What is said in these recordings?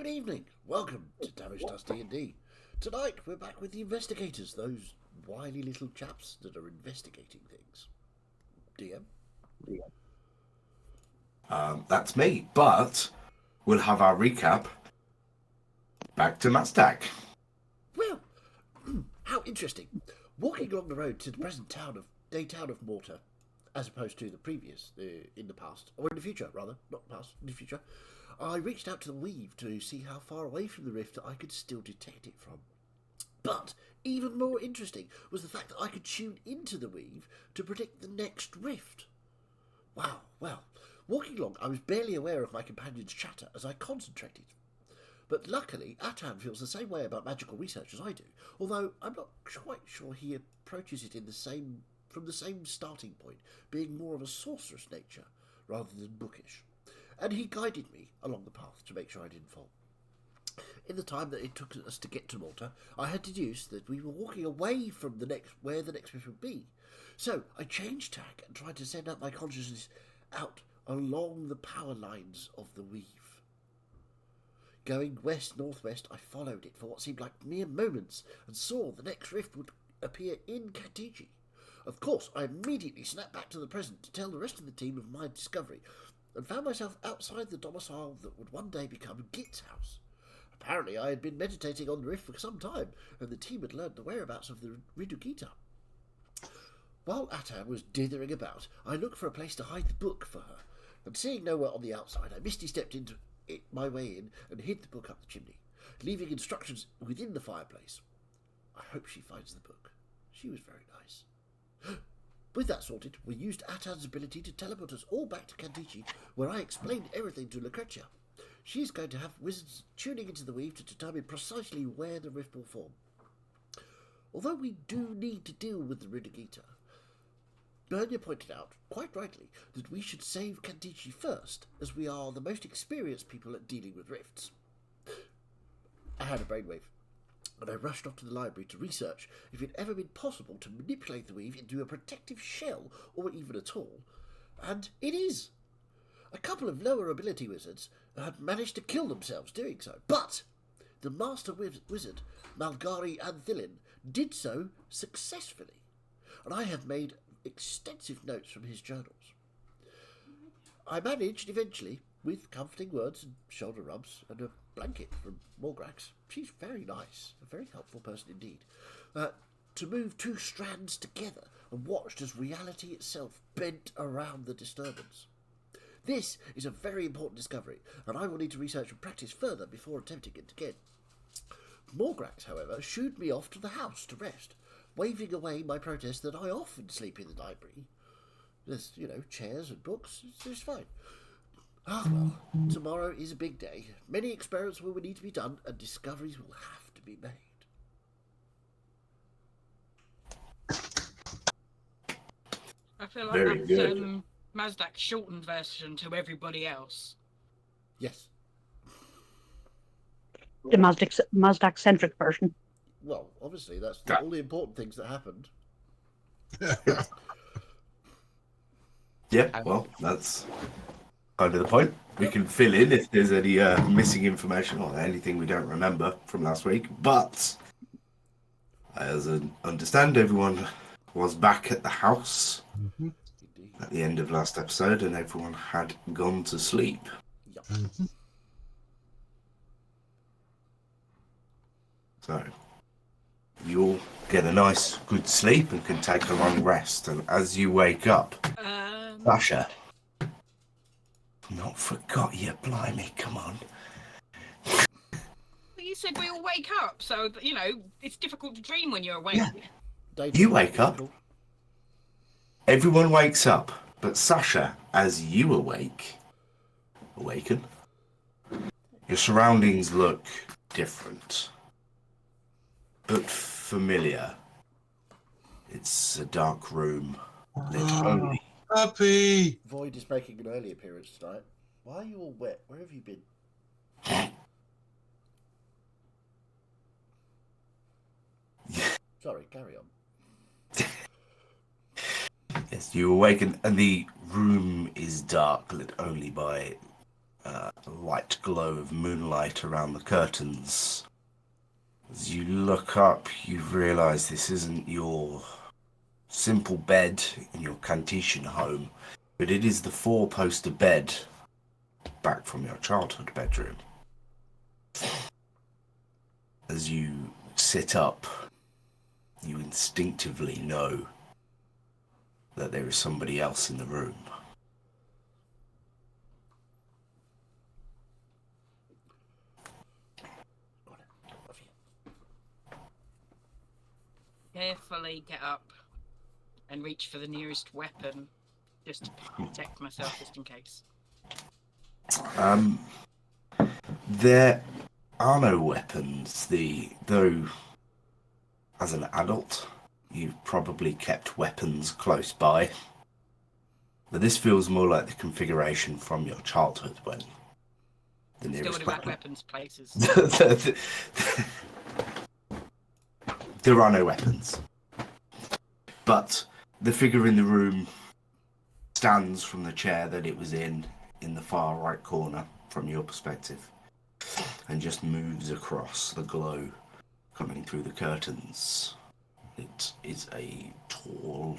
Good evening. Welcome to Damage Dust D&D. Tonight we're back with the investigators, those wily little chaps that are investigating things. DM? That's me, but we'll have our recap back to Mazdak. Well, how interesting. Walking along the road to the present town of Mortar, as opposed to the previous, in the past, or in the future, rather, not past, in the future, I reached out to the weave to see how far away from the rift I could still detect it from. But even more interesting was the fact that I could tune into the weave to predict the next rift. Wow, well, walking along, I was barely aware of my companion's chatter as I concentrated. But luckily, Atan feels the same way about magical research as I do, although I'm not quite sure he approaches it from the same starting point, being more of a sorcerous nature rather than bookish. And he guided me along the path to make sure I didn't fall. In the time that it took us to get to Malta, I had deduced that we were walking away from where the next rift would be. So I changed tack and tried to send out my consciousness out along the power lines of the weave. Going west-northwest, I followed it for what seemed like mere moments and saw the next rift would appear in Kantiji. Of course, I immediately snapped back to the present to tell the rest of the team of my discovery, and found myself outside the domicile that would one day become Git's house. Apparently I had been meditating on the rift for some time, and the team had learned the whereabouts of the Ridugita. While Atan was dithering about, I looked for a place to hide the book for her, and seeing nowhere on the outside, I misty-stepped into it my way in and hid the book up the chimney, leaving instructions within the fireplace. I hope she finds the book. She was very nice. With that sorted, we used Atan's ability to teleport us all back to Kantichi, where I explained everything to Lucrezia. She is going to have wizards tuning into the weave to determine precisely where the rift will form. Although we do need to deal with the Ridugita, Bernia pointed out, quite rightly, that we should save Kantichi first, as we are the most experienced people at dealing with rifts. I had a brainwave, and I rushed off to the library to research if it had ever been possible to manipulate the weave into a protective shell, or even at all. And it is! A couple of lower ability wizards had managed to kill themselves doing so, but the master wizard, Malgari Anthilin, did so successfully, and I have made extensive notes from his journals. I managed eventually, with comforting words and shoulder rubs and a blanket from Morgrax, she's very nice, a very helpful person indeed, to move two strands together and watched as reality itself bent around the disturbance. This is a very important discovery, and I will need to research and practice further before attempting it again. Morgrax, however, shooed me off to the house to rest, waving away my protest that I often sleep in the library. There's, chairs and books, it's fine. Ah, well, tomorrow is a big day. Many experiments will need to be done, and discoveries will have to be made. I feel like Very that's good. Mazdak's shortened version to everybody else. Yes. The Mazdak-centric version. Well, obviously, that's all the important things that happened. Yeah, well, that's kind of the point. We can fill in if there's any missing information or anything we don't remember from last week. But as I understand, everyone was back at the house at the end of last episode, and everyone had gone to sleep. Yep. So you'll get a nice, good sleep and can take a long rest. And as you wake up, Sasha, not forgot you, blimey, come on. You said we all wake up, so, it's difficult to dream when you're awake. Yeah. David, You wake up. Everyone wakes up, but Sasha, as you awaken, your surroundings look different, but familiar. It's a dark room, lit only. Puppy! Void is making an early appearance tonight. Why are you all wet? Where have you been? Sorry, carry on. Yes, you awaken, and the room is dark, lit only by light glow of moonlight around the curtains. As you look up, you realise this isn't your simple bed in your Cantetian home, but it is the four-poster bed back from your childhood bedroom. As you sit up, you instinctively know that there is somebody else in the room. Carefully get up and reach for the nearest weapon, just to protect myself, just in case. There are no weapons. Though, as an adult, you've probably kept weapons close by. But this feels more like the configuration from your childhood when the Still nearest would have had weapon. weapons places. There are no weapons. But the figure in the room stands from the chair that it was in the far right corner from your perspective, and just moves across the glow coming through the curtains. It is a tall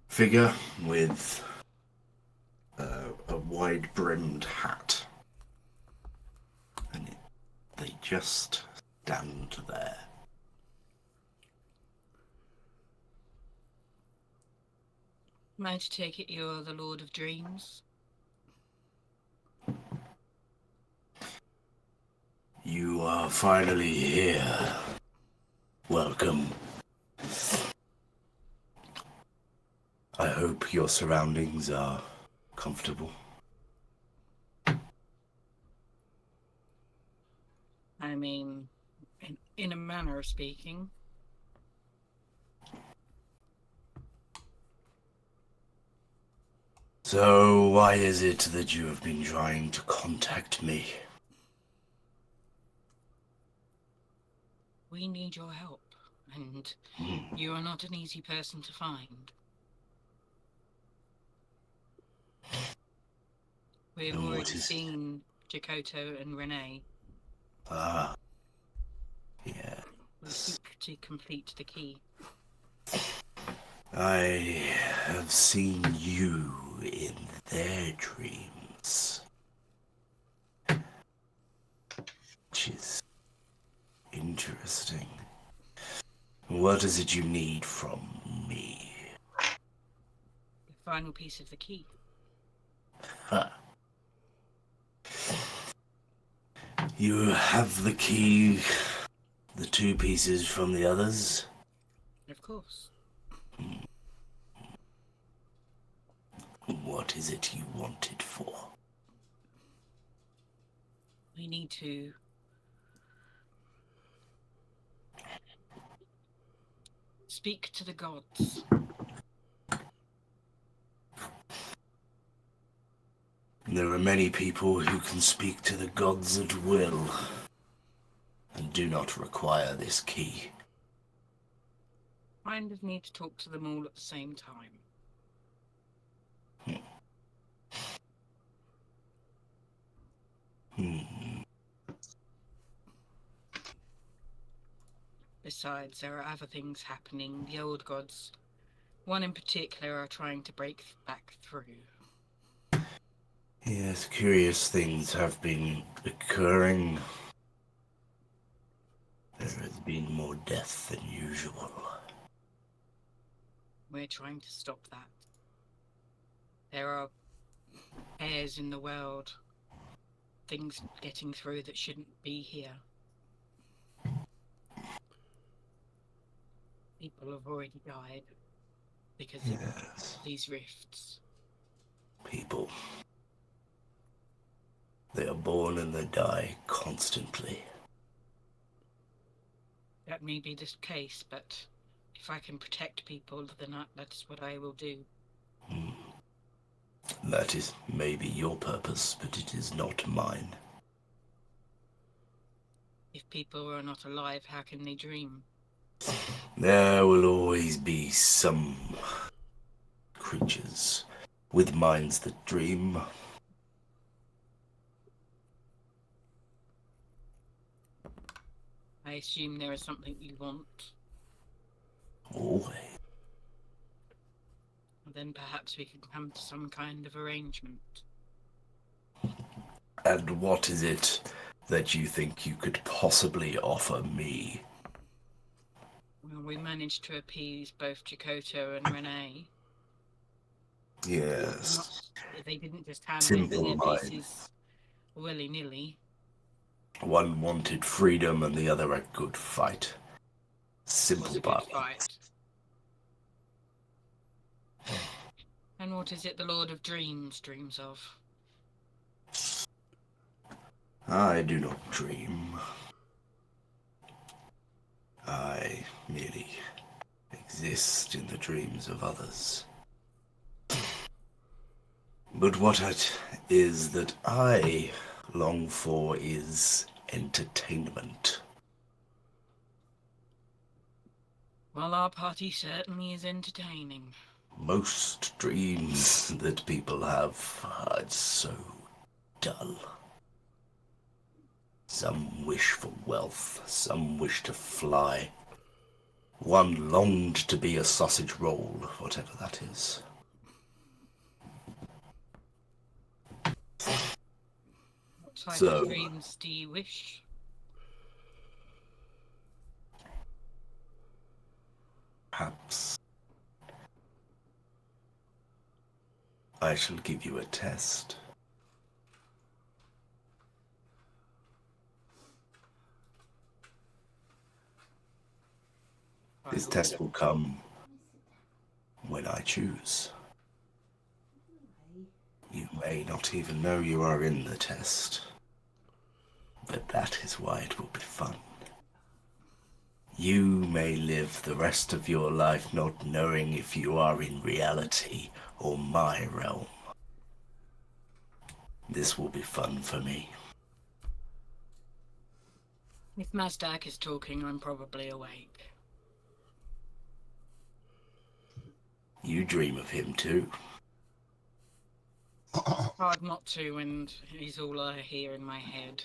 figure with a wide-brimmed hat, and they just stand there. Am I to take it you're the Lord of Dreams? You are finally here. Welcome. I hope your surroundings are comfortable. I mean, in a manner of speaking. So, why is it that you have been trying to contact me? We need your help, and you are not an easy person to find. We've And what already is it? seen Jakoto and Renee. Ah. Yeah. We seek to complete the key. I have seen you in their dreams. Which is interesting. What is it you need from me? The final piece of the key. Huh. You have the key, the two pieces from the others? Of course. What is it you want it for? We need to speak to the gods. There are many people who can speak to the gods at will, and do not require this key. Kind of need to talk to them all at the same time. Besides, there are other things happening. The old gods, one in particular, are trying to break back through. Yes, curious things have been occurring. There has been more death than usual. We're trying to stop that. There are airs in the world, things getting through that shouldn't be here. People have already died because of these rifts. People. They are born and they die constantly. That may be the case, but if I can protect people, then that's what I will do. That is maybe your purpose, but it is not mine. If people are not alive, how can they dream? There will always be some creatures with minds that dream. I assume there is something you want. Always. Then perhaps we can come to some kind of arrangement. And what is it that you think you could possibly offer me? Well, we managed to appease both Chakotay and Renee. Yes. They didn't just hand Simple over their mind. pieces willy-nilly. One wanted freedom and the other a good fight. It was Simple a good but fight. And what is it the Lord of Dreams dreams of? I do not dream. I merely exist in the dreams of others. But what it is that I long for is entertainment. Well, our party certainly is entertaining. Most dreams that people have are so dull. Some wish for wealth, some wish to fly. One longed to be a sausage roll, whatever that is. What type So- of dreams do you wish? Perhaps I shall give you a test. This test will come when I choose. You may not even know you are in the test, but that is why it will be fun. You may live the rest of your life not knowing if you are in reality or my realm. This will be fun for me. If Mazdak is talking, I'm probably awake. You dream of him too. Hard not to, and he's all I hear in my head.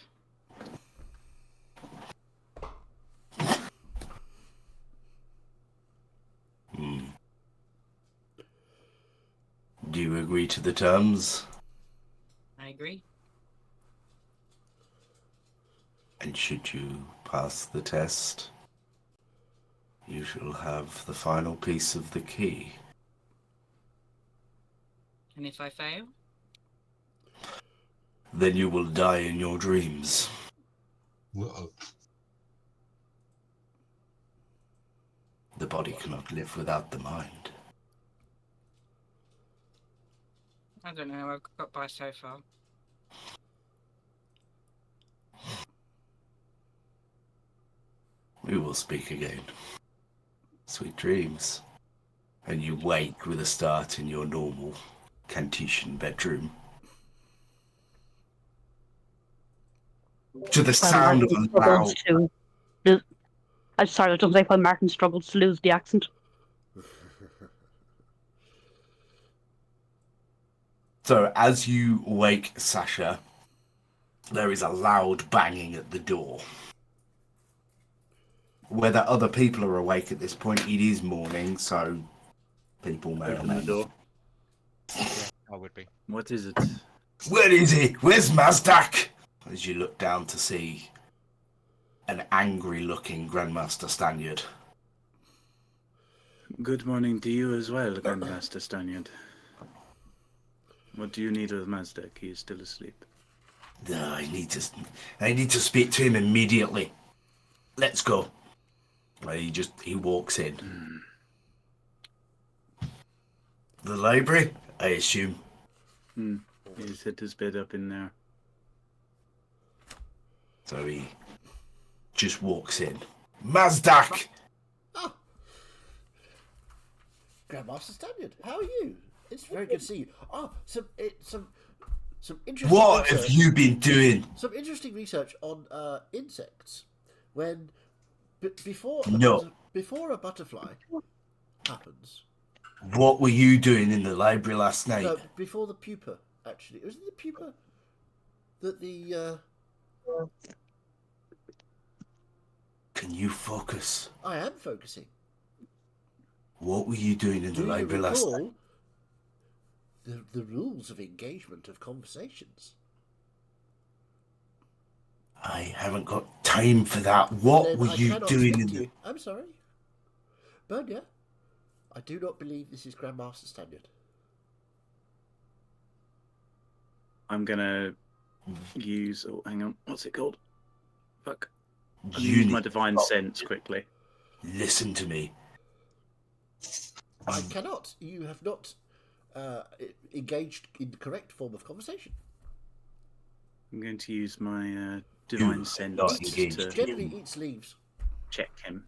Do you agree to the terms? I agree. And should you pass the test, you shall have the final piece of the key. And if I fail? Then you will die in your dreams. Whoa. The body cannot live without the mind. I don't know, I've got by so far. We will speak again. Sweet dreams. And you wake with a start in your normal Cantetian bedroom. To the sound of a loud... I'm sorry, I don't think while Martin struggles to lose the accent. So as you wake Sasha, there is a loud banging at the door. Whether other people are awake at this point, it is morning, so people may or Open may the not. door. I would be. What is it? Where is he? Where's Mazdak? As you look down to see an angry-looking Grandmaster Stanyard. Good morning to you as well, Grandmaster Stanyard. What do you need of Mazdak? He is still asleep. I need to speak to him immediately. Let's go. He walks in. The library, I assume. He set his bed up in there. So he just walks in. Mazdak! Ah! Grandmaster Stanyard, how are you? It's very good to see you. Oh, some interesting What research. have you been doing? Some interesting research on insects. When before a butterfly happens. What were you doing in the library last night? No, before the pupa. Actually, it was the pupa that the Can you focus? I am focusing. What were you doing in the Do you library last night? recall the rules of engagement of conversations? I haven't got time for that. What Then were I you cannot doing speak in to the... you. I'm sorry. Bernia, I do not believe this is Grandmaster Standard. I'm gonna use. Oh, hang on. What's it called? Fuck. I'll You use need my to divine stop. sense quickly. Listen to me. I cannot. You have not engaged in the correct form of conversation. I'm going to use my divine You sense not engaged. to Generally eats leaves. check him.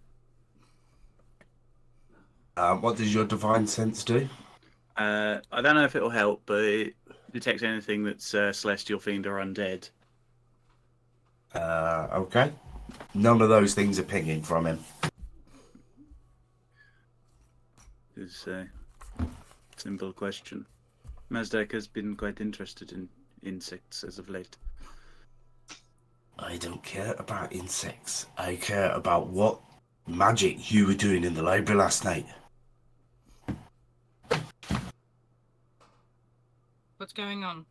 What does your divine sense do? I don't know if it'll help, but it detects anything that's celestial, fiend, or undead. Okay. None of those things are pinging from him. It's a simple question. Mazdak has been quite interested in insects as of late. I don't care about insects. I care about what magic you were doing in the library last night. What's going on?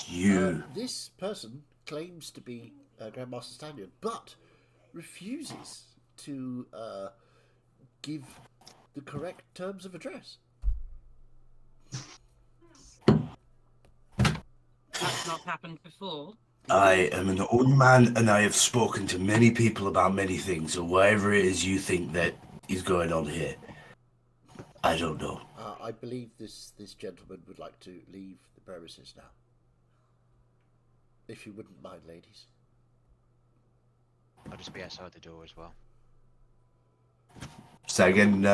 You... This person claims to be Grandmaster Standard, but refuses to give the correct terms of address. That's not happened before. I am an old man and I have spoken to many people about many things, so whatever it is you think that is going on here, I don't know. I believe this gentleman would like to leave the premises now. If you wouldn't mind, ladies. I'll just be outside the door as well. So again,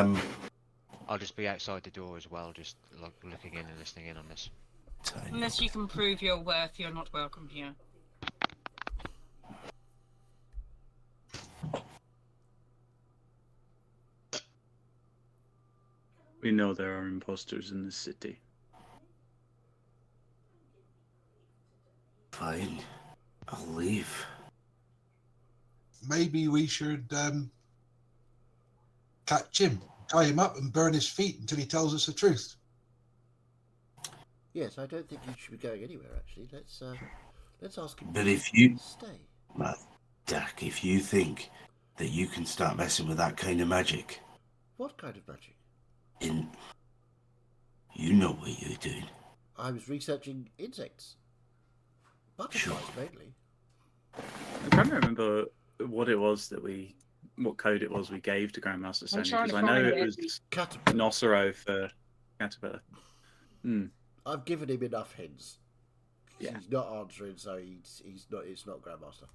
I'll just be outside the door as well, just like looking in and listening in on this. Unless you can prove your worth, you're not welcome here. We know there are imposters in this city. Fine, I'll leave. Maybe we should catch him, tie him up, and burn his feet until he tells us the truth. Yes, I don't think you should be going anywhere. Actually, let's ask him. But to if you... stay, Dak, if you think that you can start messing with that kind of magic, what kind of magic? you know what you're doing. I was researching insects, butterflies mainly. I'm trying to remember what it was that what code it was we gave to Grandmaster Sony, trying because to I know find it it. was Caterpillar. Nosero for Caterpillar. I've given him enough hints. Yeah. He's not answering, so he's not. It's not Grandmaster.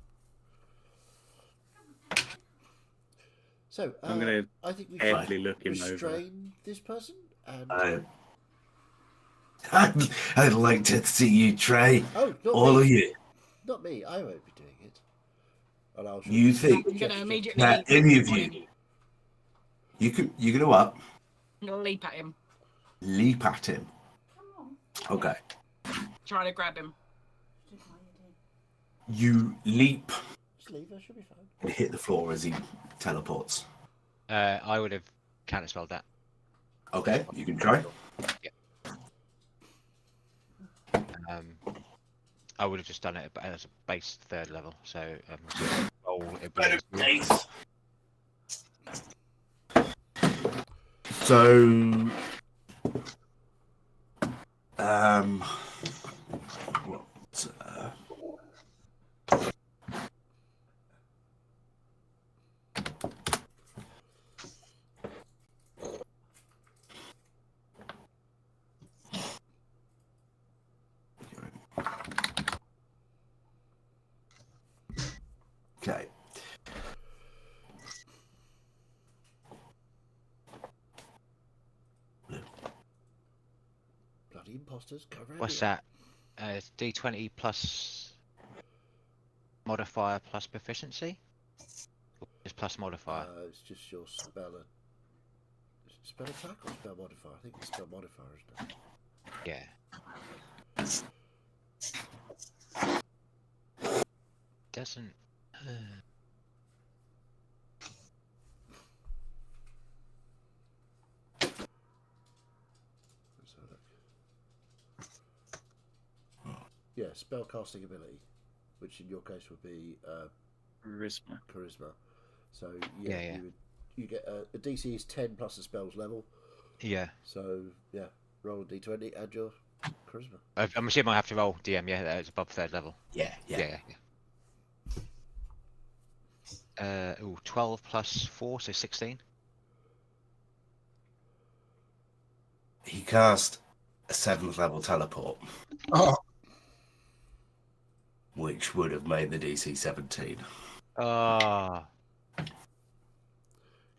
So I'm gonna I think we carefully should look him over. restrain this person and. I'd like to see you try. Oh, not All me. of you. Not me. I won't be doing it. And I'll show You think I'm gonna gesture. immediately that leap any of at you, him. you're gonna what? I'm gonna leap at him, Leap at him. Okay. try to grab him. You leap Just leave her. She'll be fine. and hit the floor as he teleports. I would have counterspelled that. Okay, you can try. I would have just done it as a base 3rd level, so roll ability. So, what? Okay. Bloody imposters. Go around What's here. that? D20 plus modifier plus proficiency? Or just plus modifier? It's just your spell. Spell attack or spell modifier? I think it's spell modifier, isn't it? Yeah. Doesn't. Yeah, spellcasting ability, which in your case would be Charisma. charisma. So Yeah, yeah. you get a DC is 10 plus the spell's level. Yeah. So yeah, roll a d20, add your charisma. I'm assuming I have to roll DM. Yeah, it's above 3rd level. Yeah, yeah. Yeah. 12 plus 4, so 16. He cast a 7th level teleport, Oh, which would have made the DC 17. Ah.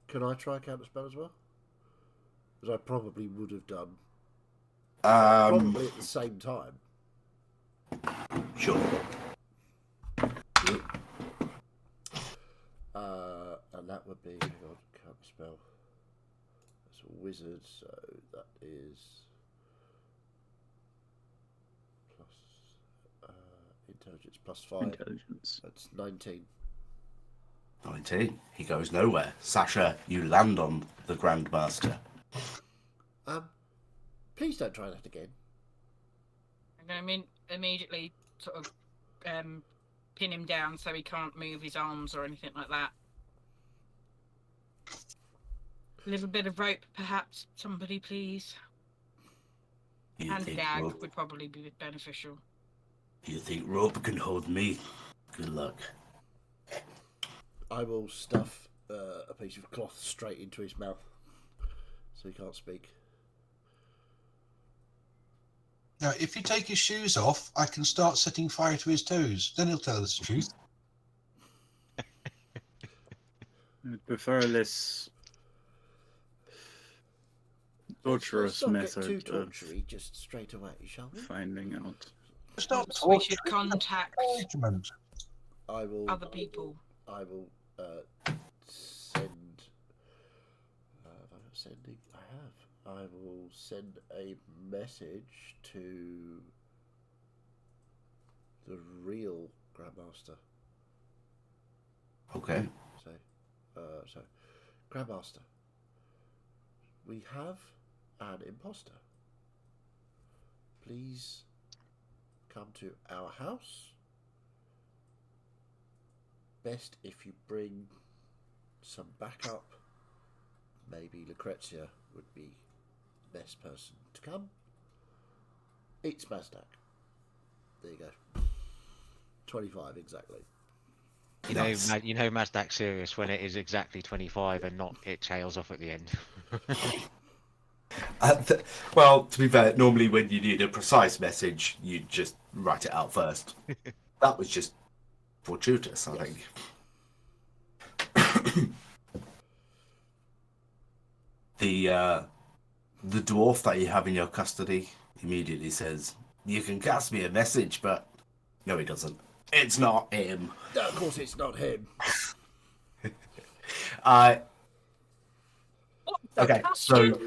Can I try counterspell as well? As I probably would have done. Probably at the same time. Sure. And that would be counterspell. That's a wizard, so that is plus intelligence plus 5. Intelligence. That's 19. 19. He goes nowhere. Sasha, you land on the Grandmaster. Please don't try that again. I'm going to immediately sort of pin him down so he can't move his arms or anything like that. A little bit of rope, perhaps. Somebody, please. You And a think gag rope, would probably be beneficial. you think rope can hold me? Good luck. I will stuff a piece of cloth straight into his mouth so he can't speak. now if you take his shoes off, I can start setting fire to his toes. Then he'll tell us the truth. I'd prefer less torturous Let's not get method too of tortury just straight away, shall we? finding out. It's not So we torture, should contact encouragement. I will. other people. I will send. Have I got sending? I have. I will send a message to the real Grandmaster. Okay. So, Grandmaster, we have an imposter. Please come to our house. Best if you bring some backup. Maybe Lucrezia would be the best person to come. It's Mazdak. There you go. 25 exactly. You know Mazdak's serious when it is exactly 25 and not it tails off at the end. Well, to be fair, normally when you need a precise message, you just write it out first. That was just fortuitous, I think. The dwarf that you have in your custody immediately says, "You can cast me a message," but no, he doesn't. It's not him. No, of course it's not him. Okay, so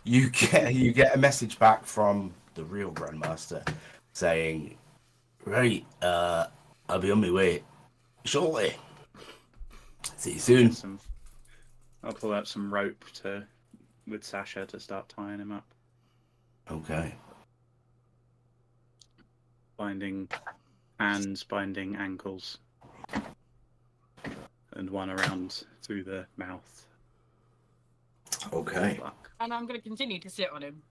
you get a message back from the real Grandmaster saying, "Right, I'll be on my way shortly. See you soon." I'll pull out some rope with Sasha to start tying him up. Okay. Binding hands, binding ankles. And one around through the mouth. Okay. And I'm going to continue to sit on him.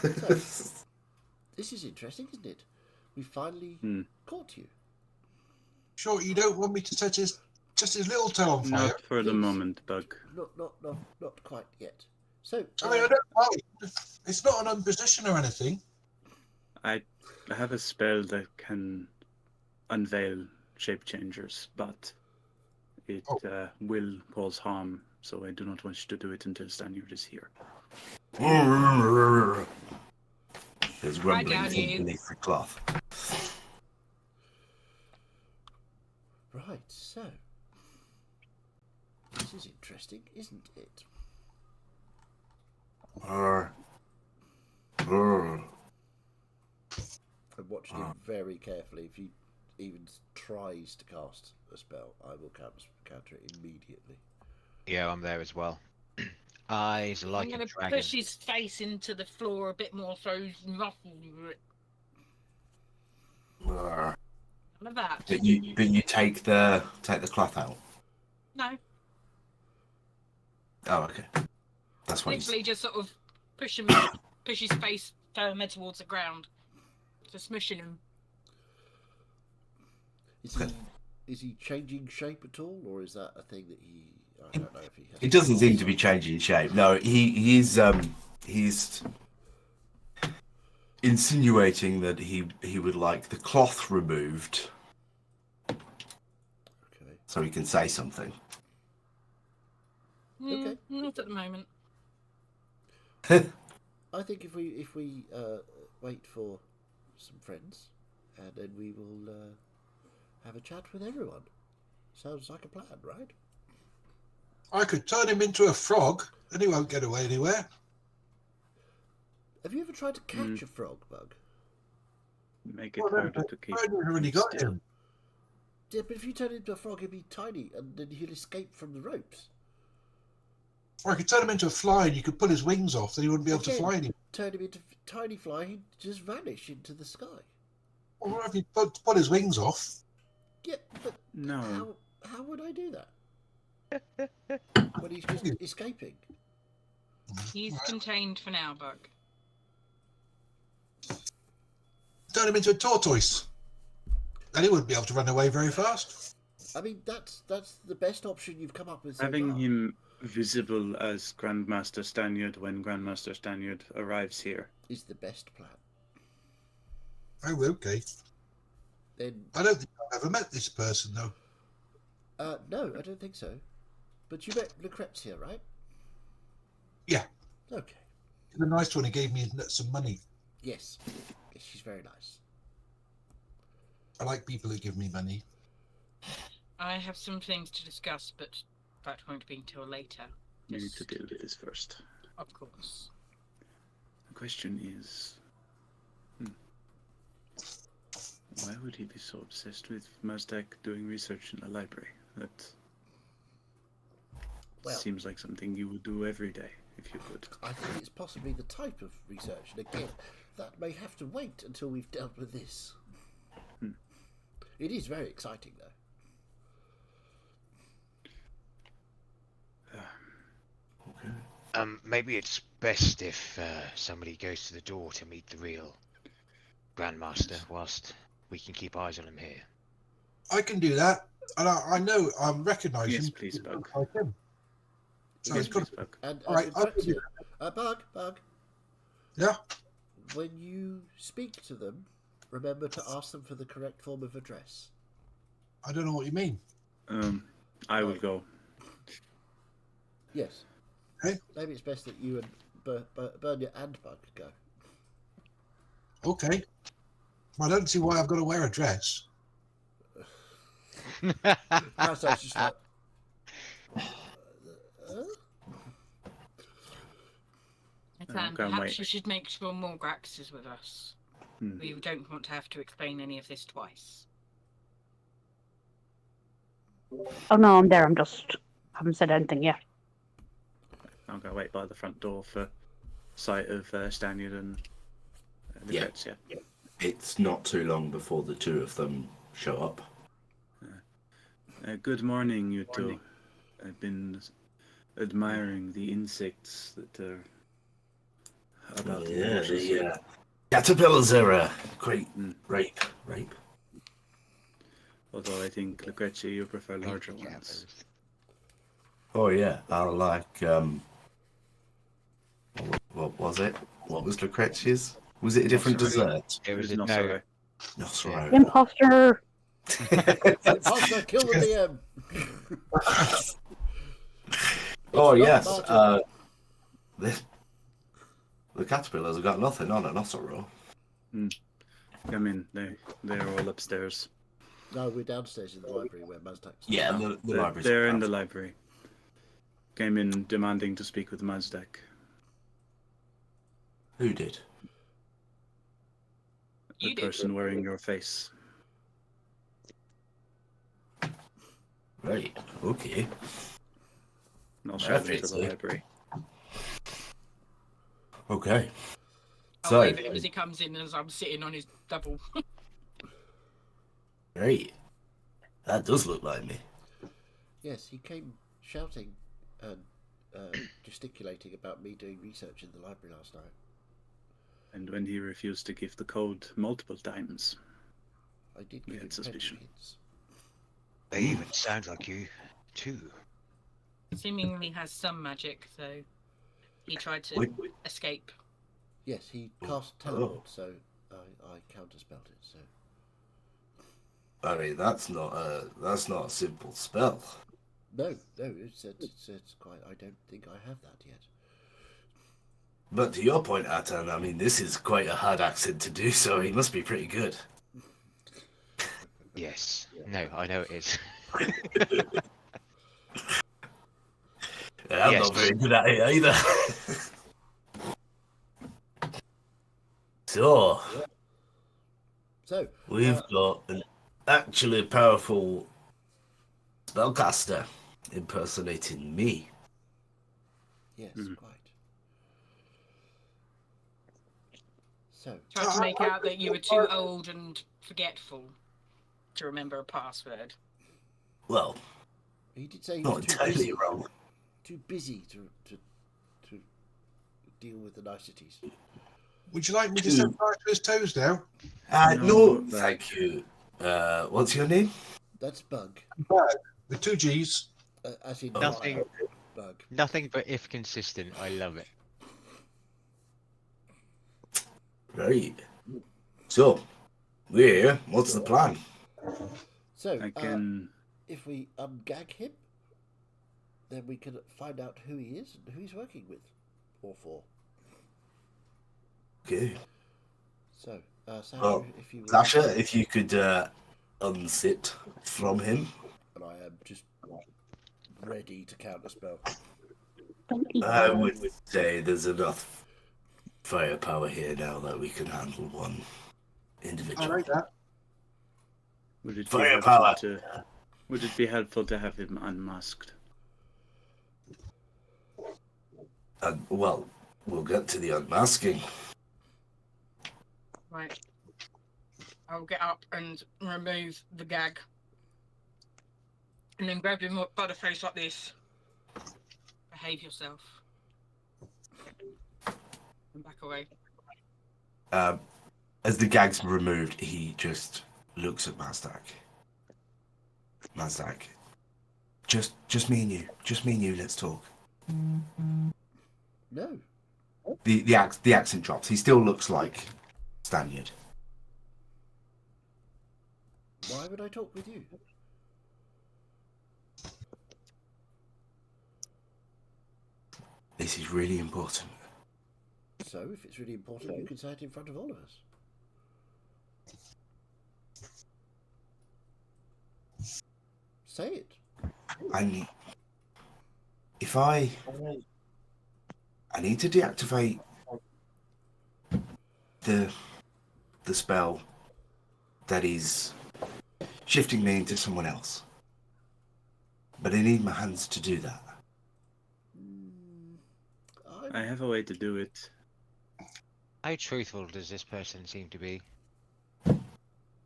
This is interesting, isn't it? We finally caught you. Sure, you don't want me to set just his little toe on fire? Not for the moment, Bug. Not quite yet. So, I mean, I don't mind. It's not an imposition or anything. I have a spell that can unveil shape changers, but it will cause harm, so I do not want you to do it until Stanyard is here. There's rumbling down, from you. beneath the cloth. right, so this is interesting, isn't it? I'm watching him very carefully. If he even tries to cast a spell, I will counter it immediately. Yeah, I'm there as well. Eyes like I'm a going to dragon. push his face into the floor a bit more so he's muffled with it. Uh, None of that. but you take the cloth out. No, Oh, okay. That's what literally just sort of push his face firmer towards the ground, just smushing him. Is he changing shape at all, or is that a thing that he? I don't know if he has. It doesn't seem to be changing shape. No, he's insinuating that he would like the cloth removed Okay. so he can say something. Okay. Not at the moment. I think if we wait for some friends, and then we will have a chat with everyone. Sounds like a plan, right? I could turn him into a frog, and he won't get away anywhere. Have you ever tried to catch a frog, Bug? Make it Well, harder to keep. I've already got still. him. Yeah, but if you turn into a frog, he'll be tiny, and then he'll escape from the ropes. Or I could turn him into a fly, and you could pull his wings off, then he wouldn't be able to Again, fly anymore. Turn him into tiny fly, he'd just vanish into the sky. Or if you pull his wings off, Yeah, but No. how would I do that? When he's just escaping. He's contained for now, Buck. turn him into a tortoise. Then he wouldn't be able to run away very fast. I mean, that's the best option you've come up with so Having far. him visible as Grandmaster Stanyard when Grandmaster Stanyard arrives here. Is the best plan. Oh, okay. Then, I don't think I've ever met this person, though. no, I don't think so. But you met Lucrezia, right? Yeah. Okay. The nice one, he gave me some money. Yes. Yes, she's very nice. I like people who give me money. I have some things to discuss, but that won't be until later. You need to Just- deal with this first. Of course. The question is, why would he be so obsessed with Mazdak doing research in the library? That Well- seems like something you would do every day if you could. I think it's possibly the type of research, and again, that may have to wait until we've dealt with this. It is very exciting, though. Maybe it's best if somebody goes to the door to meet the real Grandmaster, whilst we can keep eyes on him here. I can do that. And I know, I recognise Yes, him. please, He Bug. looks like him. So Yes, it's got please, Buck. And All right, I'll Lucrezia, do Bug, Yeah. when you speak to them, remember to ask them for the correct form of address. I don't know what you mean. I will go. Yes. Hey? Maybe it's best that you and Bernia and Bug go. Okay. Well, I don't see why I've got to wear a dress. So it's just like, Nathan, go and perhaps wait. you should make sure Morgrax is with us. Hmm. We don't want to have to explain any of this twice. Oh no, I'm there. I'm just haven't said anything yet. I'm going to wait by the front door for sight of Stanyard and the Yeah. Jets, yeah. It's not too long before the two of them show up. Good morning, you two. I've been admiring the insects that are about the Yeah, bushes. the caterpillars are great. Mm. Rape. Although I think, Lucrezia, you prefer larger Yeah, ones. Oh yeah, I like what was it? What was Lucrezia's? Was it a different dessert? It was It was no. not sorry. No, sorry. Imposter. Imposter, kill the DM! Oh It's not yes, Martin. the caterpillars have got nothing on it, not so raw. Come in, they're all upstairs. No, we're downstairs in the library where Mazdak's. Yeah, the library's They're in the upstairs. library. Came in demanding to speak with Mazdak. Who did? You The did. person wearing your face. Right. Okay. And I'll show them to Perfect, the eh? library. Okay. I'll So wave at him as he comes in as I'm sitting on his double. Great. That does look like me. Yes, he came shouting and gesticulating about me doing research in the library last night. And when he refused to give the code multiple times, I did We give had him plenty of suspicion. hints. They even sound like you, too. Seemingly has some magic, though. He tried to Wait. escape. Yes, he cast Oh. teleport, so I counterspelled it. So I mean, that's not a simple spell. no, it's quite. I don't think I have that yet. But to your point, Atan, I mean, this is quite a hard accent to do, so he must be pretty good. Yes. No, I know it is. I'm Yes. not very good at it either. So, So we've got an actually powerful spellcaster impersonating me. yes, Mhm. quite. So Tried to make out that you were too old and forgetful to remember a password. Well, he did say he not was too entirely busy, wrong. too busy to deal with the niceties. Would you like me to set fire to his toes now? No, No, thank you. What's your name? That's Bug, With 2 G's. as in Nothing. Bug. Nothing but if consistent. I love it. Right. So, we're here. What's the plan? So I can. if we ungag him, then we can find out who he is and who he's working with, or for. Okay. So, Sasha, Well, if you will, Sasha, if you could unsit from him. and I am just ready to counterspell. Thank you. I would say there's enough firepower here now that we can handle one I individual. like that. Would it be Firepower. helpful to? Would it be helpful to have him unmasked? And, well, we'll get to the unmasking. Right. I'll get up and remove the gag. And then grab him by the face like this. Behave yourself. And back away. As the gag's removed, he just looks at Mazdak. Mazdak, just me and you. Just me and you. Let's talk. No, The accent drops. He still looks like Stanyard. why would I talk with you? This is really important. So, if it's really important, you can say it in front of all of us. Say it. I need to deactivate the spell that is shifting me into someone else. But I need my hands to do that. I have a way to do it. How truthful does this person seem to be?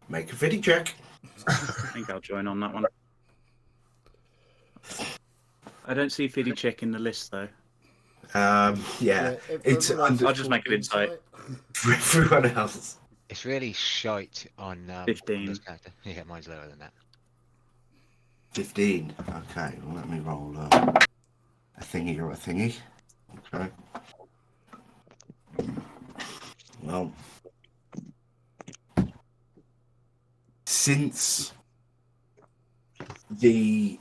Make a fitting check. I think I'll join on that one. I don't see Fiddy check in the list though. Yeah, it's everyone else is I'll just make called it insight. for everyone else. It's really shite on 15. this character. Yeah, mine's lower than that. 15. Okay, well, let me roll a thingy or a thingy. Okay. Well, since the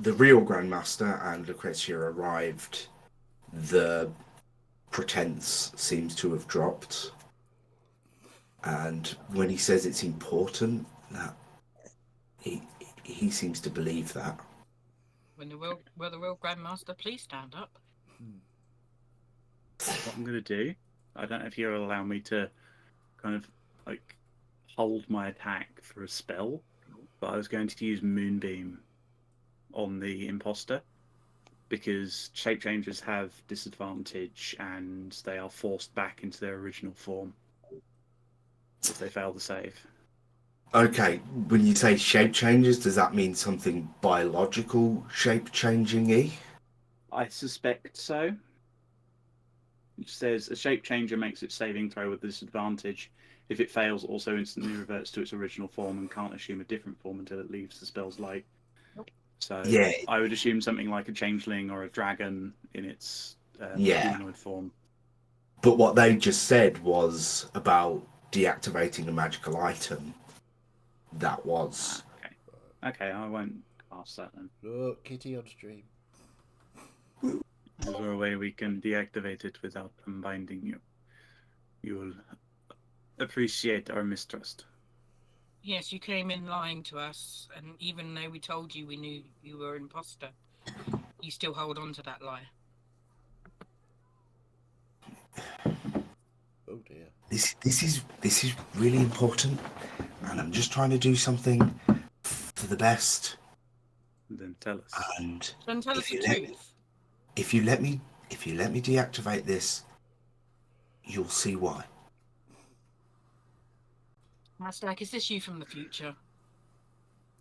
real Grandmaster and Lucrezia arrived, the pretense seems to have dropped. And when he says it's important, that he seems to believe that. Will the real Grandmaster please stand up? What I'm gonna do, I don't know if you'll allow me to kind of like hold my attack for a spell, but I was going to use Moonbeam on the imposter because shape changers have disadvantage and they are forced back into their original form if they fail the save. Okay, when you say shape changes, does that mean something biological shape changing-y? I suspect so. It says a shape changer makes its saving throw with disadvantage. If it fails, also instantly reverts to its original form and can't assume a different form until it leaves the spell's light. So Yeah. I would assume something like a changeling or a dragon in its Yeah. humanoid form. But what they just said was about deactivating a magical item. That was... Okay, I won't cast that then. Look, Kitty on stream. Is there a way we can deactivate it without unbinding you? You will appreciate our mistrust. Yes, you came in lying to us, and even though we told you we knew you were an imposter, you still hold on to that lie. Oh dear. This is really important, and I'm just trying to do something for the best. Then tell us. And Then tell us if the you let truth. if you let me deactivate this, you'll see why. Mastak, is this you from the future?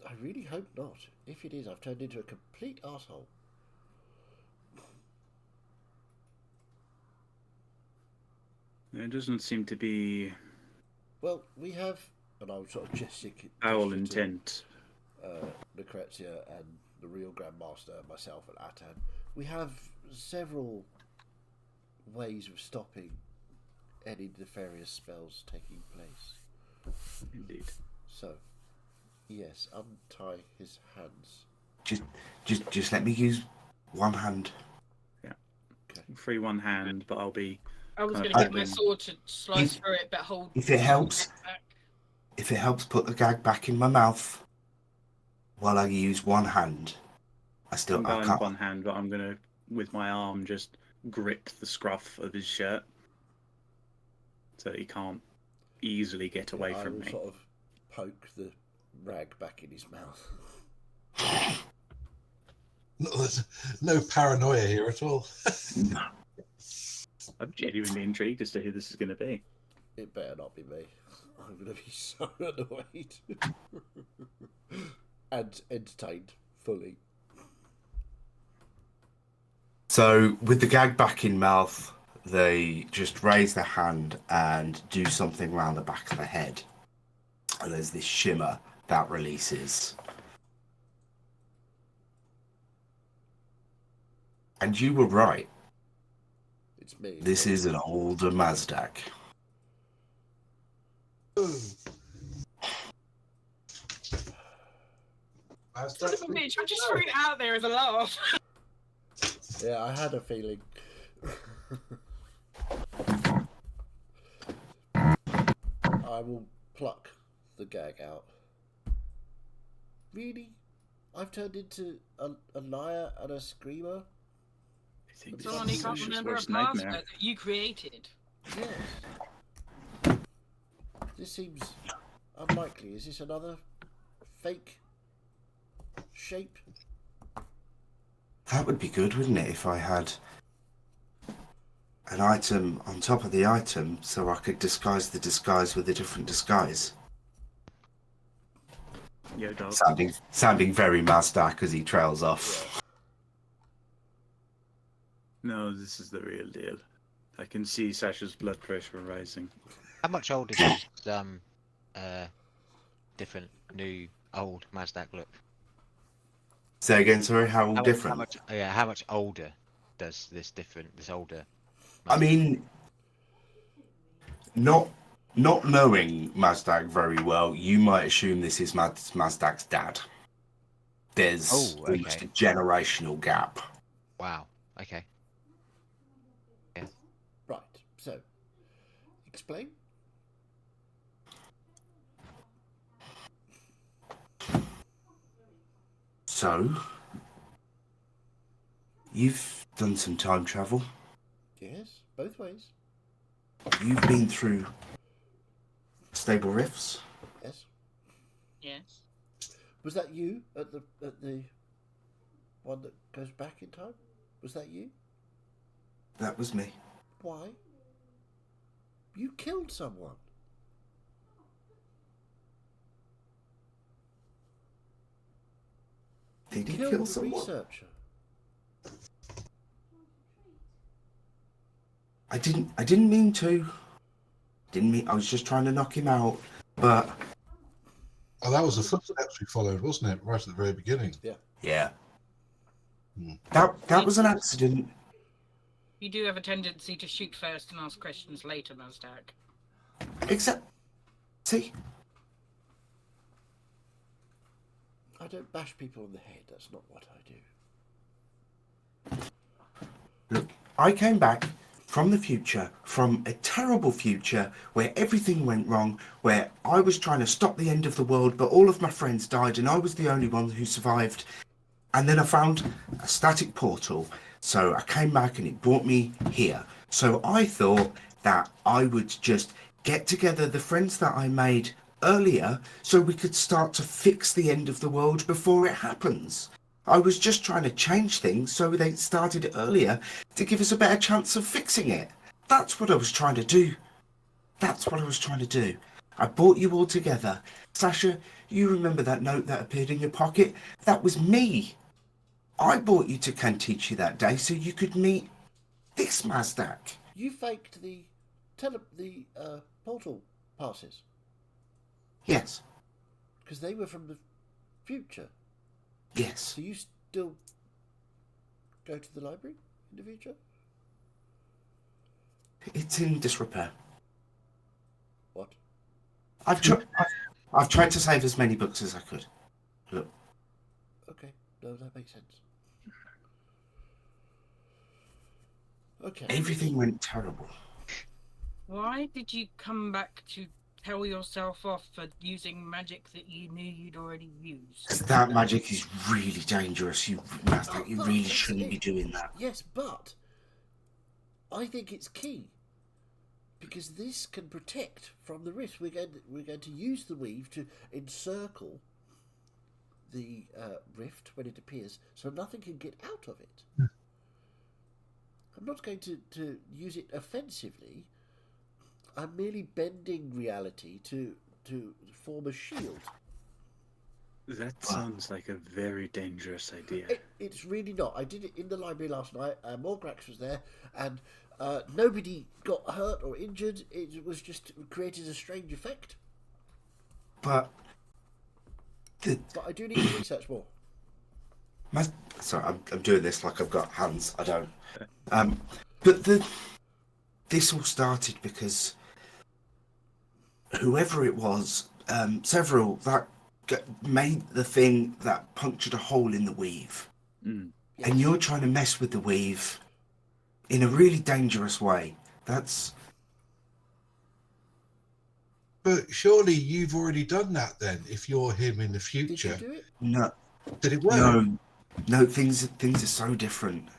I really hope not. If it is, I've turned into a complete arsehole. There doesn't seem to be Well, we have, and I'll sort of foul intent. Lucrezia and the real Grandmaster, myself and Atan. We have several ways of stopping any nefarious spells taking place. Indeed. So, yes, untie his hands. Just let me use one hand. Free one hand, but I'll be. I was kind going of to get my holding- sword to slice through it, but hold. If it helps, back. if it helps put the gag back in my mouth while I use one hand, I I'm going can't. one hand, but I'm gonna, with my arm, just grip the scruff of his shirt so that he can't easily get away I from will me. sort of poke the rag back in his mouth. No, there's no paranoia here at all. I'm genuinely intrigued as to who this is going to be. It better not be me. I'm going to be so annoyed. And entertained fully. So, with the gag back in mouth, they just raise their hand and do something around the back of the head. And there's this shimmer that releases. And you were right. It's me. This is an older Mazdak. Son of a bitch, I just threw it out there as a laugh. Yeah, I had a feeling. I will pluck the gag out. Really? I've turned into a liar and a screamer? I think Someone who can't remember a worst password nightmare. that you created. Yes. This seems unlikely. Is this another fake shape? That would be good, wouldn't it, if I had an item on top of the item so I could disguise the disguise with a different disguise? Yo, dog. Sounding very Mazdak as he trails off. No, this is the real deal. I can see Sasha's blood pressure rising. How much older does different new old Mazdak look? Say again, sorry, how How different? how much older does this older? I mean, not knowing Mazdak very well, you might assume this is Mazdak's dad. There's almost a generational gap. Wow. Okay. Right, so, explain. So, you've done some time travel. Yes, both ways. You've been through Stable Rifts. Yes. Yes. Was that you at the one that goes back in time? Was that you? That was me. Why? You killed someone. Did he Kill kill the someone? researcher. I didn't mean to. Didn't mean. I was just trying to knock him out. But Oh, that was the footsteps we followed, wasn't it? Right at the very beginning. yeah, Hmm. that was an accident. You do have a tendency to shoot first and ask questions later, Mazdak. Except, see, I don't bash people on the head. That's not what I do. look, I came back from the future, from a terrible future where everything went wrong, where I was trying to stop the end of the world, but all of my friends died and I was the only one who survived. And then I found a static portal. So I came back and it brought me here. So I thought that I would just get together the friends that I made earlier so we could start to fix the end of the world before it happens. I was just trying to change things so they started earlier to give us a better chance of fixing it. That's what I was trying to do. That's what I was trying to do. I brought you all together. Sasha, you remember that note that appeared in your pocket? That was me. I brought you to Kantichi that day so you could meet this Mazdak. You faked the portal passes Yes, because they were from the future. yes. So you still go to the library in the future? It's in disrepair. What? I've tried to save as many books as I could. Look, Okay, no, that makes sense. Okay. everything went terrible. Why did you come back to tell yourself off for using magic that you knew you'd already used? 'Cause that magic is really dangerous. You Mazdak, you But really that's shouldn't be it. doing that. Yes, but I think it's key because this can protect from the rift. We're going to use the weave to encircle the rift when it appears, so nothing can get out of it. I'm not going to use it offensively. I'm merely bending reality to form a shield. That sounds like a very dangerous idea. It's really not. I did it in the library last night. Morgrax was there, and nobody got hurt or injured. It was just created a strange effect. But But I do need to research more. sorry, I'm doing this like I've got hands. I don't. But this all started because whoever it was, several that made the thing that punctured a hole in the weave, Mm. and you're trying to mess with the weave in a really dangerous way. That's But surely you've already done that then, if you're him in the Did you future. do it? no, Did it work? no. Things are so different.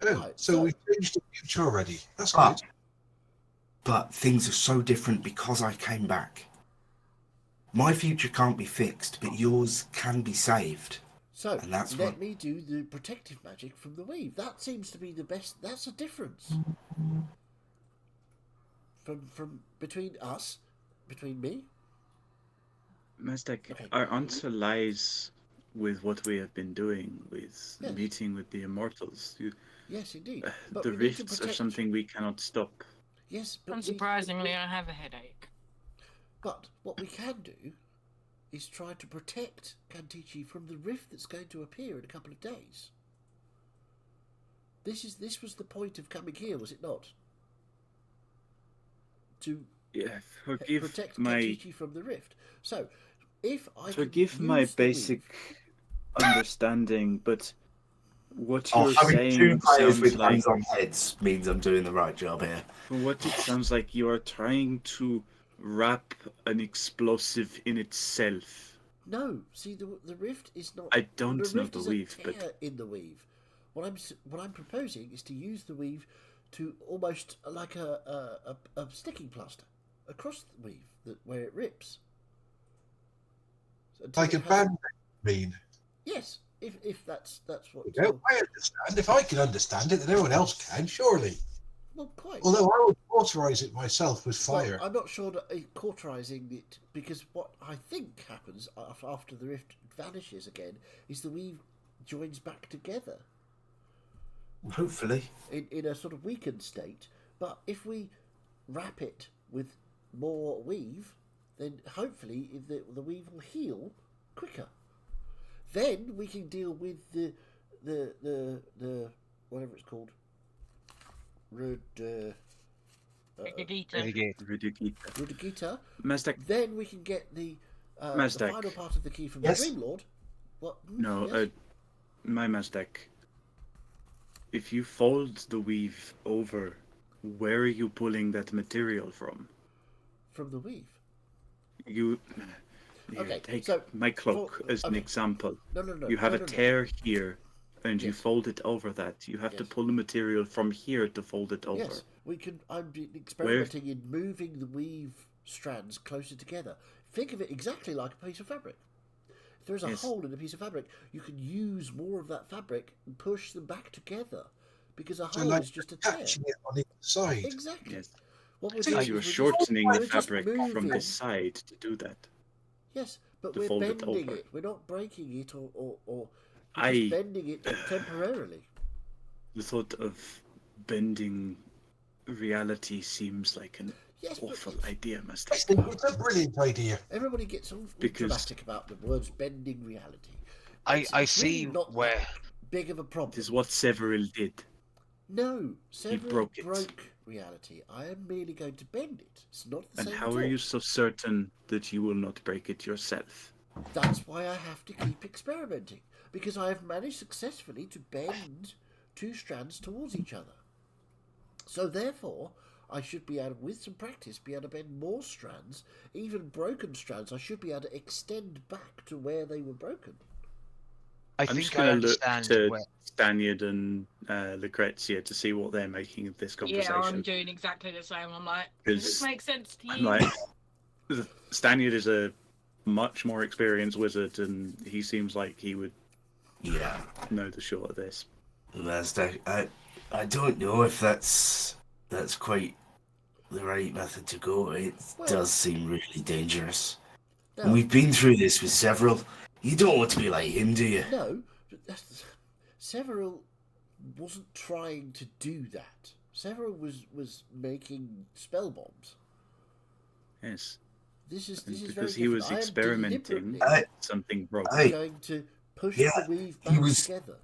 Oh, Right, so so- we've changed the future already. That's But, good. but things are so different because I came back. My future can't be fixed, but yours can be saved. So And that's let what- me do the protective magic from the weave. That seems to be the best. That's a difference from between us, between me. Mazdak, Okay. our answer lies with what we have been doing, with Yes. meeting with the immortals. Yes, indeed. But The we need to rifts are protect- something we cannot stop. Yes, but Unsurprisingly, I have a headache. But what we can do is try to protect Kantichi from the rift that's going to appear in a couple of days. This was the point of coming here, was it not? To Yeah, forgive protect my Kantichi from the rift. So, if I forgive can my use the basic weave- understanding, but what Oh, you're having two saying players sounds with like hands on heads means I'm doing the right job here. from what it sounds like you are trying to wrap an explosive in itself. No, see the rift is not. I don't the know rift the is weave, a but- tear in the weave. What I'm proposing is to use the weave to almost like a sticking plaster across the weave where it rips. So until Like it a has- band, I mean. Yes, if that's what. You know, I understand. If I can understand it, then everyone else can, surely. Well, quite. Although I would authorize it myself with Well, fire. I'm not sure that cauterizing it, because what I think happens after the rift vanishes again is the weave joins back together Hopefully. in a sort of weakened state. But if we wrap it with more weave, then hopefully the weave will heal quicker. Then we can deal with the whatever it's called. Rudigita. Rudigita. Mazdak, Then we can get the Mazdak. final part of the key from Yes? the Dream Lord. What? no, Yes? my Mazdak. If you fold the weave over, where are you pulling that material from? From the weave. You here, Okay, take so my cloak as an okay. example. No. You have no, a no. tear here, and you Yes. fold it over that. You have to Yes. pull the material from here to fold it over. Yes, we can. I'm experimenting in moving the weave strands closer together. Think of it exactly like a piece of fabric. If there is a Yes. hole in a piece of fabric, you can use more of that fabric and push them back together because a So hole like is just a tear. catching it on each side. Exactly. Yes. What we're So doing you're is we're shortening we're the just fabric from moving- this side to do that. Yes, but to we're fold it bending over. it. We're not breaking it or we're I- just bending it temporarily. The thought of bending reality seems like an Yes, but awful idea, Master. It's a brilliant idea. everybody gets all Because- dramatic about the words bending reality. I It's see really not where. that big of a problem. This is what Severil did. No, Severus broke it. broke reality. I am merely going to bend it. It's not the And same how at are all. you so certain that you will not break it yourself? That's why I have to keep experimenting, because I have managed successfully to bend two strands towards each other. So therefore, I should be able, with some practice, be able to bend more strands, even broken strands. I should be able to extend back to where they were broken. I I'm just think I going to look understand to where. Stanyard and Lucrezia to see what they're making of this conversation. Yeah, I'm doing exactly the same. I'm like, Because does this make sense to you? I'm like, Stanyard is a much more experienced wizard, and he seems like he would Yeah. know the short of this. Master, I don't know if that's quite the right method to go. It Well- does seem really dangerous. Now, And we've been through this with several. You don't want to be like him, do you? no, Severil wasn't trying to do that. Severil was making spell bombs. Yes, This is and very because he was different. I am experimenting, deliberately something broke. going to push Yeah, the weave he back was- together.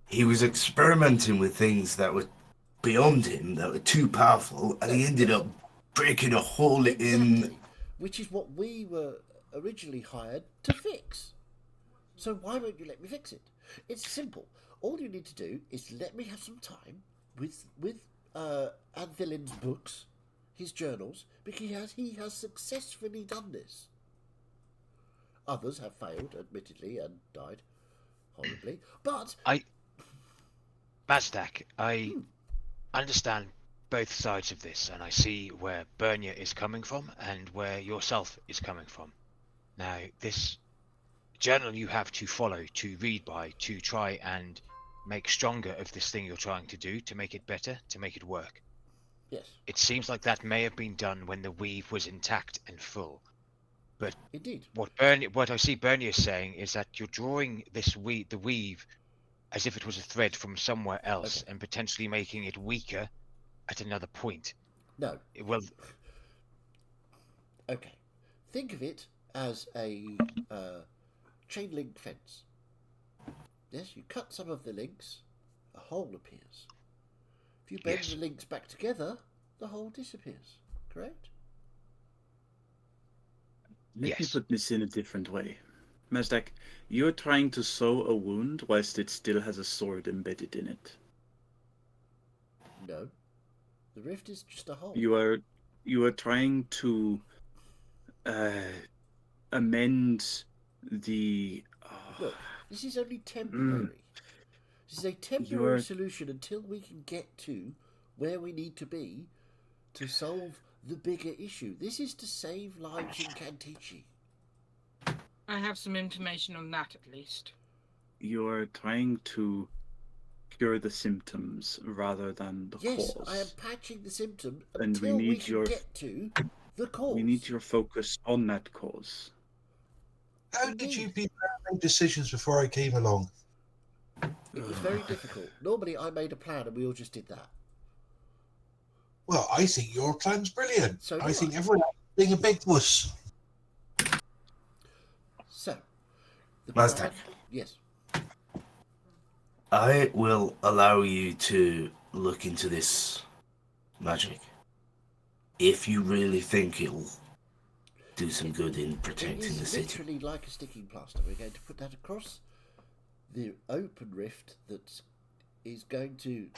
He was experimenting with things that were beyond him, that were too powerful, and he ended up breaking a hole in. Exactly. Which is what we were originally hired to fix. So why won't you let me fix it? It's simple. All you need to do is let me have some time with Advilin's books, his journals, because he has successfully done this. Others have failed, admittedly, and died horribly. But Mazdak, I understand both sides of this, and I see where Bernia is coming from and where yourself is coming from. Now, this journal you have to follow, to read by, to try and make stronger of this thing you're trying to do, to make it better, to make it work. yes, It seems like that may have been done when the weave was intact and full. indeed. What I see Bernie is saying is that you're drawing the weave as if it was a thread from somewhere else Okay. and potentially making it weaker at another point. No. Well, Okay. Think of it as a chain link fence. Yes, you cut some of the links, a hole appears. If you bend Yes. the links back together, the hole disappears. Correct? Let me Yes. put this in a different way. Mazdak, you're trying to sew a wound whilst it still has a sword embedded in it. No. The rift is just a hole. You are trying to amend the. Look, this is only temporary. This is a temporary You're- solution until we can get to where we need to be to solve the bigger issue. This is to save lives in Cantici. I have some information on that at least. You're trying to cure the symptoms rather than the Yes, cause. I am patching the symptom And we until we need can your- get to the cause. We need your focus on that cause. How did Indeed. you people make decisions before I came along? It was very difficult. Normally, I made a plan and we all just did that. Well, I think your plan's brilliant. So do I think I. everyone being a big wuss. So, the Mazdak. plan- Yes. I will allow you to look into this magic if you really think it'll do some good in It protecting the is city. literally like a sticking plaster. We're going to put that across the open rift that is going to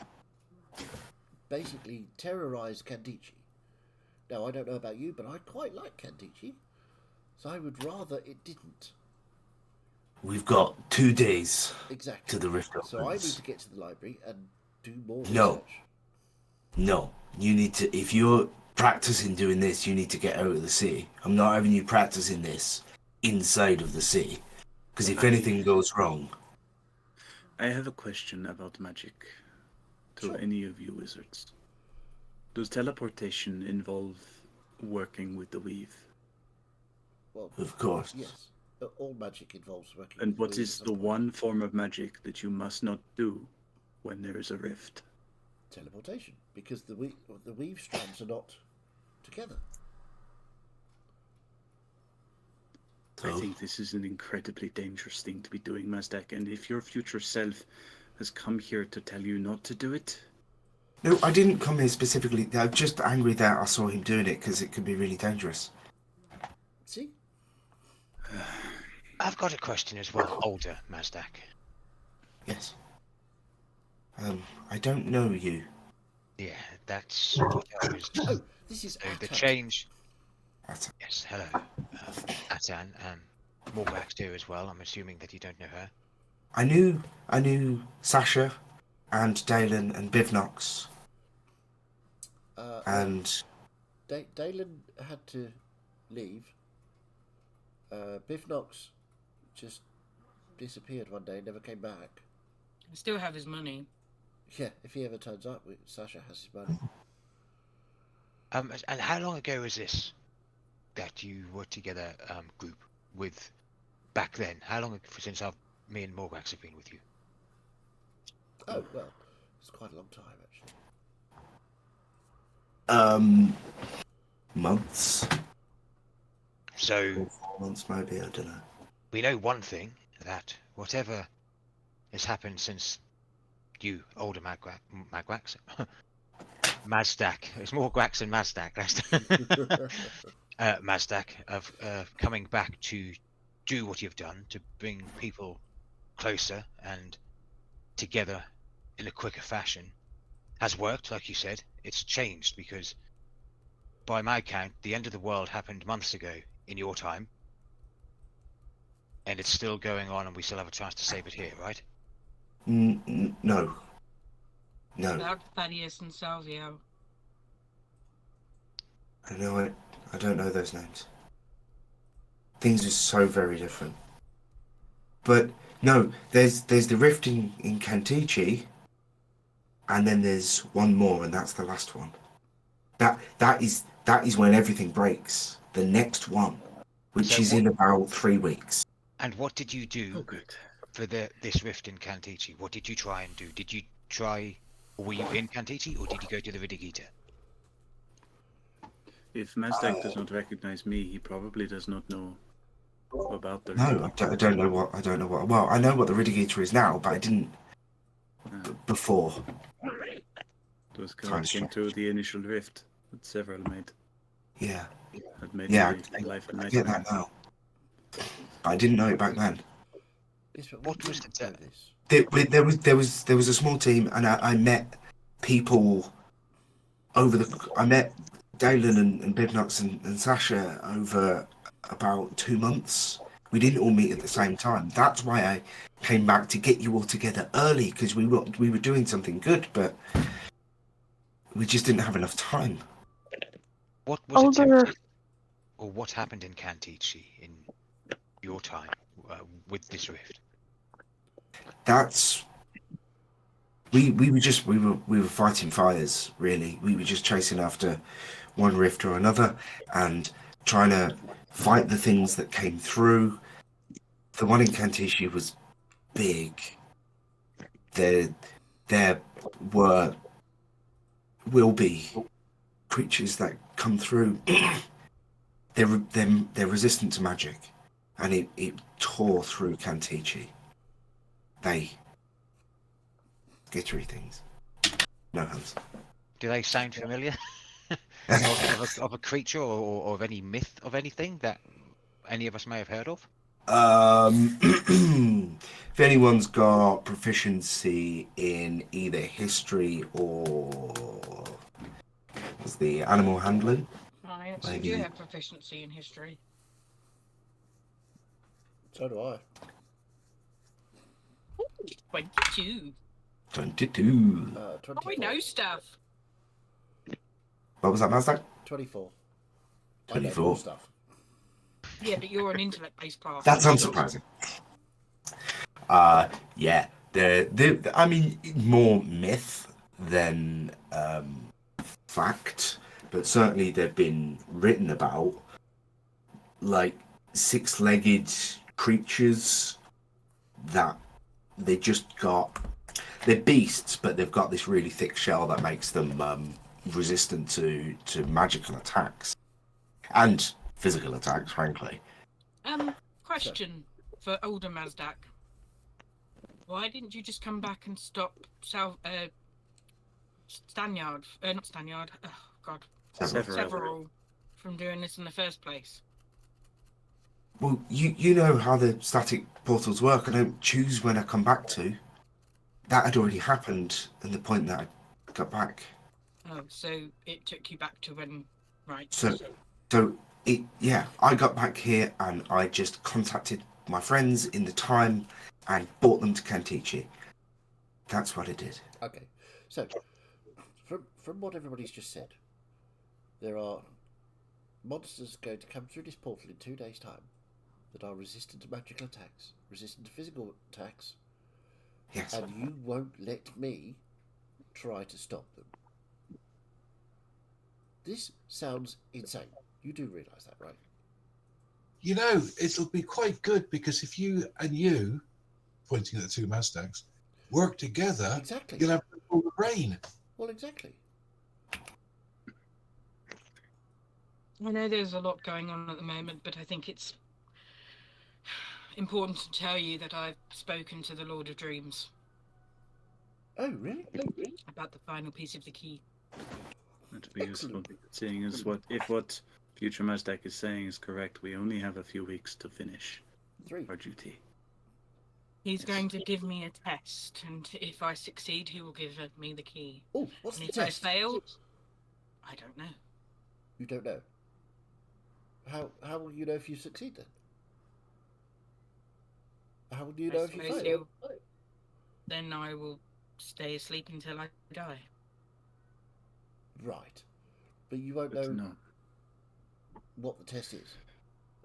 basically terrorise Candici. Now, I don't know about you, but I quite like Candici, so I would rather it didn't. We've got 2 days Exactly. to the rift So I need opens. to get to the library and do more No. research. No, you need to. If you're practicing doing this, you need to get out of the city. I'm not having you practicing this inside of the city, because if anything goes wrong, I have a question about magic to Sure. any of you wizards. Does teleportation involve working with the weave? Well, of course. yes. All magic involves working. And with what the is at the some point. one form of magic that you must not do when there is a rift? Teleportation, because the weave strands are not together. I So, think this is an incredibly dangerous thing to be doing, Mazdak, and if your future self has come here to tell you not to do it, no, I didn't come here specifically. I'm just angry that I saw him doing it because it could be really dangerous. See? I've got a question as well, older Mazdak. Yes. I don't know you. Yeah, that's what I was. Oh, this is So the Atta. change. That's- Yes, hello, Atan, and Morgax too as well. I'm assuming that you don't know her. I knew Sasha, and Dalen and Bivnox, and Dalen had to leave. Bivnox just disappeared one day, never came back. I still have his money. Yeah, if he ever turns up, Sasha has his money. And how long ago was this that you were together, group with back then? How long since me and Morgax have been with you? Oh, well, it's quite a long time, actually. months, So 4 months maybe. I don't know. we know one thing, that whatever has happened since you, older Magwax, Mazdak, it's Morgax and Mazdak, Mazdak, of coming back to do what you've done, to bring people closer and together in a quicker fashion, has worked, like you said. It's changed because, by my count, the end of the world happened months ago in your time, and it's still going on, and we still have a chance to save it here, right? No. Without Thaddeus and Salvio. I know it. I don't know those names. Things are so very different. But no, there's the rift in Cantici, and then there's one more, and that's the last one. That is when everything breaks. The next one, which So is what- in about 3 weeks. And what did you do oh good. for this rift in Cantici? What did you try and do? Did you try, or were you in Cantici, or did you go to the Ridigita? If Mazdak does not recognize me, he probably does not know about the No, I don't know what. Well, I know what the Ridigator is now, but I didn't before. It was Fine, connecting to the initial rift that several made. Yeah, That made yeah, my life a I get nightmare. that now. I didn't know it back then. Yes, but What we was didn't the know this. There was a small team, and I met people over the. I met Dalen and Bivnox and Sasha over about 2 months. We didn't all meet at the same time. That's why I came back to get you all together early, because we were doing something good, but we just didn't have enough time. What was Older- attempted, or what happened in Cantici in your time with this rift? That's we were fighting fires, really. We were just chasing after one rift or another and trying to fight the things that came through. The one in Cantici was big. there will be creatures that come through. They're resistant to magic, and it tore through Kantichi. They skittery things. No hands. Do they sound familiar? of a creature or of any myth of anything that any of us may have heard of? If anyone's got proficiency in either history or what's the animal handling, I actually Maybe. do have proficiency in history. So do I. 22. 22. 24. Oh, we know stuff. What was that, Mazdak? 24. I know 24. more stuff. Yeah, but you're an intellect-based class. That's unsurprising. Yeah, I mean, more myth than fact, but certainly they've been written about, like six-legged creatures that they just got. They're beasts, but they've got this really thick shell that makes them resistant to magical attacks and physical attacks, frankly. Question for older Mazdak. Why didn't you just come back and stop Stanyard? Not Stanyard. Oh, God. Several from doing this in the first place. Well, you know how the static portals work. I don't choose when I come back to. That had already happened at the point that I got back. Oh, so it took you back to when... Right. So I got back here and I just contacted my friends in the time and brought them to Kantichi. That's what I did. Okay. So, from what everybody's just said, there are monsters going to come through this portal in 2 days' time that are resistant to magical attacks, resistant to physical attacks, Yes. and you won't let me try to stop them. This sounds insane. You do realise that, right? You know, it'll be quite good because if you, pointing at the two Mazdags, work together, Exactly. you'll have all the brain. Well, exactly. I know there's a lot going on at the moment, but I think it's important to tell you that I've spoken to the Lord of Dreams Oh, really? about the final piece of the key. That'd be useful, seeing as what Future Mazdak is saying is correct. We only have a few weeks to finish 3. our duty. He's going to give me a test, and if I succeed, he will give me the key. Oh, what's And the if I test? fail, I don't know. You don't know. How will you know if you succeed then? How will you know if you suppose fail? Then I will stay asleep until I die. Right. But you won't Good to know know. what the test is.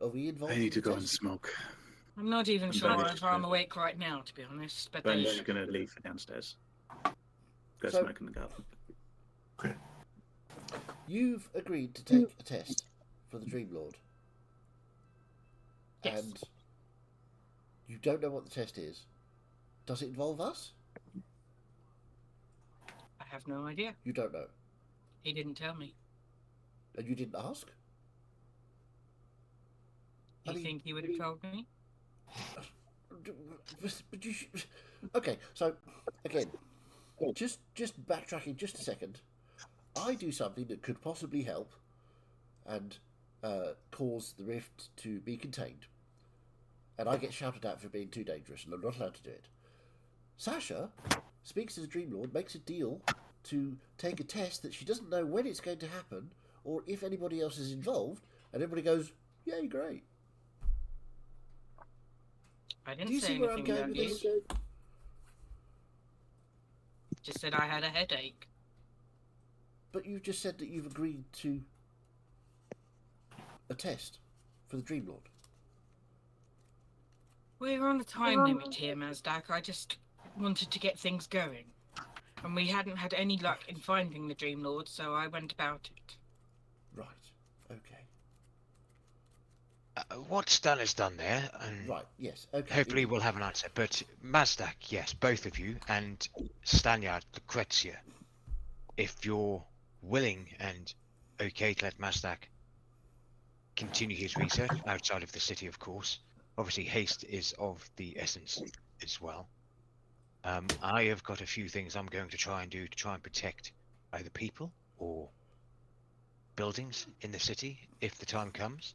Are we involved? I in need to the go and test? smoke. I'm not even I'm sure very if I'm awake right now, to be honest. But Ben they... is gonna leave downstairs. Go So- smoke in the garden. You've agreed to take a test for the Dream Lord. Yes. And you don't know what the test is. Does it involve us? I have no idea. You don't know. He didn't tell me. And you didn't ask? Do you I mean- think he would have told me? But you okay, so again, just backtracking just a second. I do something that could possibly help and cause the rift to be contained. And I get shouted at for being too dangerous and I'm not allowed to do it. Sasha speaks to the Dream Lord, makes a deal to take a test that she doesn't know when it's going to happen or if anybody else is involved, and everybody goes, yay, great. I Do didn't you say see where I'm anything going about with you. this? Just said I had a headache. But you've just said that you've agreed to a test for the Dream Lord. We're on a time limit here, Mazdak. I just wanted to get things going. And we hadn't had any luck in finding the Dream Lord, so I went about it. Right. Okay. what Stan has done there, and Right, yes, okay. hopefully we'll have an answer. But Mazdak, yes, both of you, and Stanyard, Lucrezia, if you're willing and okay to let Mazdak continue his research outside of the city, of course. Obviously, haste is of the essence as well. I have got a few things I'm going to try and do to try and protect either people or buildings in the city if the time comes.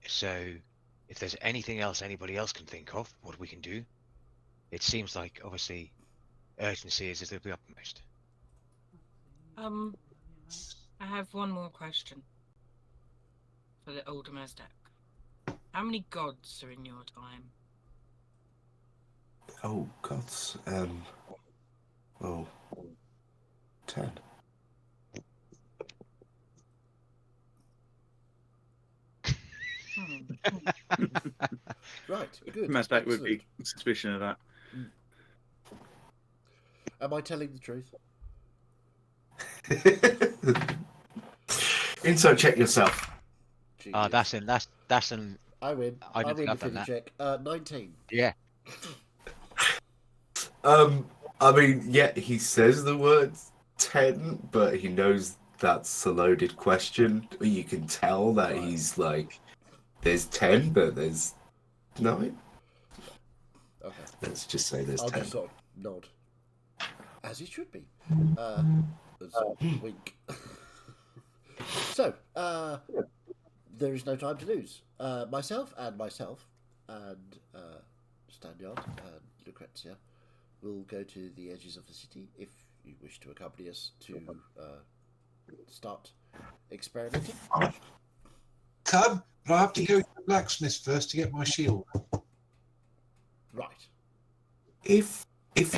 So if there's anything else anybody else can think of, what we can do, it seems like obviously urgency is at the utmost. I have one more question for the older Mazdak. How many gods are in your time? Oh, gods. Oh, 10. Right, good. Mazdak would excellent. be suspicion of that. Am I telling the truth? Inside check yourself. Genius. That's an I win. I I don't win think the I've done figure check. 19. yeah. I mean, yeah, he says the word 10, but he knows that's a loaded question. You can tell that Right. he's like, there's 10, but there's 9. Okay. Let's just say there's I'll 10. just sort of nod. As it should be. And sort of wink. So, there is no time to lose. Myself and Stanyard and Lucrezia will go to the edges of the city if you wish to accompany us to start experimenting. Come, but I have to go to the blacksmith first to get my shield. Right. If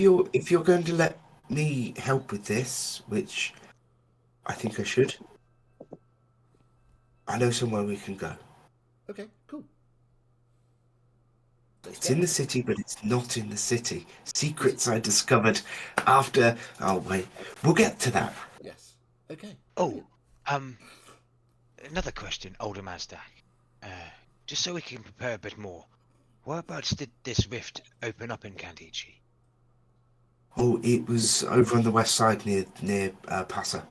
you're going to let me help with this, which I think I should, I know somewhere we can go. Okay, cool. Let's It's go. in the city, but it's not in the city. Secrets I discovered after. Oh wait, we'll get to that. Yes. Okay. Oh, another question, older Mazdak. Just so we can prepare a bit more. Whereabouts did this rift open up in Candici? Oh, it was over on the west side near Passa.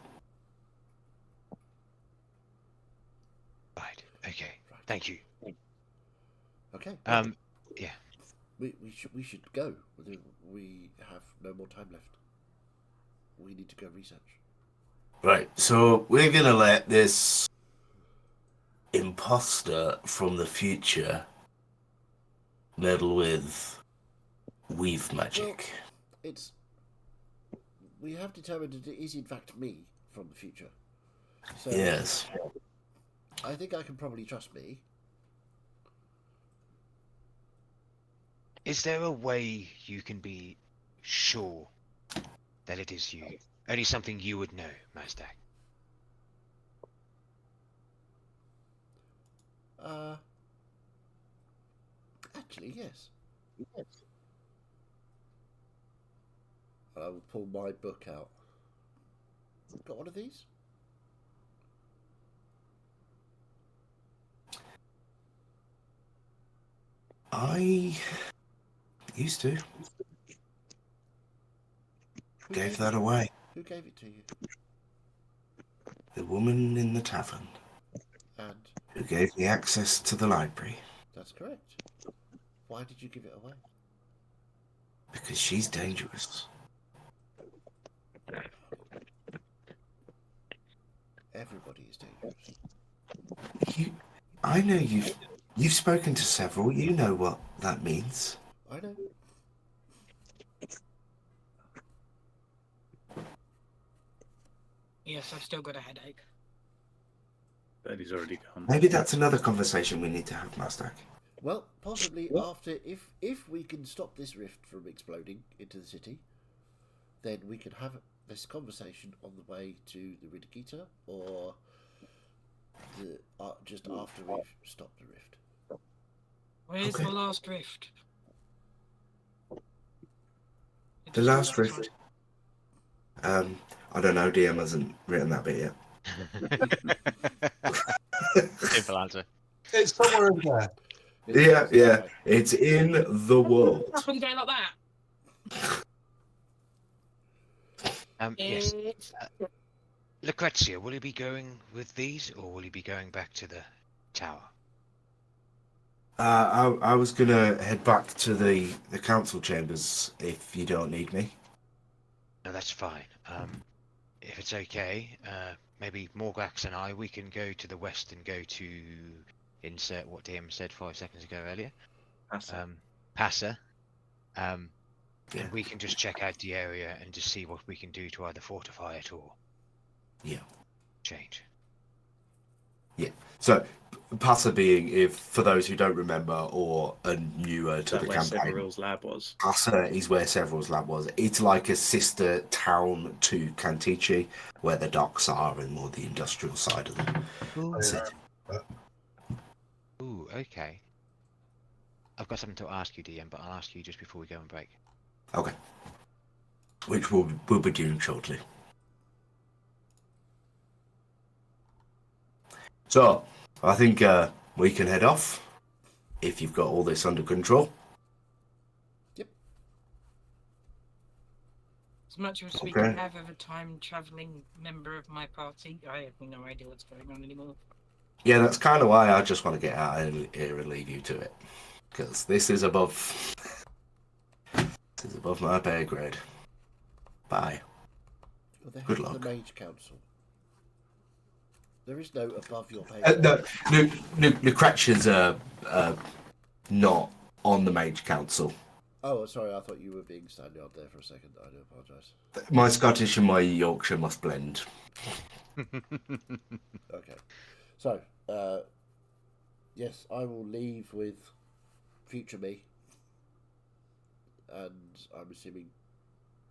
Right. Okay. Thank you. Okay. Yeah. We should go. We have no more time left. We need to go research. Right, so we're gonna let this imposter from the future meddle with weave magic. We have determined that it is in fact me from the future. So Yes. I think I can probably trust me. Is there a way you can be sure that it is you? Only something you would know, Mazdak. Actually, yes. I will pull my book out. Got one of these? I used to. Who Gave that away. Who gave it to you? The woman in the tavern And who gave me access to the library. that's correct. Why did you give it away? Because she's dangerous. Everybody is dangerous. I know you've spoken to several. You know what that means. I know. Yes, I've still got a headache. But he's already gone. Maybe that's another conversation we need to have, Mazdak. Well, possibly after, if we can stop this rift from exploding into the city, then we can have this conversation on the way to the Ridikita, or just after we've stopped the rift. Where's Okay. the last rift? The last rift. I don't know. DM hasn't written that bit yet. Simple answer. It's somewhere in there. Yeah. It's in the world. That's when you go like that. Yes. It's Lucrezia, will you be going with these, or will you be going back to the tower? I was gonna head back to the council chambers if you don't need me. No, that's fine. If it's okay, maybe Morgax and I, we can go to the west and go to insert what DM said 5 seconds ago earlier. Passa. Yeah. And we can just check out the area and just see what we can do to either fortify it or change. So, Passa being, if for those who don't remember or are newer to That the where campaign, Several's lab was. Passa is where Several's lab was. It's like a sister town to Cantici, where the docks are and more the industrial side of the city. Ooh, okay. I've got something to ask you, DM, but I'll ask you just before we go on break. Okay. Which we'll be doing shortly. So, I think we can head off if you've got all this under control. Yep. as much as we Okay. can have of a time traveling member of my party. I have no idea what's going on anymore. Yeah, that's kind of why I just want to get out of here and leave you to it. Because this is above my pay grade. Bye. You're the head Good of luck. the Mage Council. There is no above your pay. No, Lucretia's not on the Mage Council. Oh, sorry, I thought you were being standard there for a second. I do apologise. My Scottish and my Yorkshire must blend. Okay. So, yes, I will leave with future me. And I'm assuming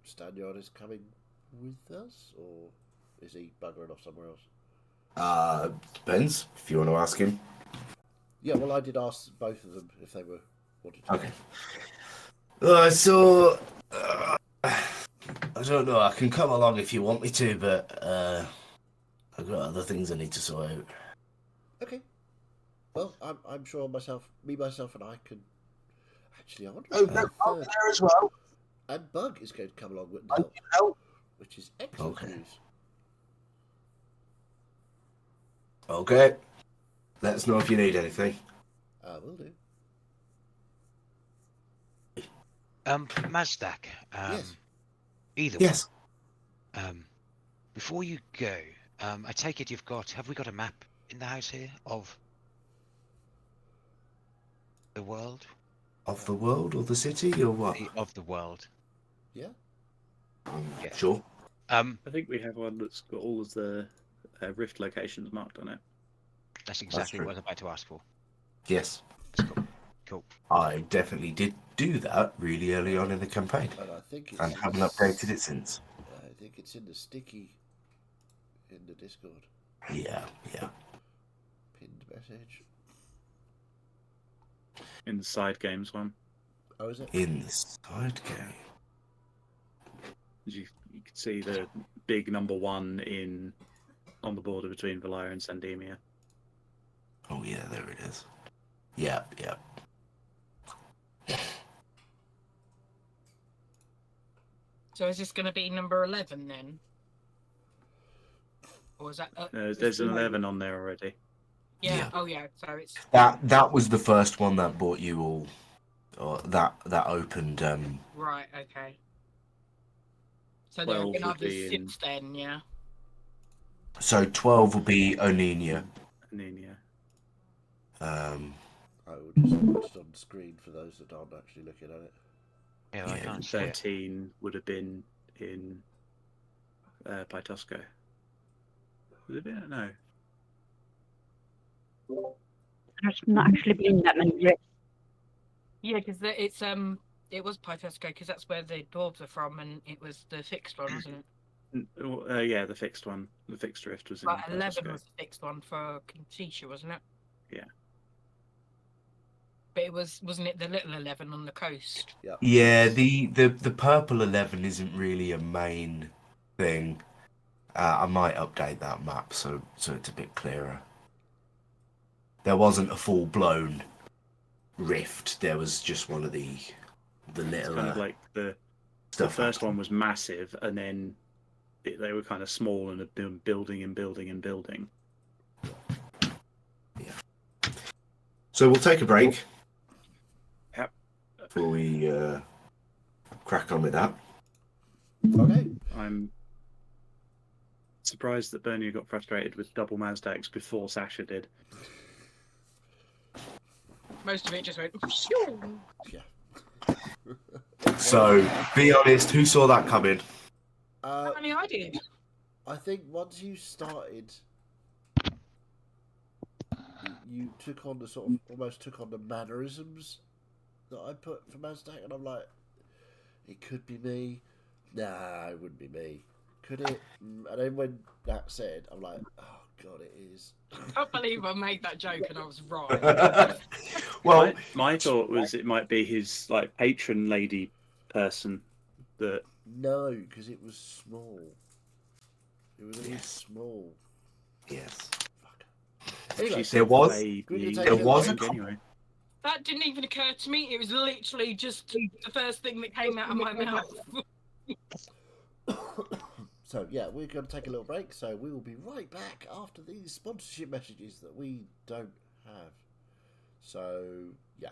Stanyard is coming with us? Or is he buggering off somewhere else? Depends, if you want to ask him. Yeah, well, I did ask both of them if they were wanted to. Okay. I don't know, I can come along if you want me to, but I've got other things I need to sort out. Okay. Well, I'm sure myself and I can. Actually, I wonder Oh, if no, a I'm third there as well. and Bug is going to come along with I help, can help. which is excellent Okay. news. Okay. Let us know if you need anything. Will do. Mazdak, Yes. either Yes. one. Before you go, I take it have we got a map in the house here of the world? Of the world or the city or what? Of the world. Yeah. Yeah. Sure. I think we have one that's got all of the rift locations marked on it. That's exactly true. what I was about to ask for. Yes. That's cool. Cool. I definitely did do that really early on in the campaign. And I think it's And haven't updated it since. I think it's in the sticky in the Discord Yeah. pinned message. In the side games one. Oh, is it? In the side game. You can see the big number 1 on the border between Valyria and Sandemia. Oh yeah, there it is. Yeah. So is this going to be number 11 then? Or is that? There's an 11 on there already. Yeah. Yeah. Oh yeah. So it's. That was the first one that brought you all, or that opened. Right. Okay. So there have 12 been would others be in- since then, yeah. So 12 will be Oninia. Anemia. I will just put it on screen for those that aren't actually looking at it. Yeah, I Yeah, can't see it. 13 would have been in Pytosco. Would it been? No. There's not actually been that many yet. Yeah, because it was Pytesco because that's where the dwarves are from, and it was the fixed one, wasn't it? Yeah, the fixed one. The fixed rift was in But 11 Pytosco. was the fixed one for Kantisha, wasn't it? Yeah. But wasn't it the little 11 on the coast? Yeah, the purple 11 isn't really a main thing. I might update that map so it's a bit clearer. there wasn't a full blown rift. There was just one of the It's little kind of like the stuff. first one was massive, and then they were kind of small and building and building and building. So we'll take a break. Yep. Before we crack on with that. Okay. I'm surprised that Bernie got frustrated with double Mazdacs before Sasha did. Most of it just went. Phew. Yeah. So be honest, who saw that coming? Apparently I did. I think once you started, you took on the sort of almost took on the mannerisms that I put for Mazdak, and I'm like, it could be me. Nah, it wouldn't be me. Could it? And then when that said, I'm like, oh god, it is. I can't believe I made that joke and I was right. Well, my thought was it might be his like patron lady person that. No, because it was small. It was a bit Yes. small. yes. Fuck. Anyway, She said There was- baby, Could you take There it was a away? anyway. That didn't even occur to me. It was literally just the first thing that came out of my mouth. So yeah, we're going to take a little break. So we will be right back after these sponsorship messages that we don't have. So yeah.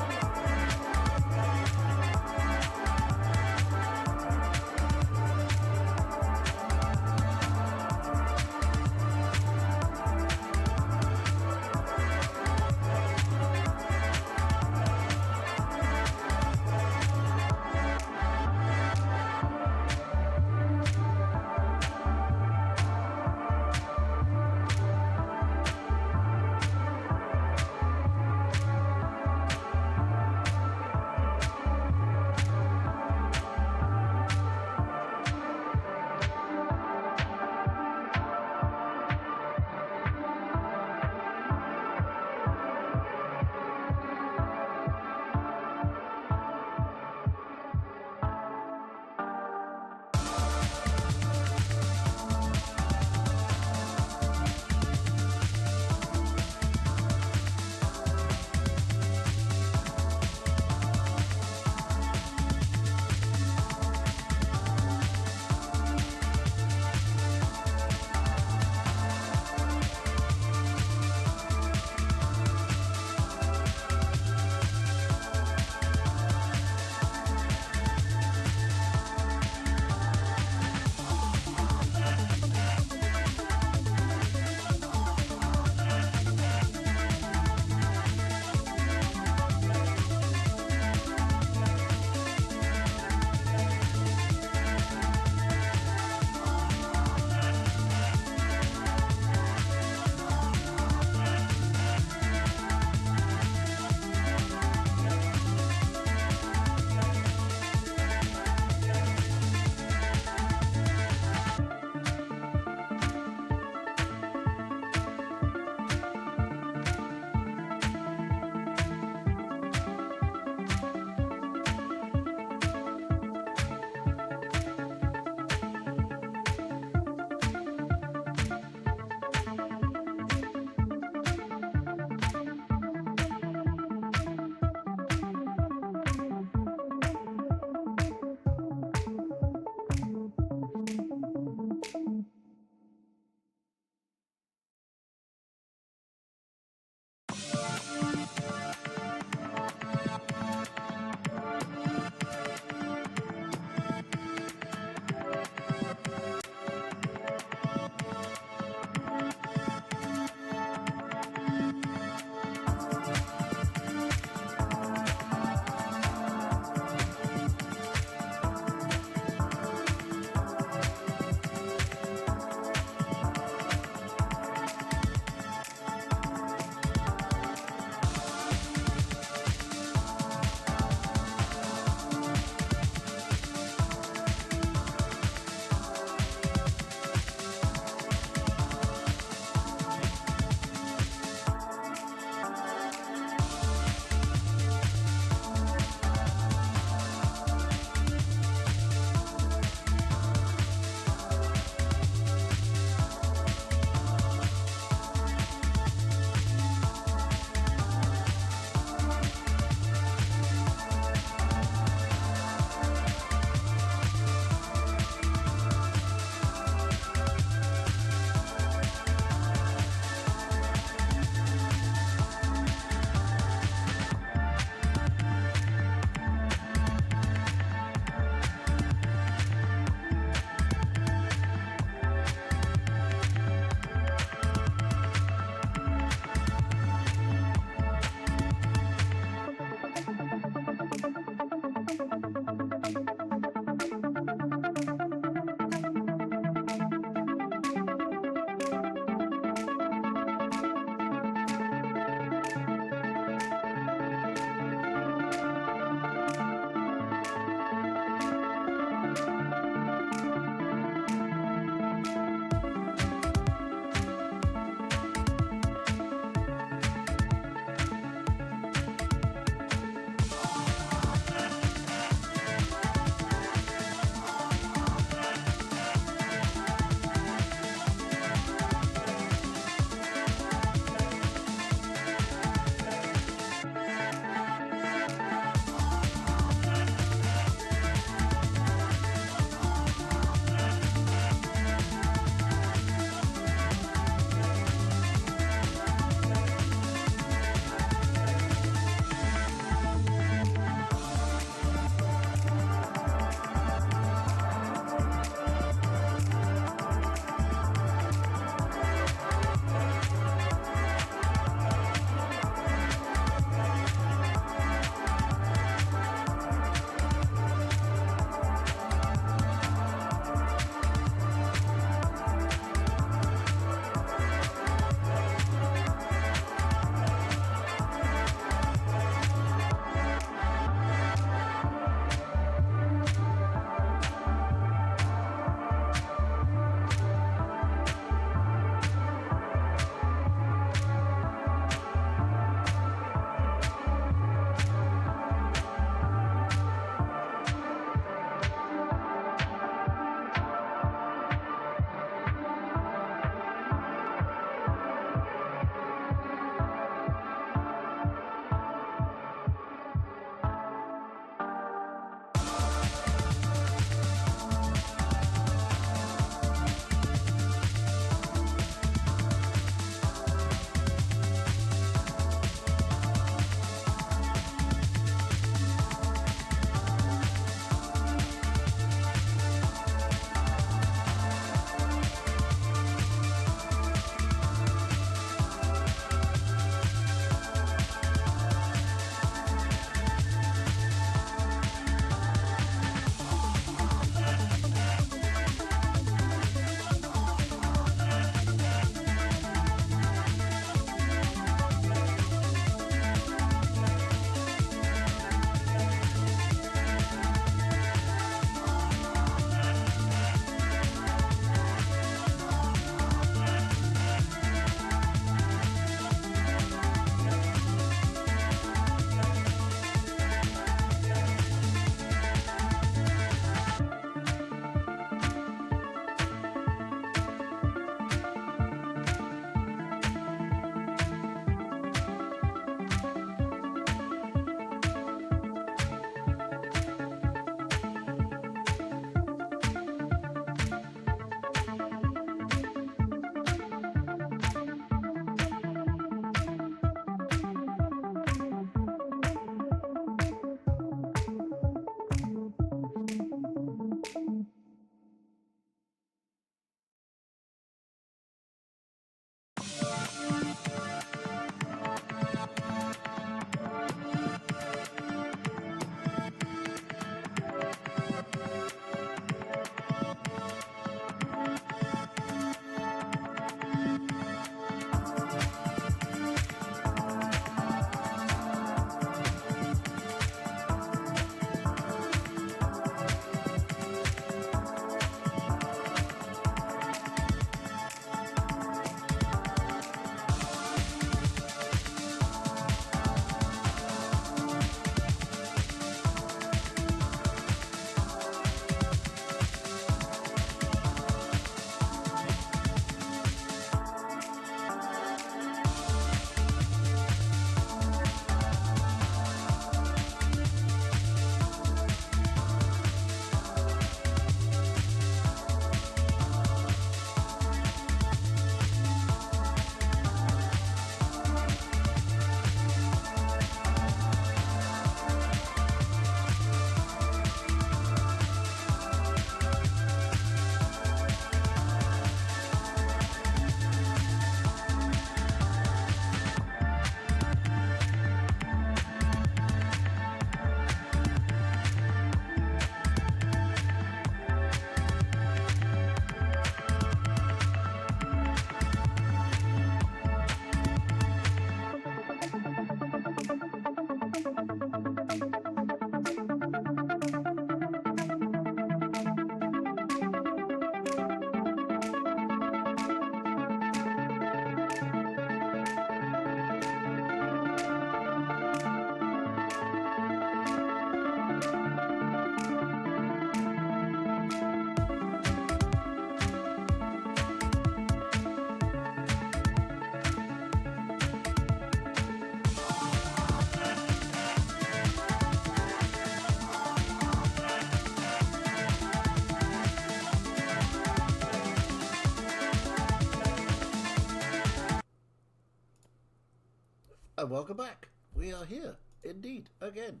And welcome back. We are here, indeed, again,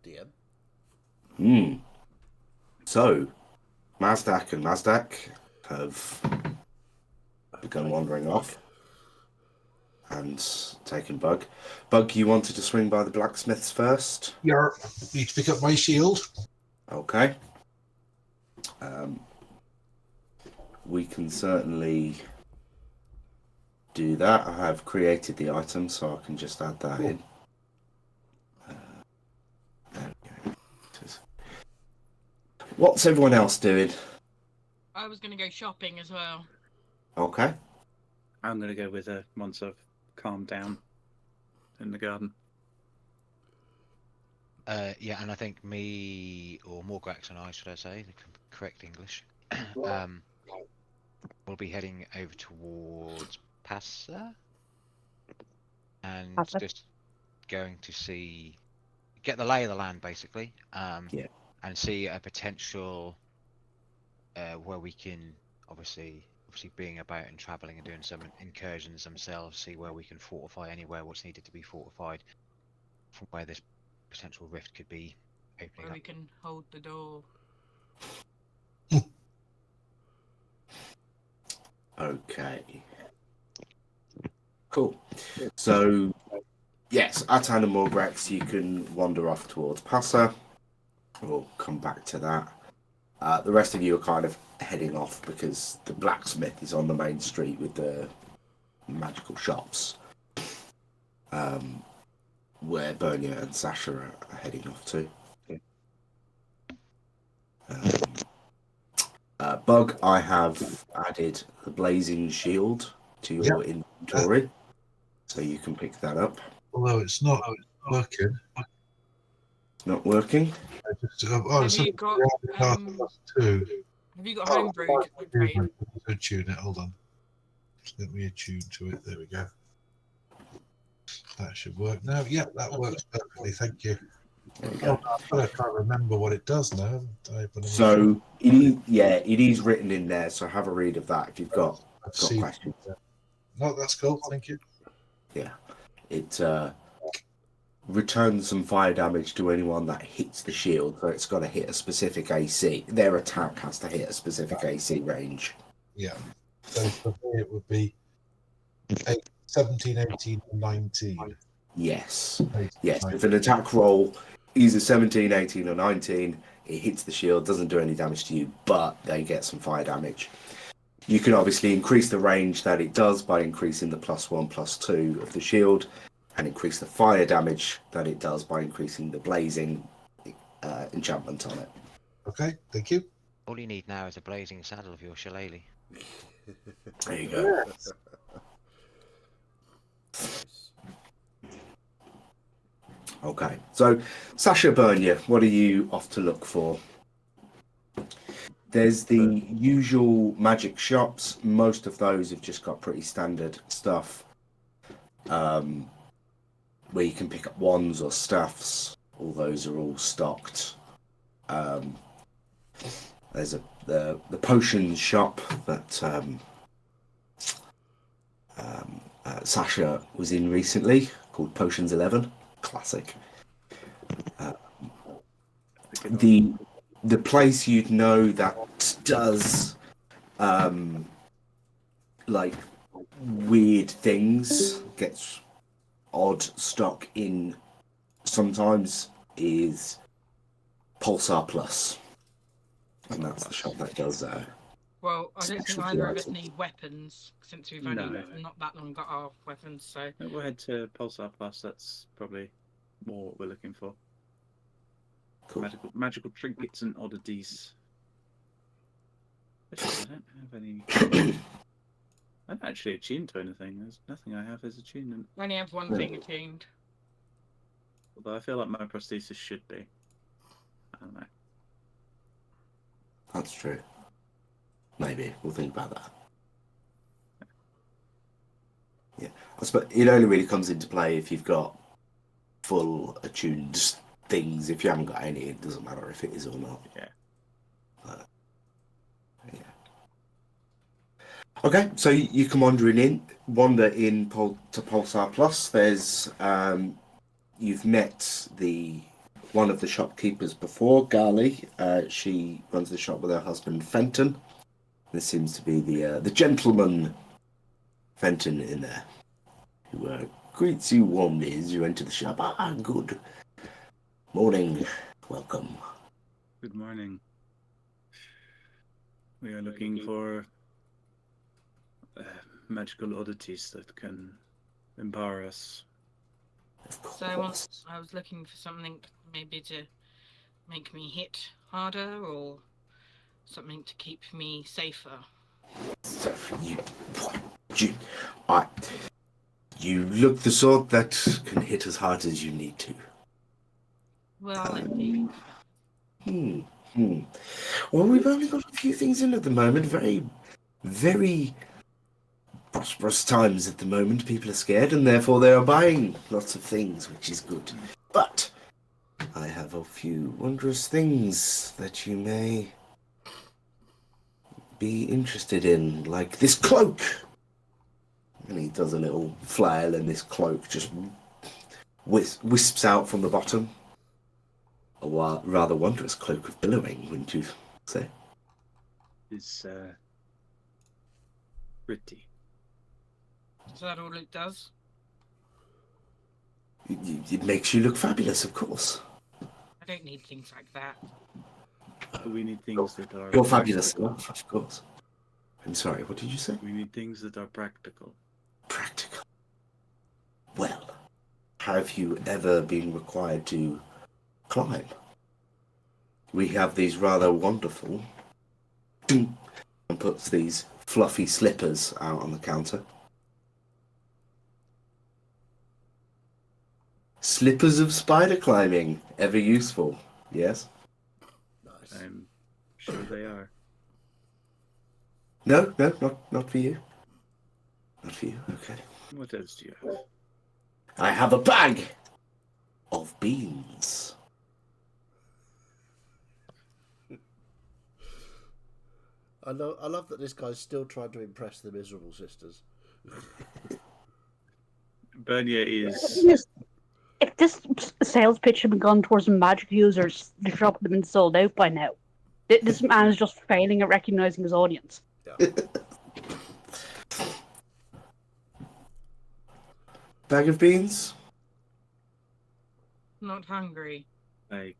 DM. So, Mazdak and Mazdak have begun wandering off and taken Bug. Bug, you wanted to swing by the blacksmiths first? Yeah. Need to pick up my shield. Okay. We can certainly do that. I have created the item, so I can just add that in. There we go. What's everyone else doing? I was going to go shopping as well. Okay. I'm going to go with her once I've calmed down in the garden. Yeah, and I think me, or Morgrax and I, should I say, the correct English, we'll be heading over towards Passa, and Passa. just going to see, get the lay of the land, basically, Yeah. and see a potential where we can, obviously being about and travelling and doing some incursions themselves, see where we can fortify anywhere what's needed to be fortified from where this potential rift could be opening Where up. we can hold the door. Okay. Cool. So, yes, Atan and Morgrax, you can wander off towards Passa. We'll come back to that. The rest of you are kind of heading off because the blacksmith is on the main street with the magical shops, where Bernia and Sasha are heading off to. Bug, I have added the blazing shield to your inventory, so you can pick that up. Although it's not working. Not working? Have you got, two. Have you got homebrewed? Right. Attune it. Hold on. Let me attune to it. There we go. That should work now. Yeah, that works perfectly. Thank you. There we go. I can't remember what it does now. So it is written in there. So have a read of that if you've got questions. No, that's cool. Thank you. Yeah, it returns some fire damage to anyone that hits the shield. So it's got to hit a specific AC. Their attack has to hit a specific AC range. Yeah. So for me, it would be 17, 18, and 19. Yes. Yes. If an attack roll is a 17, 18, or 19, it hits the shield, doesn't do any damage to you, but they get some fire damage. You can obviously increase the range that it does by increasing the +1, +2 of the shield, and increase the fire damage that it does by increasing the blazing enchantment on it. Okay, thank you. All you need now is a blazing saddle of your shillelagh. There you go. Okay, so Sasha Bernia, what are you off to look for? There's the usual magic shops. Most of those have just got pretty standard stuff, where you can pick up wands or staffs. All those are all stocked. There's the potions shop that Sasha was in recently, called Potions 11. Classic. The place you'd know that does like weird things, gets odd stock in sometimes, is Pulsar Plus, and that's the shop that does Well, I don't think Specialty either of us items. need weapons since we've only No. not that long got our weapons. So We'll head to Pulsar Plus. That's probably more what we're looking for. cool. Magical trinkets and oddities. Actually, I don't have any. I'm not actually attuned to anything. There's nothing I have as attunement. I only have one thing attuned. Although I feel like my prosthesis should be. I don't know. That's true. Maybe we'll think about that. Yeah, I suppose it only really comes into play if you've got full attuned things. If you haven't got any, it doesn't matter if it is or not. Yeah. Yeah. Okay, so you can wander in to Pulsar Plus. There's you've met one of the shopkeepers before, Gali. She runs the shop with her husband Fenton. This seems to be the gentleman Fenton in there, who greets you warmly as you enter the shop. Good morning, welcome. Good morning. We are looking for magical oddities that can empower us. Of So course. I was looking for something maybe to make me hit harder, or something to keep me safer. So you look the sort that can hit as hard as you need to. Well, indeed. Well, we've only got a few things in at the moment. Very, very prosperous times at the moment. People are scared, and therefore they are buying lots of things, which is good. But I have a few wondrous things that you may be interested in, like this cloak. And he does a little flail, and this cloak just wisps out from the bottom. A rather wondrous cloak of billowing, wouldn't you say? It's pretty. Is that all it does? It makes you look fabulous, of course. I don't need things like that. We need things that are. You're fabulous practical. enough, of course. I'm sorry, what did you say? We need things that are practical. Practical. Well, have you ever been required to climb? We have these rather wonderful, and puts these fluffy slippers out on the counter. Slippers of spider climbing, ever useful, yes? Nice. I'm sure they are. No, not for you. Not for you, okay. What else do you have? I have a bag of beans. I love that this guy's still trying to impress the miserable sisters. Bernia is. If this sales pitch had been gone towards magic users, the shop would have been sold out by now. This man is just failing at recognizing his audience. Yeah. Bag of beans? Not hungry. I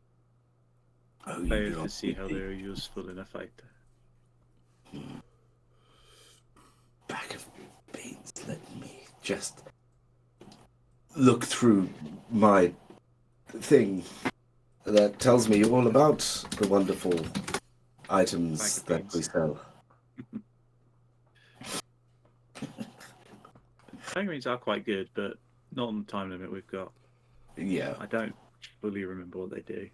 Oh, you fail don't to see how need they're useful in a fight. bag of beans. Let me just look through my thing that tells me all about the wonderful items Bag of that we beans. sell. Penguins are quite good, but not on the time limit we've got. Yeah. I don't fully remember what they do.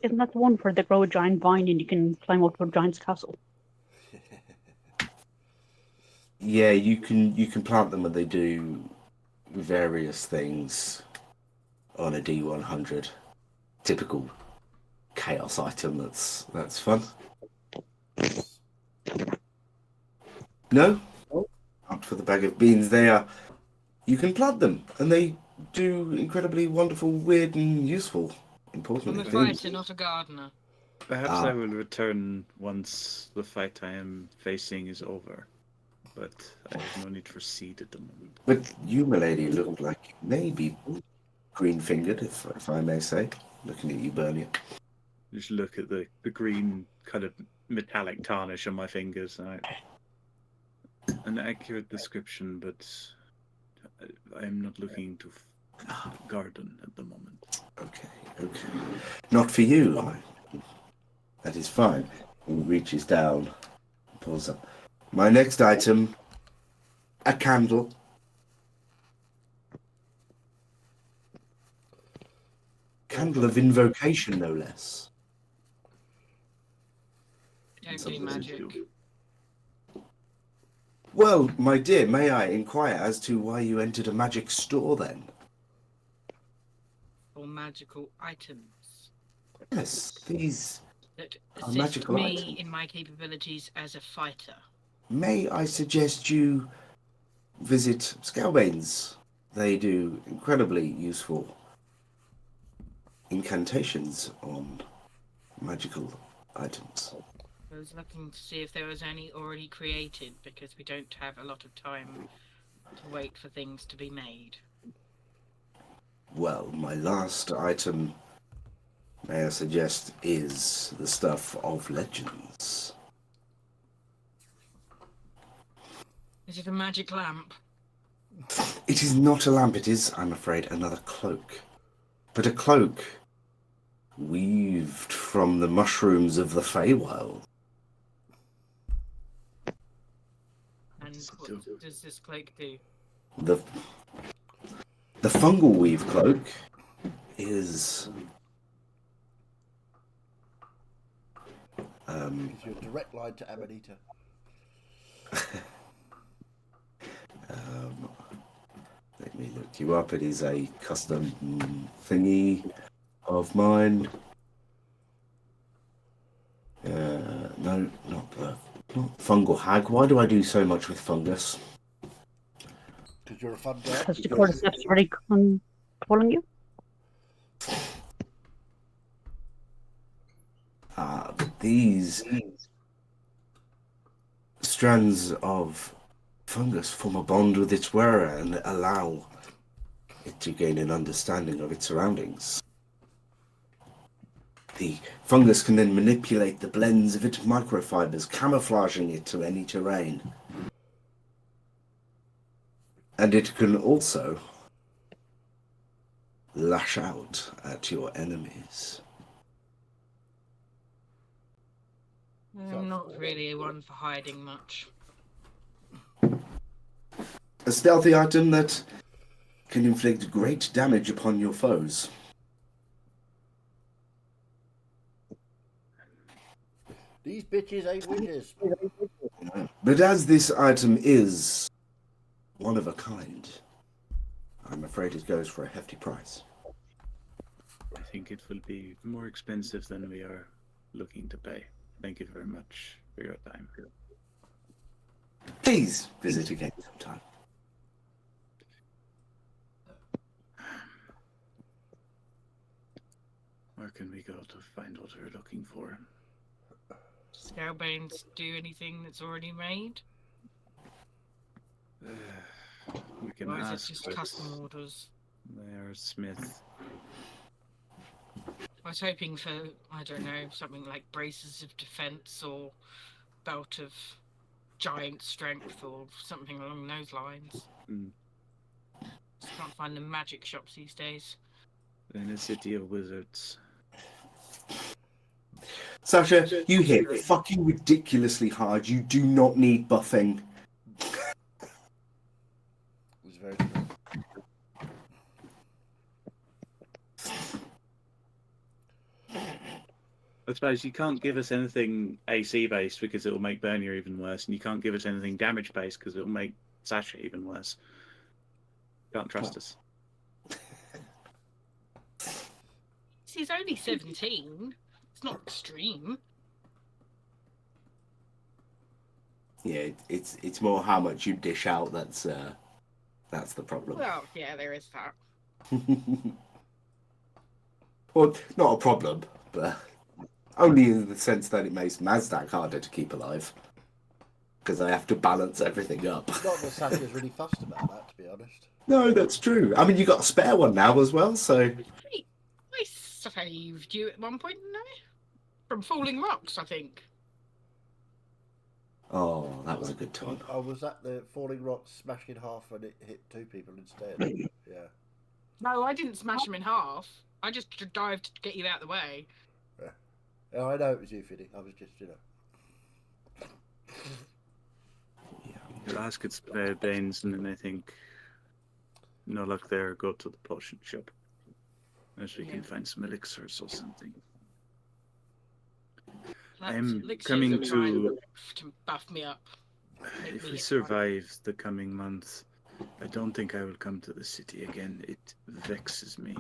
Isn't that the one where they grow a giant vine and you can climb up to a giant's castle? Yeah, you can plant them and they do various things on a D100. Typical chaos item that's fun. No? Not for the bag of beans. You can plant them and they do incredibly wonderful, weird and useful, I'm importantly a things. fighter, not a gardener. Perhaps Ah. I will return once the fight I am facing is over. But I have no need for seed at the moment. But you, milady, look like maybe green-fingered, if I may say. Looking at you, Bernie. Just look at the green kind of metallic tarnish on my fingers. An accurate description, but I am not looking to garden at the moment. Okay. Not for you. That is fine. He reaches down, pulls up. My next item, a candle. Candle of invocation, no less. Don't do Something to magic. do. Well, my dear, may I inquire as to why you entered a magic store then? Or magical items. Yes, these that A assist magical me item. in my capabilities as a fighter. May I suggest you visit Scalbanes? They do incredibly useful incantations on magical items. I was looking to see if there was any already created, because we don't have a lot of time to wait for things to be made. Well, my last item, may I suggest, is the stuff of legends. Is it a magic lamp? It is not a lamp, it is, I'm afraid, another cloak. But a cloak weaved from the mushrooms of the Feywild. And what does this cloak do? The fungal weave cloak is Gives you a direct line to Amanita. let me look you up. It is a custom thingy of mine. No, not fungal hag. Why do I do so much with fungus? Because you're a fun guy. Has the cordyceps already controlling you? These strands of fungus form a bond with its wearer and allow it to gain an understanding of its surroundings. The fungus can then manipulate the blends of its microfibers, camouflaging it to any terrain. And it can also lash out at your enemies. I'm not really one for hiding much. A stealthy item that can inflict great damage upon your foes. These bitches ain't witches. But as this item is one of a kind, I'm afraid it goes for a hefty price. I think it will be more expensive than we are looking to pay. Thank you very much for your time. Please visit again sometime. Where can we go to find what we're looking for? Scalbanes do anything that's already made? We can Or is it ask just but custom orders? Mayor Smith. I was hoping for, I don't know, something like braces of defense or belt of giant strength or something along those lines. Just can't find the magic shops these days. In a city of wizards. Sasha, you hit fucking ridiculously hard. You do not need buffing. It's very true. I suppose you can't give us anything AC based because it will make Bernier even worse, and you can't give us anything damage based because it will make Sasha even worse. Can't trust us. He's only 17. It's not extreme. Yeah, it's more how much you dish out that's the problem. Well, yeah, there is that. Well, not a problem, but only in the sense that it makes Mazdak harder to keep alive. Because I have to balance everything up. Not that Sasha's really fussed about that, to be honest. No, that's true. I mean, you got a spare one now as well, so... Hey, I saved you at one point, didn't I? From falling rocks, I think. Oh, that was a good time. I was at the falling rock smashed in half and it hit two people instead. Yeah. No, I didn't smash him in half. I just dived to get you out of the way. Yeah, I know it was you, Finny. I was just, You'll ask its Banes, and then I think no luck there, go to the potion shop. Unless we can find some elixirs or something. I'm coming to buff me up. If we survive the coming month, I don't think I will come to the city again. It vexes me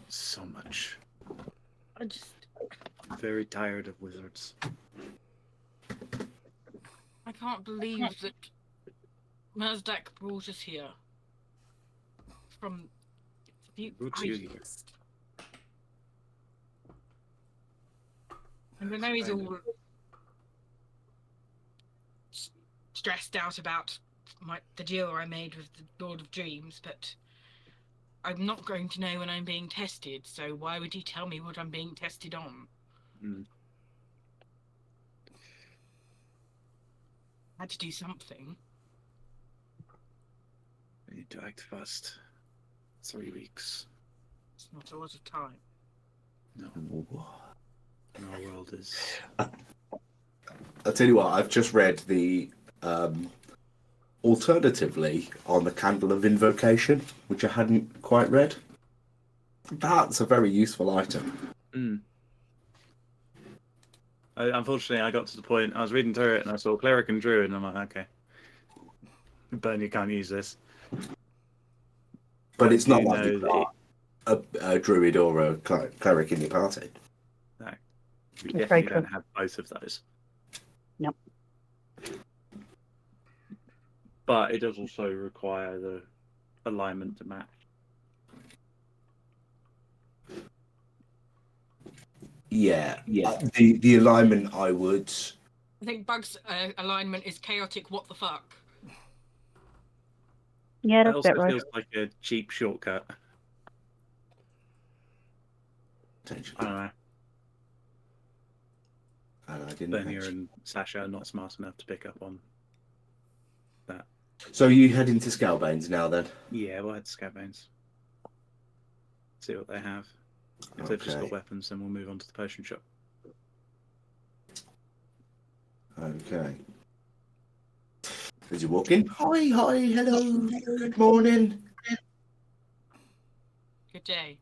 so much. very tired of wizards. I can't believe that Merzdak brought us here. From the Brought you here. East. And I know he's all stressed out about the deal I made with the Lord of Dreams, but I'm not going to know when I'm being tested, so why would he tell me what I'm being tested on? Mm. I had to do something. We need to act fast. 3 weeks. It's not a lot of time. No. Our world is... I'll tell you what, I've just read the alternatively on the Candle of Invocation, which I hadn't quite read. That's a very useful item. Mm. Unfortunately, I got to the point, I was reading through it and I saw Cleric and Druid, and I'm like, okay. But you can't use this. But it's not You like know you've that got a druid or a cleric in your party. No. You That's definitely very don't true. have both of those. Yep. But it does also require the alignment to match. Yeah. The alignment I would... I think Bug's alignment is chaotic. What the fuck? Yeah, It that's also about right. feels like a cheap shortcut. I don't know. And I didn't Bernier mention- and Sasha are not smart enough to pick up on that. So you head into Scalbanes now then? Yeah, we'll head to Scatbanes. See what they have. If they've just Okay. got weapons, then we'll move on to the potion shop. Okay. As you walk in, hi, hello, good morning. Good day.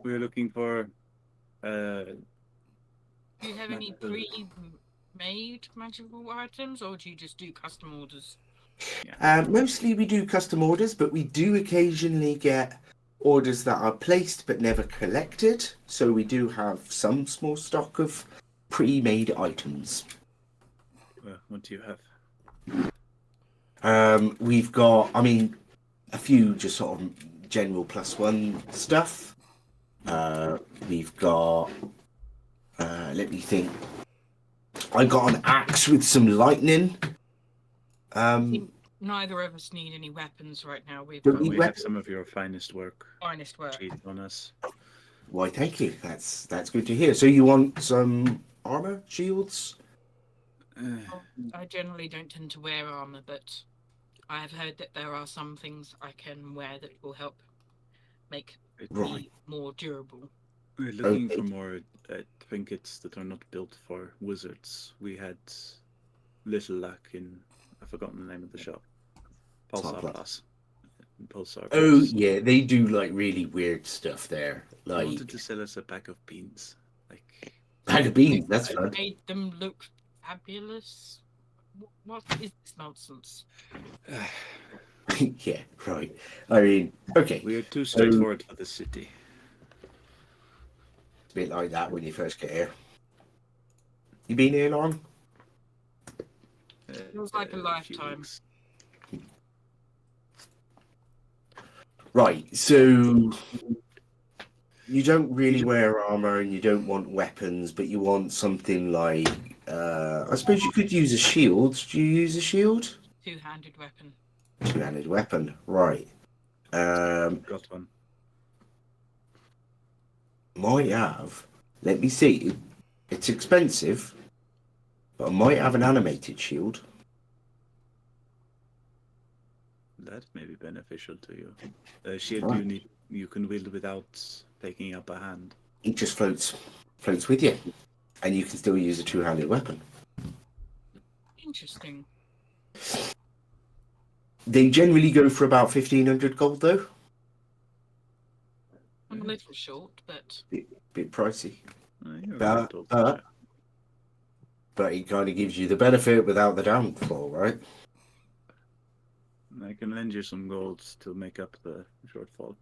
We're looking for Do you have any Magical. pre-made magical items, or do you just do custom orders? Mostly we do custom orders, but we do occasionally get orders that are placed but never collected. So we do have some small stock of pre-made items. what do you have? We've got, a few just sort of general +1 stuff. We've got, let me think. I got an axe with some lightning. Neither of us need any weapons right now. We've Don't got we We wep- have some of your finest work finest work. cheated on us. Why, thank you. That's good to hear. So you want some armor, shields? I generally don't tend to wear armor, but I have heard that there are some things I can wear that will help make Right. me more durable. We're looking Okay. for more trinkets that are not built for wizards. We had little luck in... I've forgotten the name of the shop. Pulsar Plus. Plus. Pulsar Oh, Plus. yeah, they do, really weird stuff there. They Like, wanted to sell us a pack of beans. bag of beans, that's fun. Made them look fabulous. What is this nonsense? Yeah, right. Okay. We are too straightforward for the city. It's a bit like that when you first get here. You been here long? Feels like a few lifetime. weeks. Right, so you don't really wear armor and you don't want weapons, but you want something like, I suppose you could use a shield. Do you use a shield? Two-handed weapon. Two-handed weapon, right. Got one. Might have. Let me see. It's expensive, but I might have an animated shield. That may be beneficial to you. Shield Right. you can wield without taking up a hand. It just floats with you, and you can still use a two-handed weapon. Interesting. They generally go for about 1,500 gold, though. I'm a little short, but Bit pricey, You're But- right, old but- Sasha. but it kind of gives you the benefit without the downfall, right? I can lend you some gold to make up the shortfall.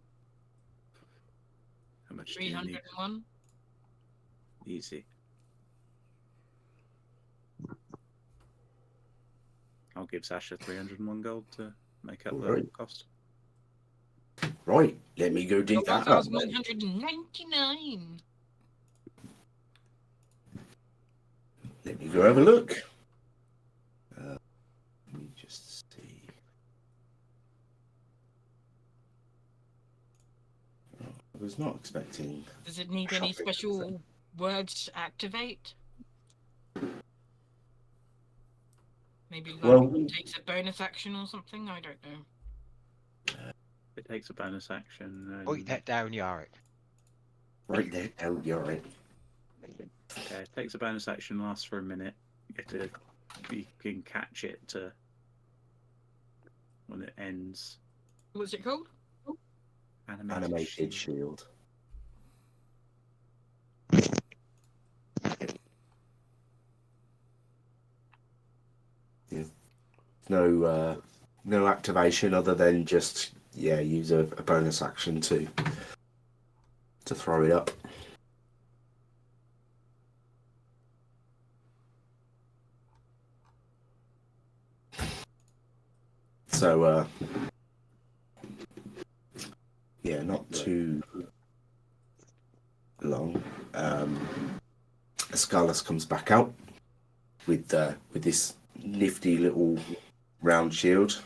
How much do you need? 301. Easy. I'll give Sasha 301 gold to make up the Alright. cost. Right, let me go dig that up. then. 1,199. Let me go have a look. Let me just see. Oh, I was not expecting. Does it need any Shopping, special words to activate? Maybe like Well- it takes a bonus action or something? I don't know. It takes a bonus action. Write that down, Yarick. Right there, down, you're right. Okay, it takes a bonus action, lasts for a minute. You can catch it when it ends. What's it called? Animated shield. Yeah. No activation other than just use a bonus action to throw it up. So not too long. Escalas comes back out with this nifty little round shield,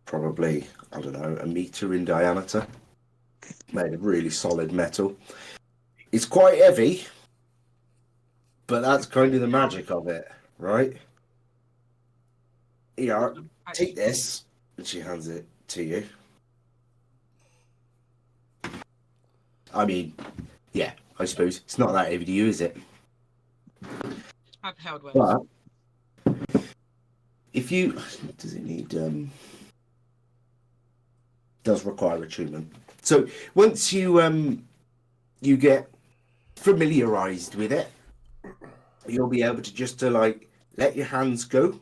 probably, I don't know, 1 meter in diameter, made of really solid metal. It's quite heavy, but that's kind of the magic of it, right? Here, take this, and she hands it to you. I mean, yeah, I suppose it's not that heavy to you, is it? I've held words. But if you does it need does require attunement. So once you you get familiarized with it, you'll be able to just like let your hands go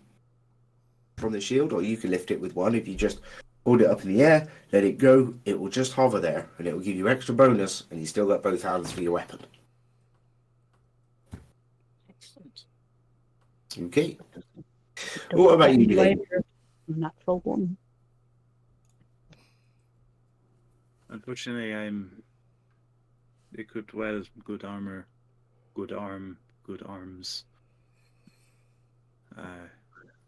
from the shield, or you can lift it with one. If you just hold it up in the air, let it go, it will just hover there and it will give you extra bonus, and you still got both hands for your weapon. Excellent. Okay. What about you, Glenn? Natural one. Unfortunately, I'm equipped well, good armor, good arm, good arms.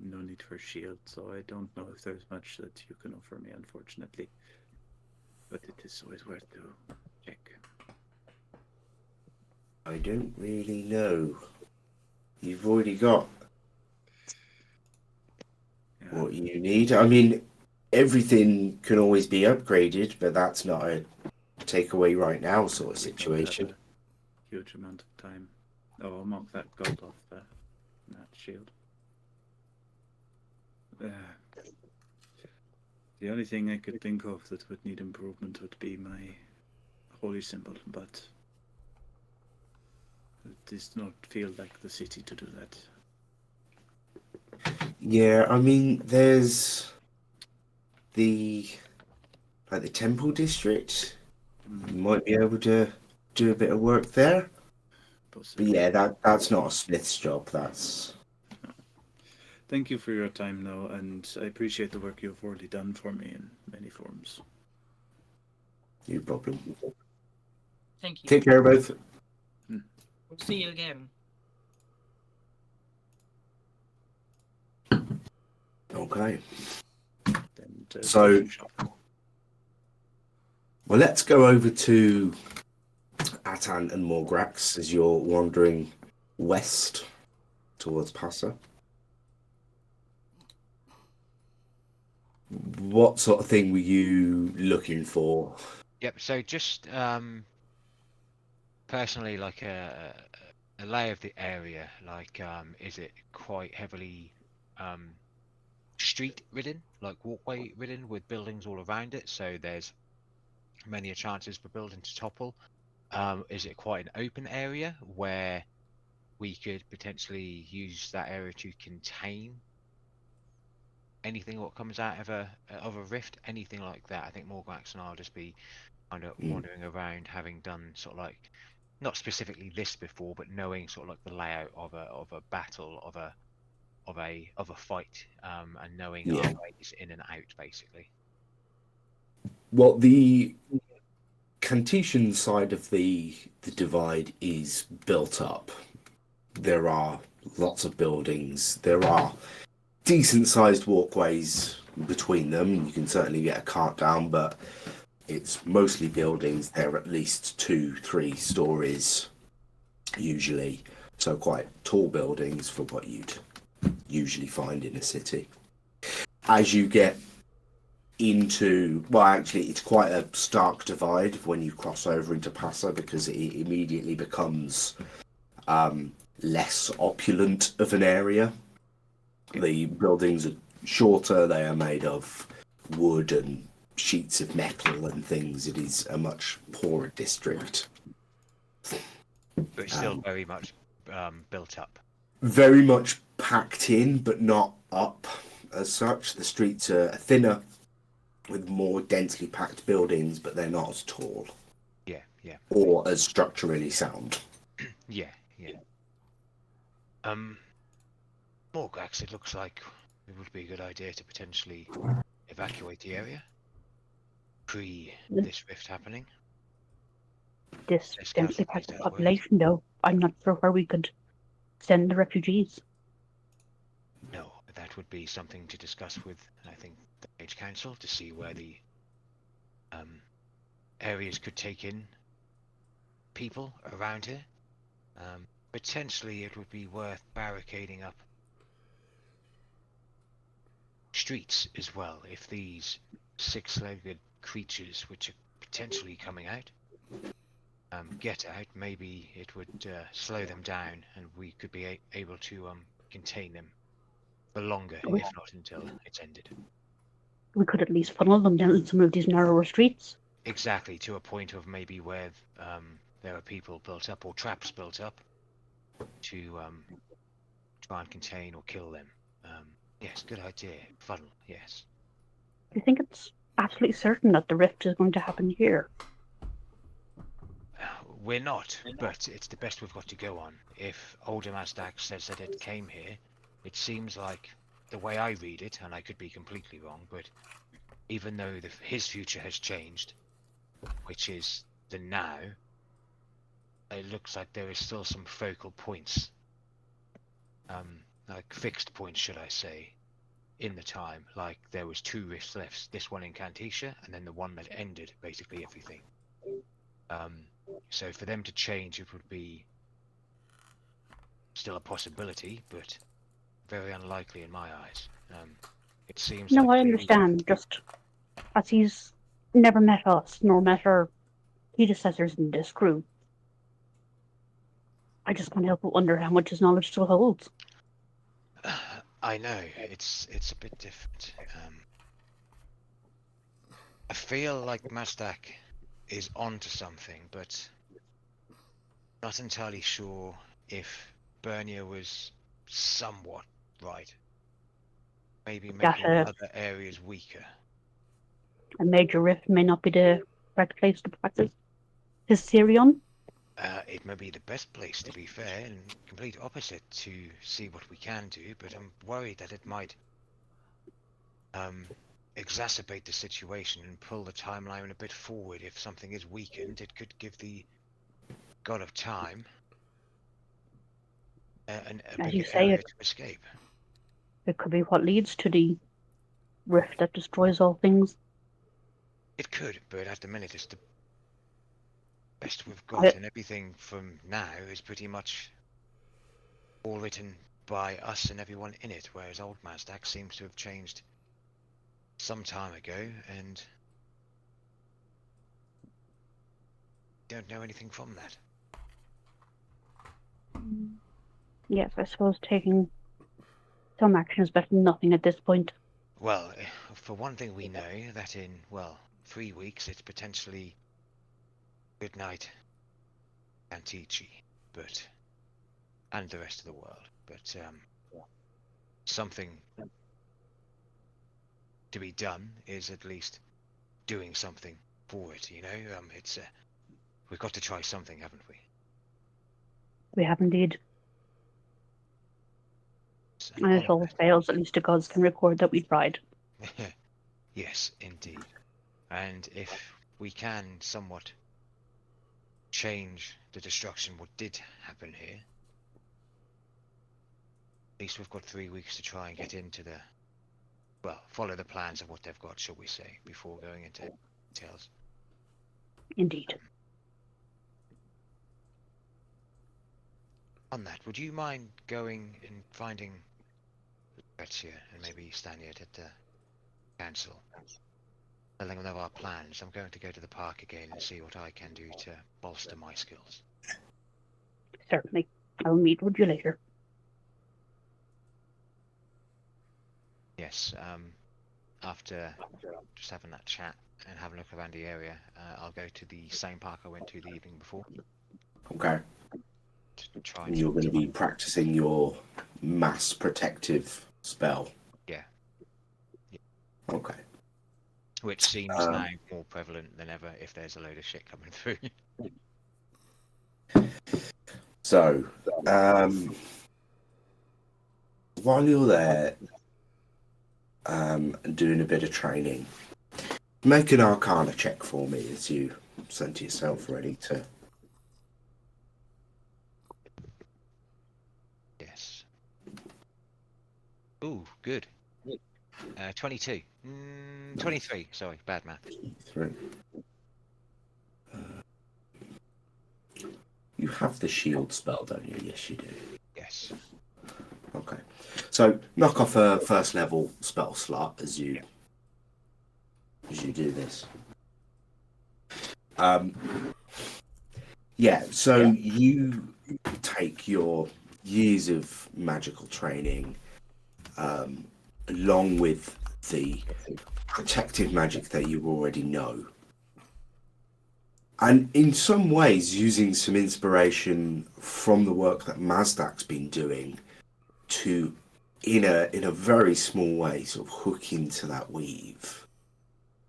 No need for a shield, so I don't know if there's much that you can offer me, unfortunately. But it is always worth to check. I don't really know. You've already got Yeah. what you need. I mean, everything can always be upgraded, but that's not a takeaway right now sort of We don't situation. have a huge amount of time. Oh, I'll mark that gold off that shield. The only thing I could think of that would need improvement would be my holy symbol, but it does not feel like the city to do that. Yeah, I mean, there's the temple district. You might be able to do a bit of work there. But yeah, that's not a smith's job. That's. Thank you for your time, though, and I appreciate the work you've already done for me in many forms. No problem. Thank you. Take care, both. We'll see you again. Okay. And, So, well, let's go over to Atan and Morgrax as you're wandering west towards Passa. What sort of thing were you looking for? Yep. So just personally, like a lay of the area. Like, is it quite heavily street ridden, like walkway ridden, with buildings all around it? So there's many chances for building to topple. Is it quite an open area where we could potentially use that area to contain anything what comes out of a rift, anything like that. I think Morgrax and I'll just be kind of wandering around, having done sort of like not specifically this before, but knowing sort of like the layout of a battle, of a fight, and knowing our ways in and out, basically. Well, the Cantetian side of the divide is built up. There are lots of buildings. There are decent-sized walkways between them. You can certainly get a cart down, but it's mostly buildings. They're at least 2-3 stories, usually. So quite tall buildings for what you'd usually find in a city. As you get into, well, actually, it's quite a stark divide when you cross over into Passa, because it immediately becomes less opulent of an area. The buildings are shorter, they are made of wood and sheets of metal and things. It is a much poorer district. But it's still very much built up. Very much packed in, but not up as such. The streets are thinner with more densely packed buildings, but they're not as tall. Yeah, yeah. Or as structurally sound. Yeah, yeah. Morgrax, it looks like it would be a good idea to potentially evacuate the area pre this rift happening. This Let's densely calculate packed that population, though, I'm not sure where we could send the refugees. No, that would be something to discuss with, I think, the Mage Council to see where the areas could take in people around here. Potentially, it would be worth barricading up streets as well if these six-legged creatures, which are potentially coming out, get out. Maybe it would slow them down, and we could be able to contain them for longer, if not until it's ended. We could at least funnel them down some of these narrower streets. Exactly, to a point of maybe where there are people built up or traps built up to try and contain or kill them. Yes, good idea. Funnel, yes. Do you think it's absolutely certain that the rift is going to happen here? We're not, but it's the best we've got to go on. If Older Mazdak says that it came here, it seems like, the way I read it, and I could be completely wrong, but even though his future has changed, which is the now, it looks like there is still some focal points, like fixed points, should I say, in the time. Like there was 2 rifts left, this one in Cantetia, and then the one that ended basically everything. So for them to change, it would be still a possibility, but very unlikely in my eyes. It seems No, like I understand. Just as he's never met us, nor met our predecessors in this crew, I just can't help but wonder how much his knowledge still holds. I know it's a bit different. I feel like Mazdak is onto something, but not entirely sure if Bernier was somewhat right. Maybe making other areas weaker. A major rift may not be the correct place to practice his theory on. It may be the best place, to be fair, and complete opposite to see what we can do, but I'm worried that it might exacerbate the situation and pull the timeline a bit forward. If something is weakened, it could give the God of Time a bigger area to escape. It could be what leads to the rift that destroys all things. It could, but at the minute it's the best we've got, and everything from now is pretty much all written by us and everyone in it, whereas old Mazdak seems to have changed some time ago, and don't know anything from that. Yes, I suppose taking some action is better than nothing at this point. Well, for one thing, we know that in, 3 weeks it's potentially good night Antici, and the rest of the world, but something to be done is at least doing something for it. You know, it's we've got to try something, haven't we? We have indeed. And And if all fails, at least the gods can record that we tried. Yes, indeed. And if we can somewhat change the destruction what did happen here, at least we've got 3 weeks to try and get into the, well, follow the plans of what they've got, shall we say, before going into details. Indeed. On that, would you mind going and finding Lucrezia and maybe Staniet at the council, telling them of our plans? I'm going to go to the park again and see what I can do to bolster my skills. Certainly. I'll meet with you later. Yes, after just having that chat and having a look around the area, I'll go to the same park I went to the evening before. Okay. To try And you're going to be practicing your mass protective spell. Yeah. Okay. Which seems now more prevalent than ever if there's a load of shit coming through. So, while you're there doing a bit of training, make an Arcana check for me as you center yourself ready to. Yes. Ooh, good. 22. 23, sorry, bad math. 3. You have the shield spell, don't you? Yes, you do. Yes. Okay. So knock off a first level spell slot as you do this. You take your years of magical training along with the protective magic that you already know. And in some ways, using some inspiration from the work that Mazdak's been doing to, in a very small way, sort of hook into that weave.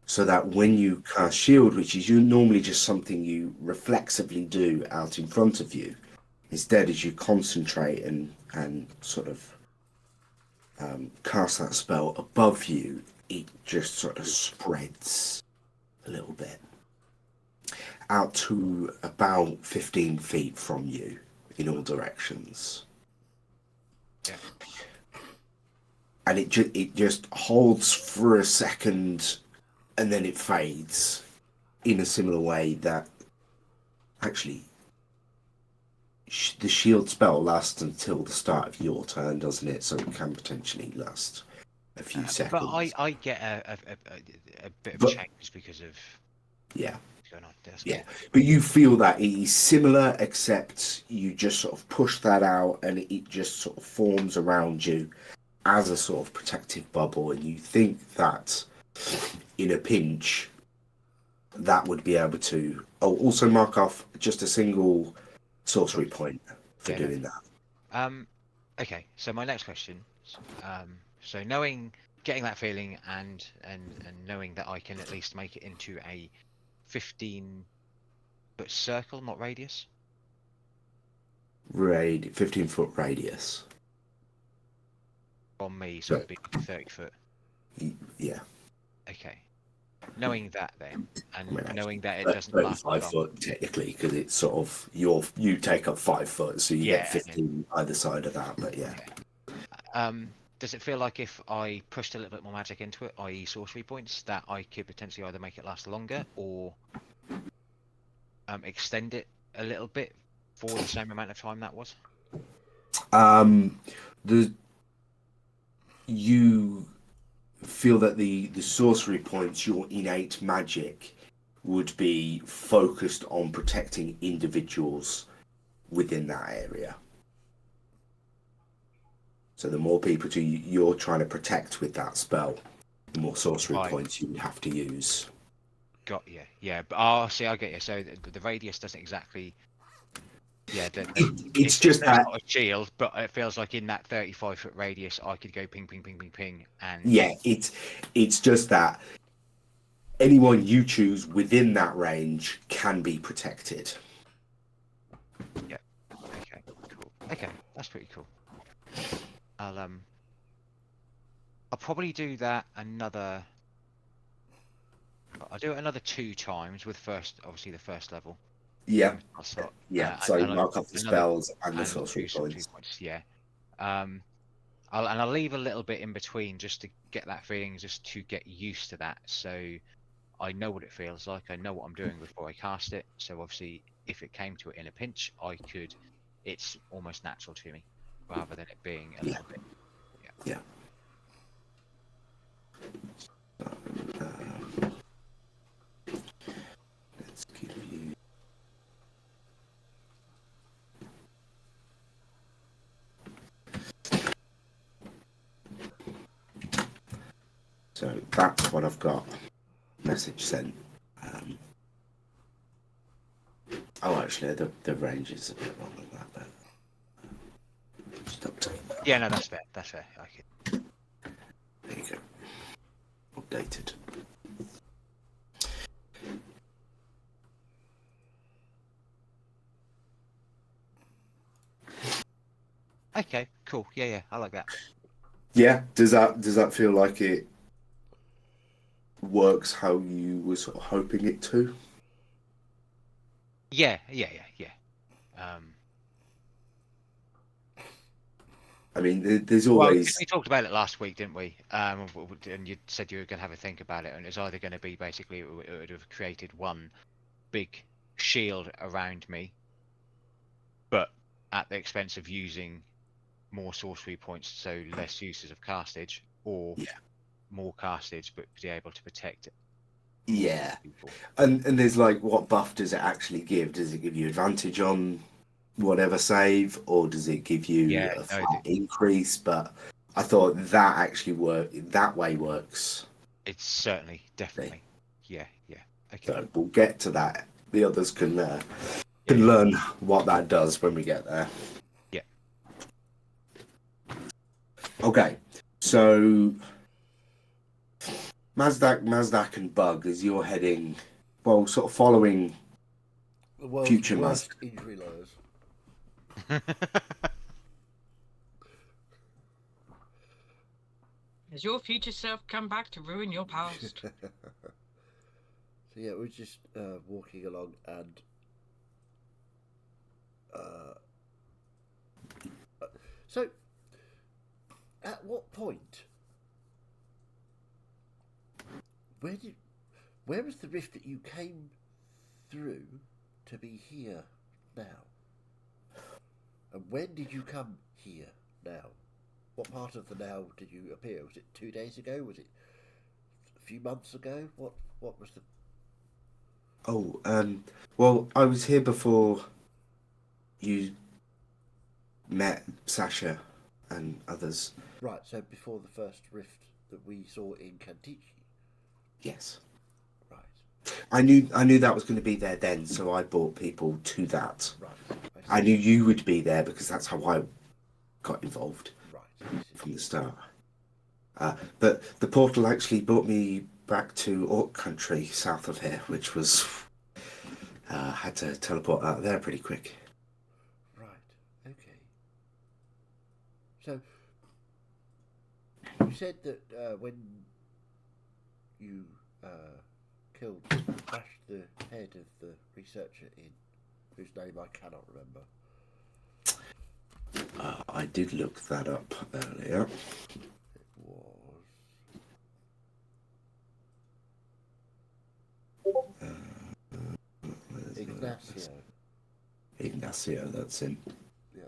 So that when you cast shield, which is normally just something you reflexively do out in front of you, instead as you concentrate and sort of cast that spell above you, it just sort of spreads a little bit out to about 15 feet from you in all directions. Yeah. And it just holds for a second and then it fades in a similar way that actually the shield spell lasts until the start of your turn, doesn't it? So it can potentially last a few seconds. But I get a bit of change because of yeah. what's going on. That's Yeah, cool. but you feel that it is similar, except you just sort of push that out and it just sort of forms around you as a sort of protective bubble, and you think that in a pinch that would be able to also mark off just a single sorcery point for doing that. Okay, so my next question, so getting that feeling and knowing that I can at least make it into a 15-foot circle, not radius. 15-foot radius From me, so it'd be 30 foot. Yeah. Okay. Knowing that then, and I mean, knowing that it doesn't last 35 long. foot technically, because it's sort of you take up 5 foot, so you get 15 either side of that. But yeah. Does it feel like if I pushed a little bit more magic into it, i.e. sorcery points, that I could potentially either make it last longer or extend it a little bit for the same amount of time that was? You feel that the sorcery points, your innate magic, would be focused on protecting individuals within that area. So the more people you're trying to protect with that spell, the more sorcery points you would have to use. Got you. Yeah, but see, I get you. So the radius doesn't exactly Yeah, It's just there's that. not a shield, but it feels like in that 35-foot radius, I could go ping, ping, ping, ping, ping, and Yeah, it's just that anyone you choose within that range can be protected. Okay, cool. Okay, that's pretty cool. I'll probably do that another. I'll do it another 2 times with obviously the first level. Yeah, Slot. So you and mark off the another spells and the and sorcery 2 points. points. Yeah. I'll leave a little bit in between just to get that feeling, just to get used to that. So I know what it feels like. I know what I'm doing before I cast it. So obviously, if it came to it in a pinch, it's almost natural to me, rather than it being a little bit. Yeah. Let's give you. So that's what I've got. Message sent. Actually, the range is a bit wrong on that, but just update that. Yeah, no, that's fair. That's fair. There you go. Updated. Okay, cool. Yeah, I like that. Yeah, does that feel like it works how you were sort of hoping it to? Yeah. I mean, there's Well, always. we talked about it last week, didn't we? And you said you were going to have a think about it, and it's either going to be basically it would have created one big shield around me, but at the expense of using more sorcery points, so less uses of castage, or more castage but be able to protect it. Yeah, and there's like, what buff does it actually give? Does it give you advantage on whatever save, or does it give you a flat increase? But I thought that actually that way works. It's certainly, definitely. Yeah. Okay. So we'll get to that. The others can learn what that does when we get there. Yeah. Okay, so Mazdak and Bug, as you're heading, well, sort of following The world's future worst Mazdak. injury lawyers. Has your future self come back to ruin your past? So yeah, we're just walking along, and so at what point? Where was the rift that you came through to be here now? And when did you come here now? What part of the now did you appear? Was it 2 days ago? Was it a few months ago? What was the... Oh, well, I was here before you met Sasha and others. Right, so before the first rift that we saw in Kantichi. Yes. Right. I knew that was going to be there then, so I brought people to that. Right. I knew you would be there because that's how I got involved from the start. But the portal actually brought me back to Orc country south of here, which was had to teleport out there pretty quick. Right. Okay. So you said that when you bashed the head of the researcher in, whose name I cannot remember. I did look that up earlier. It was... Ignacio, that's him. Yeah.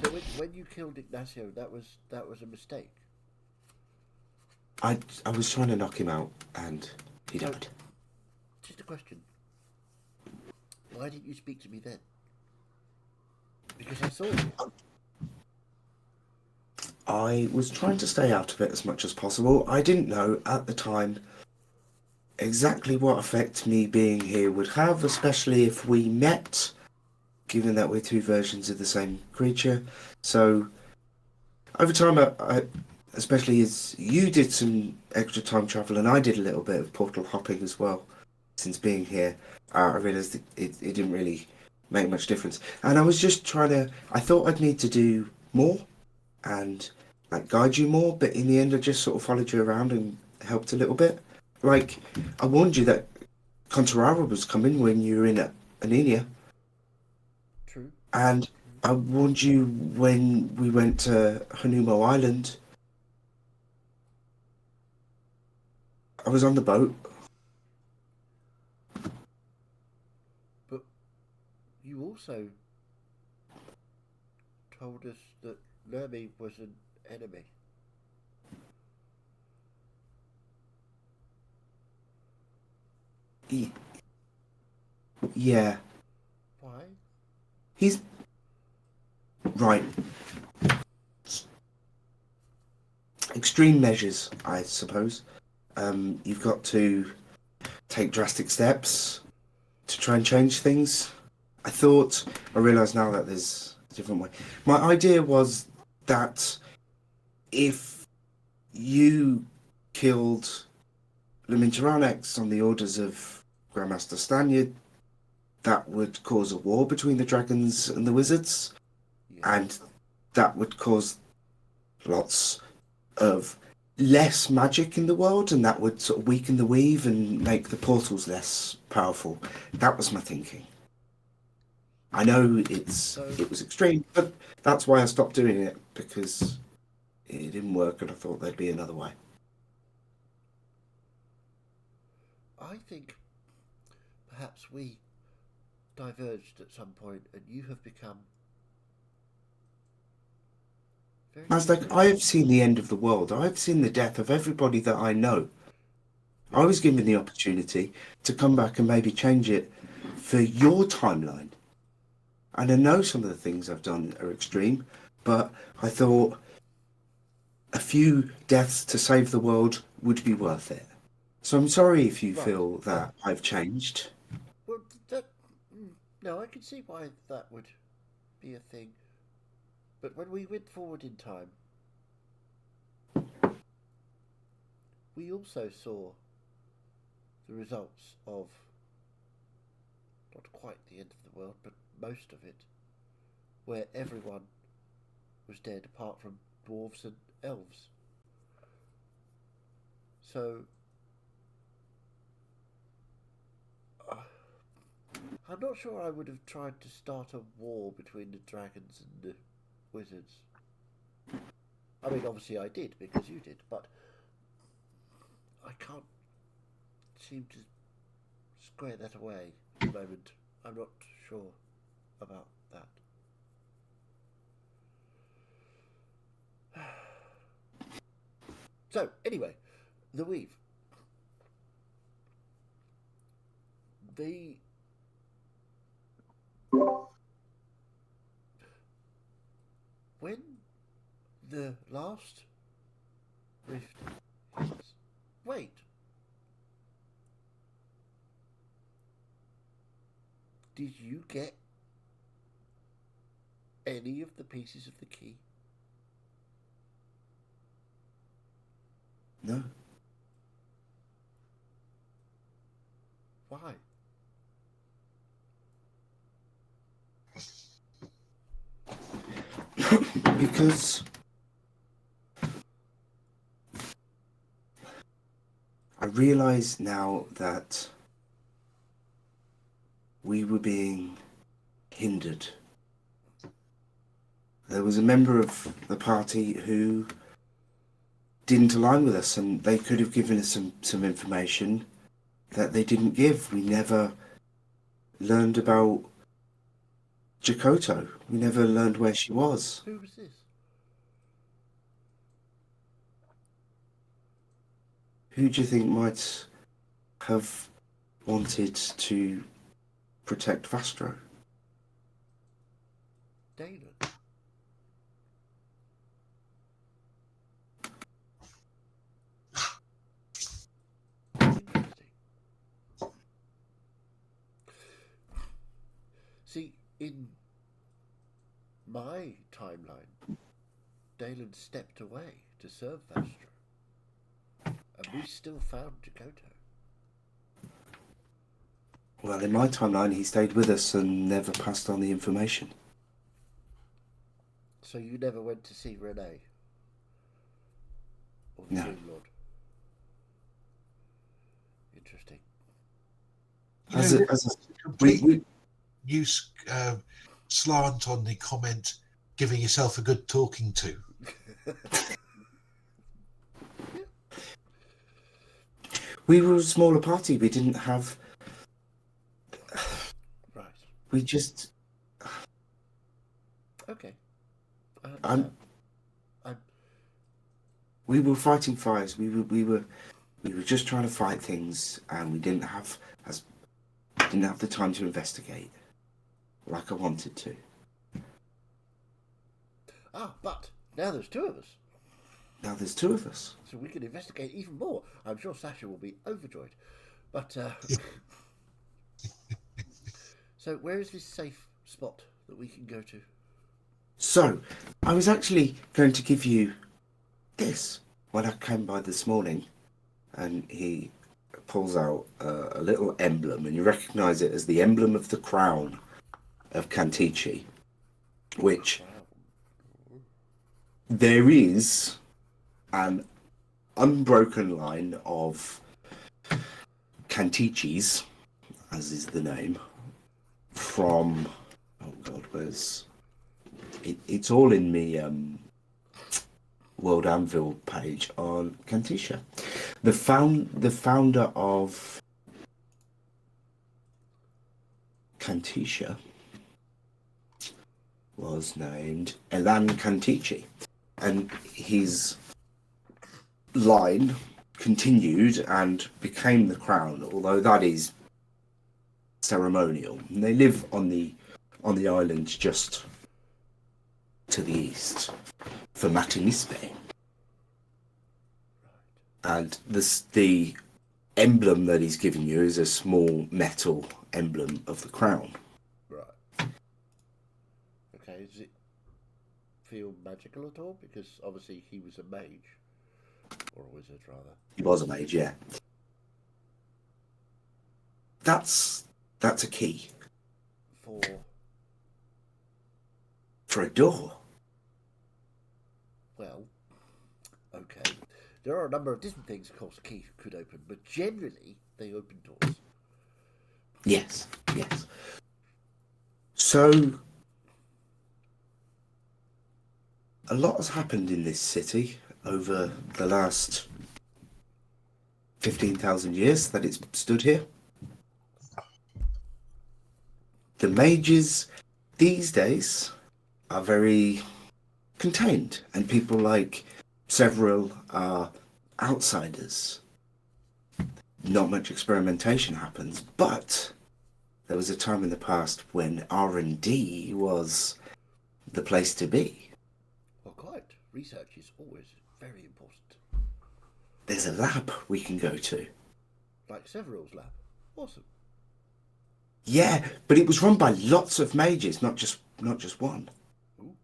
So when you killed Ignacio, that was a mistake. I was trying to knock him out, and he died. Just a question. Why didn't you speak to me then? Because I saw you. I was trying to stay out of it as much as possible. I didn't know at the time exactly what effect me being here would have, especially if we met given that we're two versions of the same creature. So over time, especially as you did some extra time travel and I did a little bit of portal hopping as well since being here, I realised it didn't really make much difference. And I was just I thought I'd need to do more and like guide you more, but in the end I just sort of followed you around and helped a little bit. Like, I warned you that Contarara was coming when you were in Anenia. True. And I warned you when we went to Hanumo Island. I was on the boat. But you also told us that Lermy was an enemy. Yeah. Why? He's... Right. Extreme measures, I suppose. You've got to take drastic steps to try and change things. I realise now that there's a different way. My idea was that if you killed Luminteranex on the orders of Grandmaster Stanyard, that would cause a war between the dragons and the wizards, and that would cause lots of less magic in the world, and that would sort of weaken the weave and make the portals less powerful. That was my thinking. I know it was extreme, but that's why I stopped doing it, because it didn't work and I thought there'd be another way. I think perhaps we diverged at some point and you have become very... Mazdak, I have seen the end of the world. I have seen the death of everybody that I know. I was given the opportunity to come back and maybe change it for your timeline. And I know some of the things I've done are extreme, but I thought a few deaths to save the world would be worth it. So I'm sorry if you feel that I've changed. Well, no, I can see why that would be a thing. But when we went forward in time, we also saw the results of not quite the end of the world, but most of it, where everyone was dead apart from dwarves and elves. So I'm not sure I would have tried to start a war between the dragons and the wizards. I mean, obviously I did, because you did, but I can't seem to square that away at the moment. I'm not sure about that. So, anyway, the weave. When the last rift hits... Wait. Did you get any of the pieces of the key? No. Why? Because I realise now that we were being hindered. There was a member of the party who didn't align with us, and they could have given us some information that they didn't give. We never learned about Jakoto. We never learned where she was. Who was this? Who do you think might have wanted to protect Vastro? Dana. Interesting. See, in my timeline, Dalen stepped away to serve Vastra, and we still found Jakoto. Well, in my timeline, he stayed with us and never passed on the information. So you never went to see Renee? Or the No. Dream Lord? Interesting. Complete use slant on the comment, giving yourself a good talking to. We were a smaller party. We didn't have... Right. We just... Okay. We were fighting fires. We were just trying to fight things, and we didn't have the time to investigate like I wanted to. But now there's two of us. Now there's two of us. So we can investigate even more. I'm sure Sasha will be overjoyed. But, so where is this safe spot that we can go to? So, I was actually going to give you this when I came by this morning, and he pulls out a little emblem, and you recognise it as the emblem of the crown of Kantichi, which there is an unbroken line of Kantichis, as is the name, from... Oh God, where's... It's all in the World Anvil page on Kantisha. The founder of Kantisha was named Elan Kantichi, and his line continued and became the crown, although that is ceremonial. And they live on the island just to the east for Matinispe. And the emblem that he's giving you is a small metal emblem of the crown. Right. Okay, does it feel magical at all? Because obviously he was a mage. Or a wizard, rather. He was a mage, yeah. That's a key. For a door. Well, okay. There are a number of different things, of course, a key could open, but generally they open doors. Yes. So, a lot has happened in this city over the last 15,000 years that it's stood here. The mages these days are very contained, and people like several are outsiders. Not much experimentation happens, but there was a time in the past when R&D was the place to be. Well, quite. Research is always very important. There's a lab we can go to. Like Several's lab. Awesome. Yeah, but it was run by lots of mages, not just one. Ooh.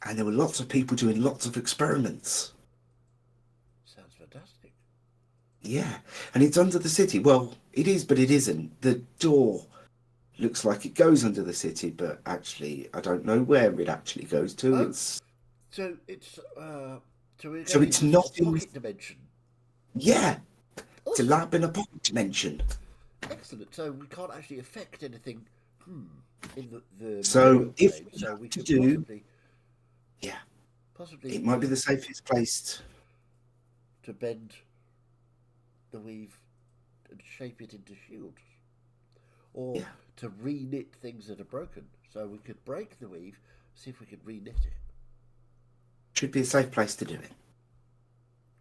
And there were lots of people doing lots of experiments. Sounds fantastic. Yeah, and it's under the city. Well, it is, but it isn't. The door looks like it goes under the city, but actually, I don't know where it actually goes to. Oh. It's So it's so it's not in pocket dimension. Yeah, it's a Awesome. lab in a pocket dimension. Excellent. So we can't actually affect anything in the So material if plane, we so have we to could do- possibly Yeah, it might be the safest place. to bend the weave and shape it into shields, or Yeah. to re-knit things that are broken. So we could break the weave, see if we could re-knit it. Should be a safe place to do it.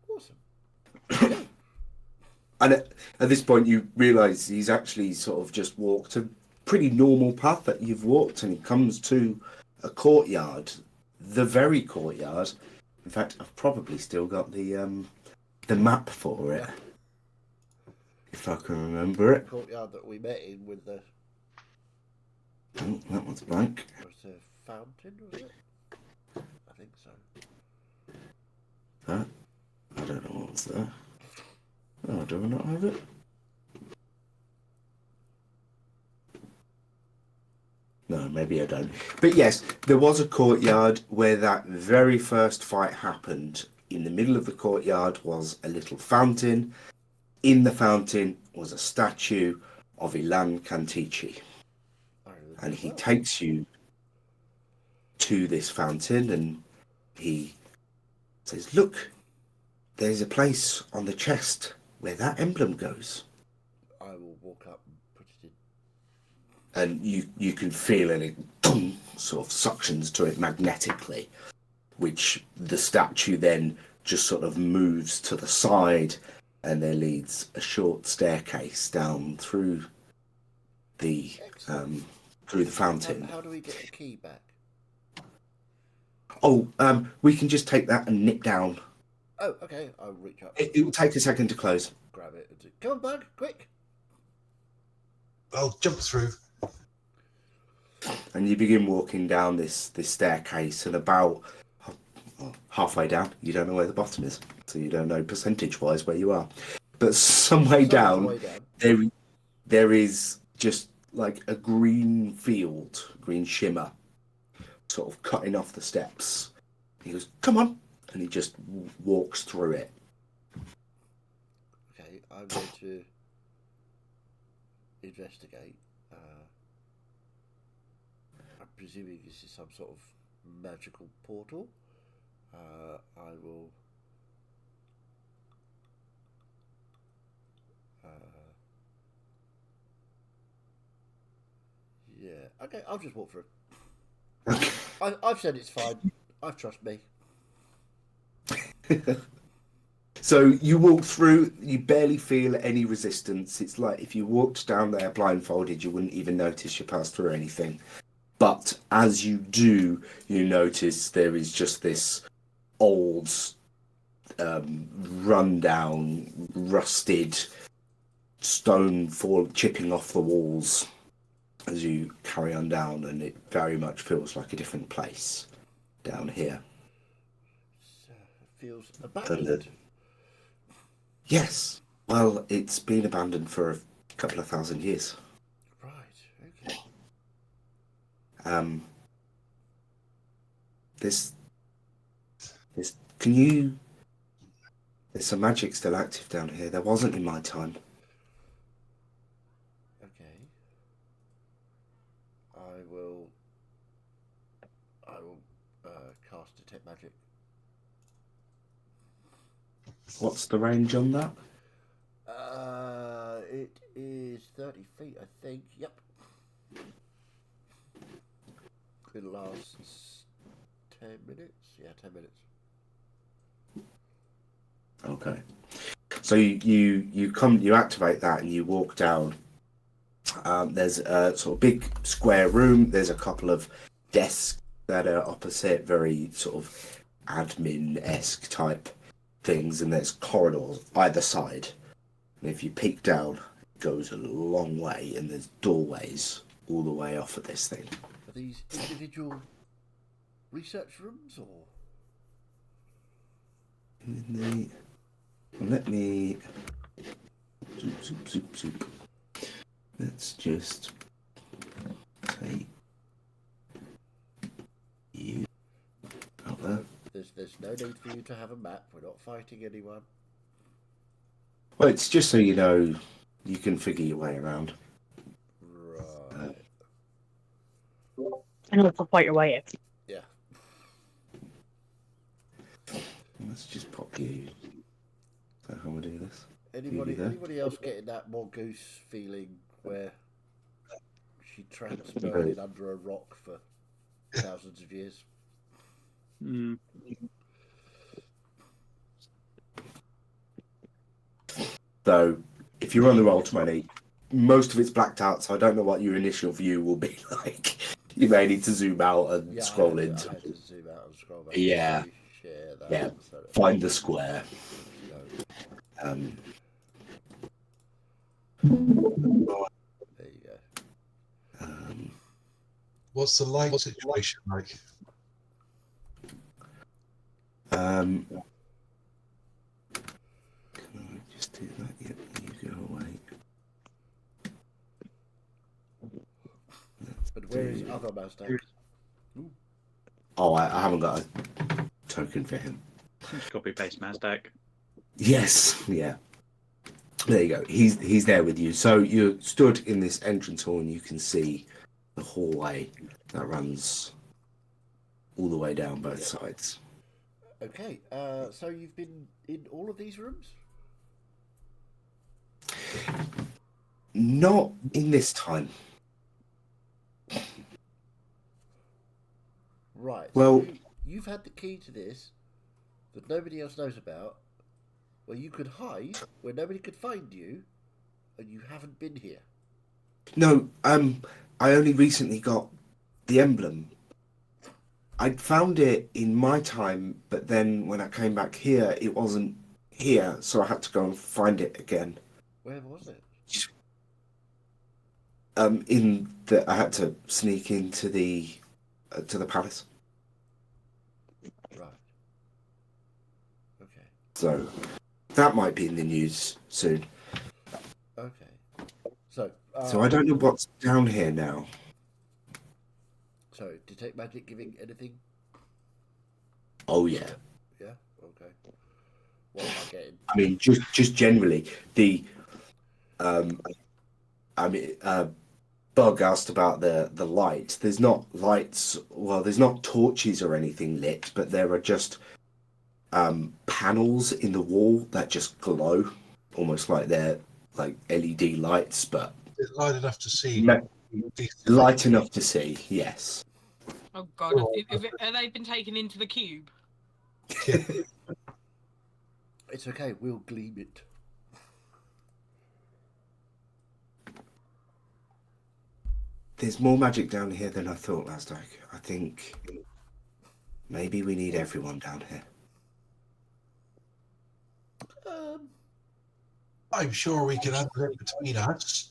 Awesome. And at this point, you realise he's actually sort of just walked a pretty normal path that you've walked, and he comes to a courtyard, the very courtyard. In fact, I've probably still got the map for it, if I can remember it. Courtyard that we met in with the Oh, that one's blank. Was there a fountain, was it? I think so. That? I don't know what was there. Oh, do I not have it? No, maybe I don't. But yes, there was a courtyard where that very first fight happened. In the middle of the courtyard was a little fountain. In the fountain was a statue of Ilan Kantichi. And he takes you to this fountain and he says, look, there's a place on the chest where that emblem goes. I will walk up and put it in. And you can feel it boom, sort of suctions to it magnetically, which the statue then just sort of moves to the side, and there leads a short staircase down through the fountain. How do we get the key back? Oh, we can just take that and nip down. Oh, okay. I'll reach up. It will take a second to close. Grab it. And say, come on, bud, quick. I'll jump through. And you begin walking down this staircase, and about halfway down, you don't know where the bottom is, so you don't know percentage-wise where you are. But some way down, there is just like a green field, green shimmer, sort of cutting off the steps. He goes, come on, and he just walks through it. Okay, I'm going to investigate. I'm presuming this is some sort of magical portal. I will. Yeah. Okay, I'll just walk through. I've said it's fine. I trust me. So you walk through, you barely feel any resistance. It's like if you walked down there blindfolded, you wouldn't even notice you passed through anything. But as you do, you notice there is just this old, rundown, rusted stone chipping off the walls as you carry on down, and it very much feels like a different place down here. It feels abandoned. Yes. Well, it's been abandoned for a couple of thousand years. Right. Okay. There's some magic still active down here. There wasn't in my time. Okay. I will cast detect magic. What's the range on that? It is 30 feet, I think. Yep. It lasts 10 minutes. Yeah, 10 minutes. Okay. So you activate that and you walk down. There's a sort of big square room. There's a couple of desks that are opposite, very sort of admin-esque type things, and there's corridors either side. And if you peek down, it goes a long way, and there's doorways all the way off of this thing. Are these individual research rooms or? Let me. Zoop. Let's just take you out there. There's no need for you to have a map. We're not fighting anyone. Well, it's just so you know you can figure your way around. Right. And also fight your way out. Yeah. Let's just pop you. So how we do this? Anybody else getting that mongoose feeling where she tramps burning under a rock for thousands of years? Mm. So, if you run the Roll20, most of it's blacked out, so I don't know what your initial view will be like. You may need to zoom out and scroll into. I had to zoom out and scroll back. Yeah. Share that. Yeah. So that- Find the square. There you go. What's the light situation like? Can I just do that? Yep, you go away. But where is other Mazdak? Oh, I haven't got a token for him. Just copy paste Mazdak. Yes, yeah. There you go. He's there with you. So you're stood in this entrance hall and you can see the hallway that runs all the way down both sides. Okay, so you've been in all of these rooms? Not in this time. Right. Well- so you've had the key to this that nobody else knows about, where you could hide, where nobody could find you, and you haven't been here. No, I only recently got the emblem. I'd found it in my time, but then when I came back here, it wasn't here, so I had to go and find it again. Where was it? I had to sneak into the to the palace. Right. Okay. So that might be in the news soon. Okay. So. So I don't know what's down here now. So, detect magic giving anything? Oh yeah. Yeah. Okay. What am I getting? I mean, just generally the Bug asked about the light. There's not lights. Well, there's not torches or anything lit, but there are just panels in the wall that just glow, almost like they're like LED lights, but Is it light enough to see? light enough to see. Yes. Oh god, have they been taken into the cube? It's okay. We'll gleam it. There's more magic down here than I thought, Lasdak. I think maybe we need everyone down here. I'm sure we can handle it between us.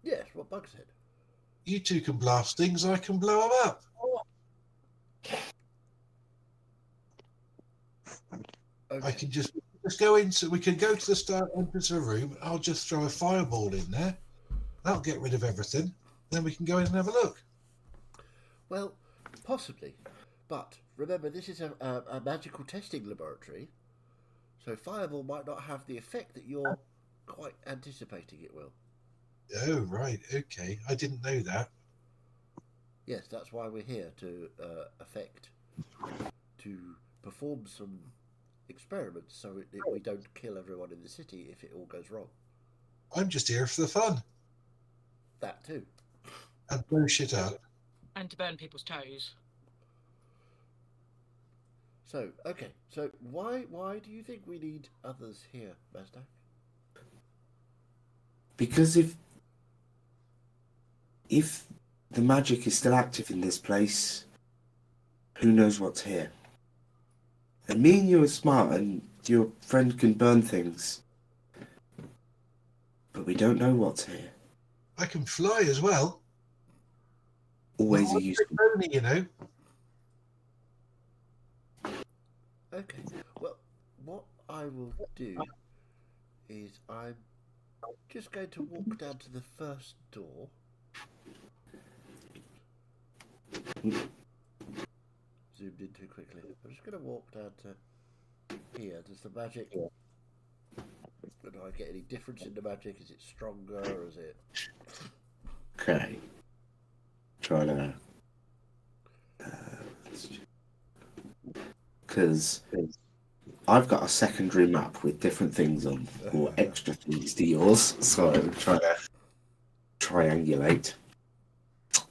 Yes, what Bug said. You two can blast things, I can blow them up. Okay. I can just go in, so we can go to the start entrance of a room. I'll just throw a fireball in there. That'll get rid of everything. Then we can go in and have a look. Well, possibly. But remember, this is a magical testing laboratory. So fireball might not have the effect that you're quite anticipating it will. Oh, right. Okay. I didn't know that. Yes, that's why we're here, to perform some experiments so we don't kill everyone in the city if it all goes wrong. I'm just here for the fun. That too. And blow shit up. And to burn people's toes. So, okay. So why do you think we need others here, Mazdak? Because if the magic is still active in this place, who knows what's here? And me and you are smart, and your friend can burn things, but we don't know what's here. I can fly as well. Always a useful. Only, you know. Okay. Well, what I will do is I'm just going to walk down to the first door. Zoomed in too quickly. I'm just going to walk down to here. Does the magic... Do I get any difference in the magic? Is it stronger or is it... Okay. Trying to... Because I've got a secondary map with different things on, or extra things to yours, so I'm trying to triangulate.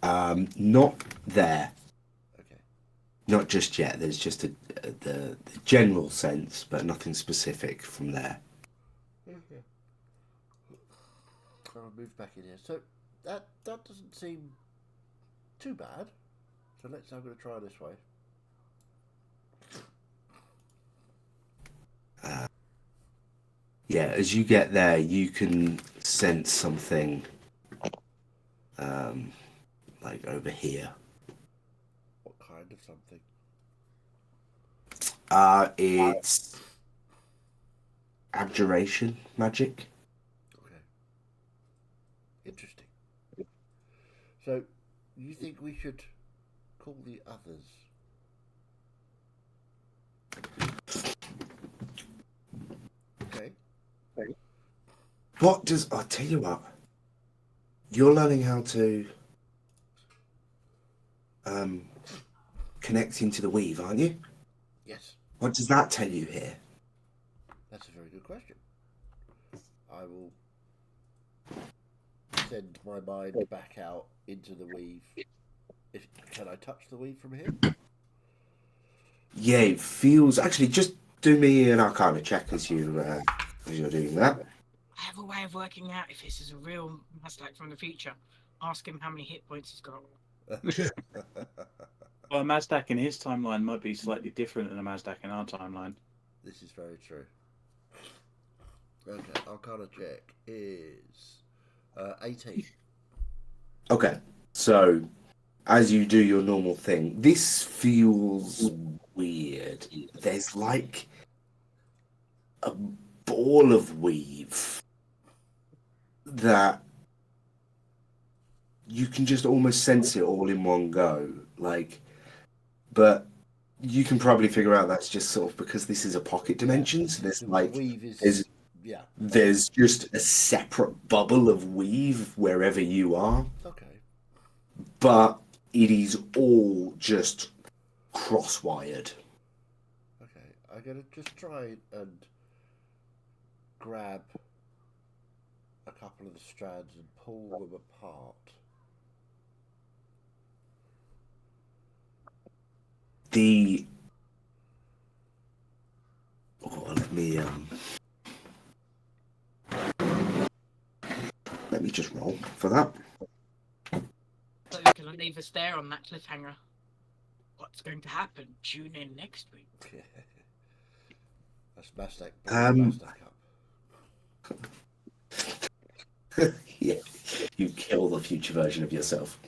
Not there. Okay. Not just yet. There's just the general sense, but nothing specific from there. Okay. I'll move back in here. So that doesn't seem too bad. So I'm going to try this way. Yeah, as you get there, you can sense something like over here. What kind of something? It's abjuration magic. Okay. Interesting. So, you think we should call the others? Okay. What does I'll tell you what? You're learning how to connect into the weave, aren't you? Yes, What does that tell you here? that's a very good question. I will send my mind back out into the weave. Can I touch the weave from here? Yeah, it feels actually. Just do me an Arcana check as you're doing that. I have a way of working out if this is a real Mazdak from the future. Ask him how many hit points he's got. Well, a Mazdak in his timeline might be slightly different than a Mazdak in our timeline. This is very true. Okay, Arcana check is 18. Okay, so as you do your normal thing, this feels weird. There's like a ball of weave that you can just almost sense it all in one go. Like, but you can probably figure out that's just sort of because this is a pocket dimension. So there's The like weave is yeah. there's just a separate bubble of weave wherever you are, Okay. but it is all just cross-wired. Okay, I'm gonna just try and grab a couple of the strands and pull them apart. Let me just roll for that. So you're going to leave us there on that cliffhanger. What's going to happen? Tune in next week. That's Mazdak. Mazdak up. Yeah, you kill the future version of yourself.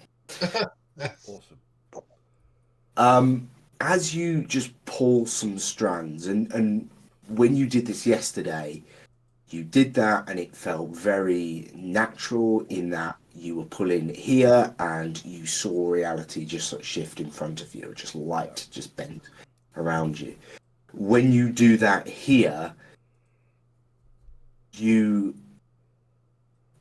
Awesome. As you just pull some strands, and when you did this yesterday, you did that and it felt very natural in that you were pulling here and you saw reality just sort of shift in front of you, just light just bent around you. When you do that here, you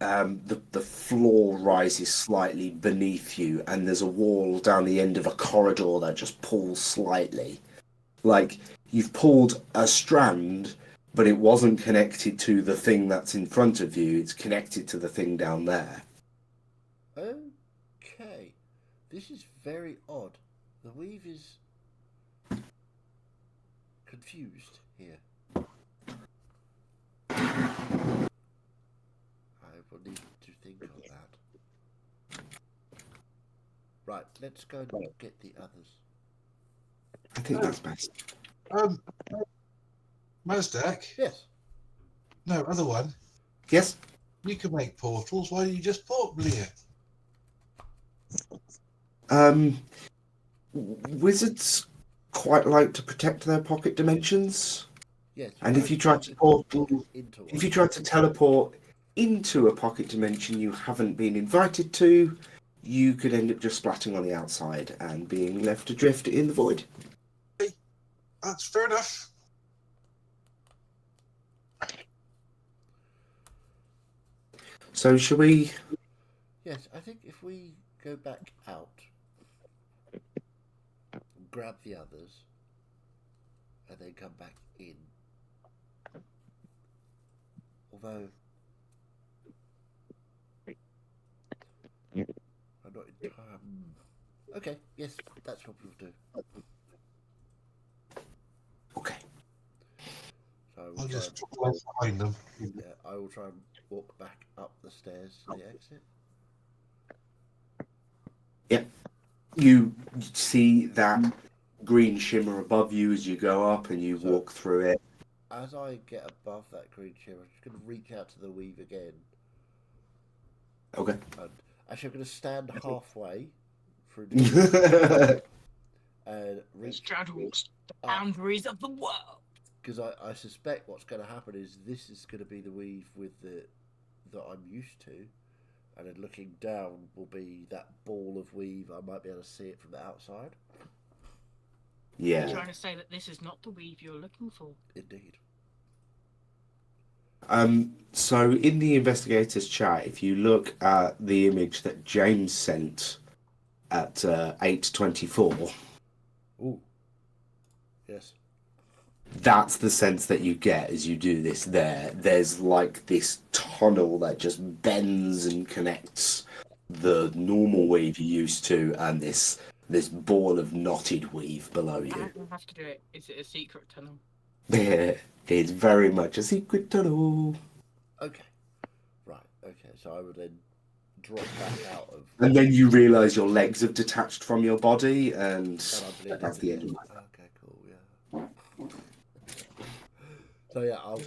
the floor rises slightly beneath you and there's a wall down the end of a corridor that just pulls slightly. Like you've pulled a strand, but it wasn't connected to the thing that's in front of you. It's connected to the thing down there. Okay. This is very odd. The weave is confused here. I will need to think of that. Right, let's go and get the others. I think that's best. Mazdak? Yes. No, other one. Yes? You can make portals. Why don't you just portal here? Wizards quite like to protect their pocket dimensions. Yes. And if you try to teleport into a pocket dimension you haven't been invited to, you could end up just splatting on the outside and being left adrift in the void. That's fair enough. So shall we? Yes, I think if we go back out, grab the others, and then come back in. Although I'm not entirely. Okay, yes, that's what we'll do. Okay. So I will I'll try just walk behind them. yeah, I will try and walk back up the stairs to the exit. Yep. You see that green shimmer above you as you go up and you walk through it. As I get above that green shimmer, I'm just going to reach out to the weave again. Okay. And actually, I'm going to stand halfway through the and reach Straddles the Ah. boundaries of the world. because I suspect what's going to happen is this is going to be the weave with the that I'm used to, and then looking down will be that ball of weave. I might be able to see it from the outside. You're Yeah. trying to say that this is not the weave you're looking for. Indeed. So in the investigators chat, if you look at the image that James sent at 8:24, Ooh. Yes. that's the sense that you get as you do this. There's like this tunnel that just bends and connects the normal weave you're used to and this ball of knotted weave below I you. don't have to do it. Is it a secret tunnel? It's very much a secret tunnel. Okay. Right. Okay. So I would then drop back out of. And then you realise your legs have detached from your body, and And I believe that's the end of it. Okay. Cool. Yeah. So yeah, I'll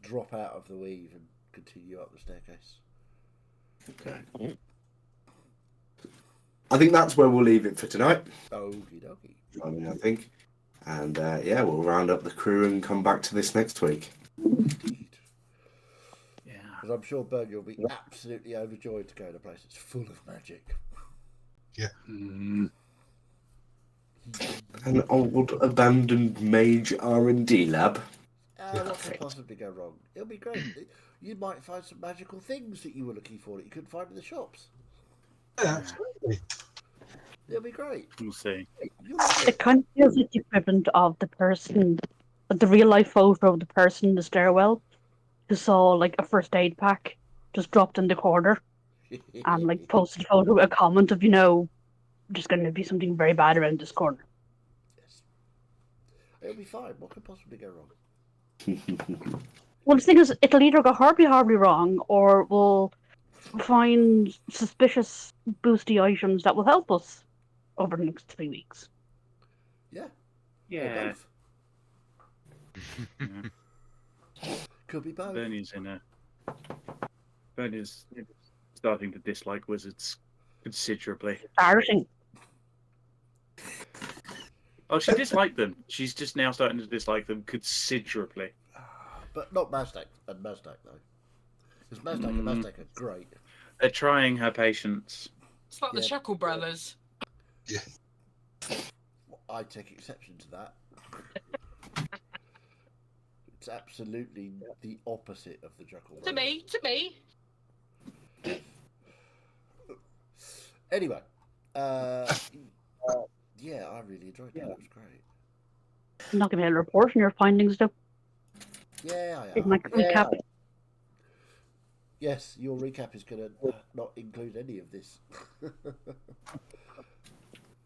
drop out of the weave and continue up the staircase. Okay. I think that's where we'll leave it for tonight. Okie dokie. I think. And yeah, we'll round up the crew and come back to this next week. Indeed. Yeah. Because I'm sure Berg, you'll be absolutely overjoyed to go to a place that's full of magic. Mm. An old abandoned mage R&D lab. What could possibly go wrong? It'll be great. You might find some magical things that you were looking for that you couldn't find in the shops. Yeah, absolutely. It'll be great. We'll see. You'll love It it. kind of feels like the equivalent of the real life photo of the person in the stairwell who saw like a first aid pack just dropped in the corner and like posted a photo, a comment of, just going to be something very bad around this corner. Yes. It'll be fine. What could possibly go wrong? Well, the thing is, it'll either go horribly, horribly wrong, or we'll find suspicious boosty items that will help us over the next 3 weeks. Yeah. Or Yeah. both. Could be both. Bernie's starting to dislike wizards considerably. Embarrassing. Oh, she disliked them. She's just now starting to dislike them considerably. But not Mazdak and Mazdak, though. Because Mazdak and Mazdak are great. They're trying her patience. It's like the Yeah. Shackle brothers. I take exception to that. It's absolutely the opposite of the Jekyll To me. Anyway, yeah, I really enjoyed that. It was great. I'm not going to be able to report on your findings, though. Yeah, I Is am. my recap. Yes, your recap is going to not include any of this.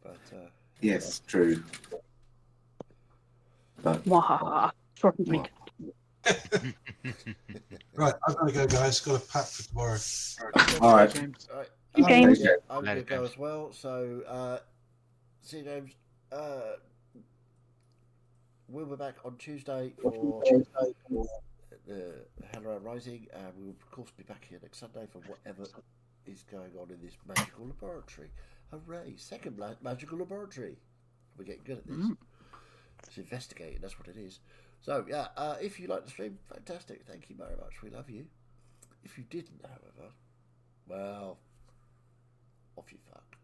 But Yes, true. But Wahaha. Short and sweet. Right, I've got to go, guys. Got a pack for tomorrow. all right. James. all right, You, James. Okay. I'm going to Later, go James. as well. So, see you, James. We'll be back on Tuesday for the Hellra Rising. We will, of course, be back here next Sunday for whatever is going on in this magical laboratory. Hooray! Second magical laboratory. We're getting good at this. It's investigating, that's what it is. So, yeah, if you like the stream, fantastic. Thank you very much. We love you. If you didn't, however, well, off you fuck.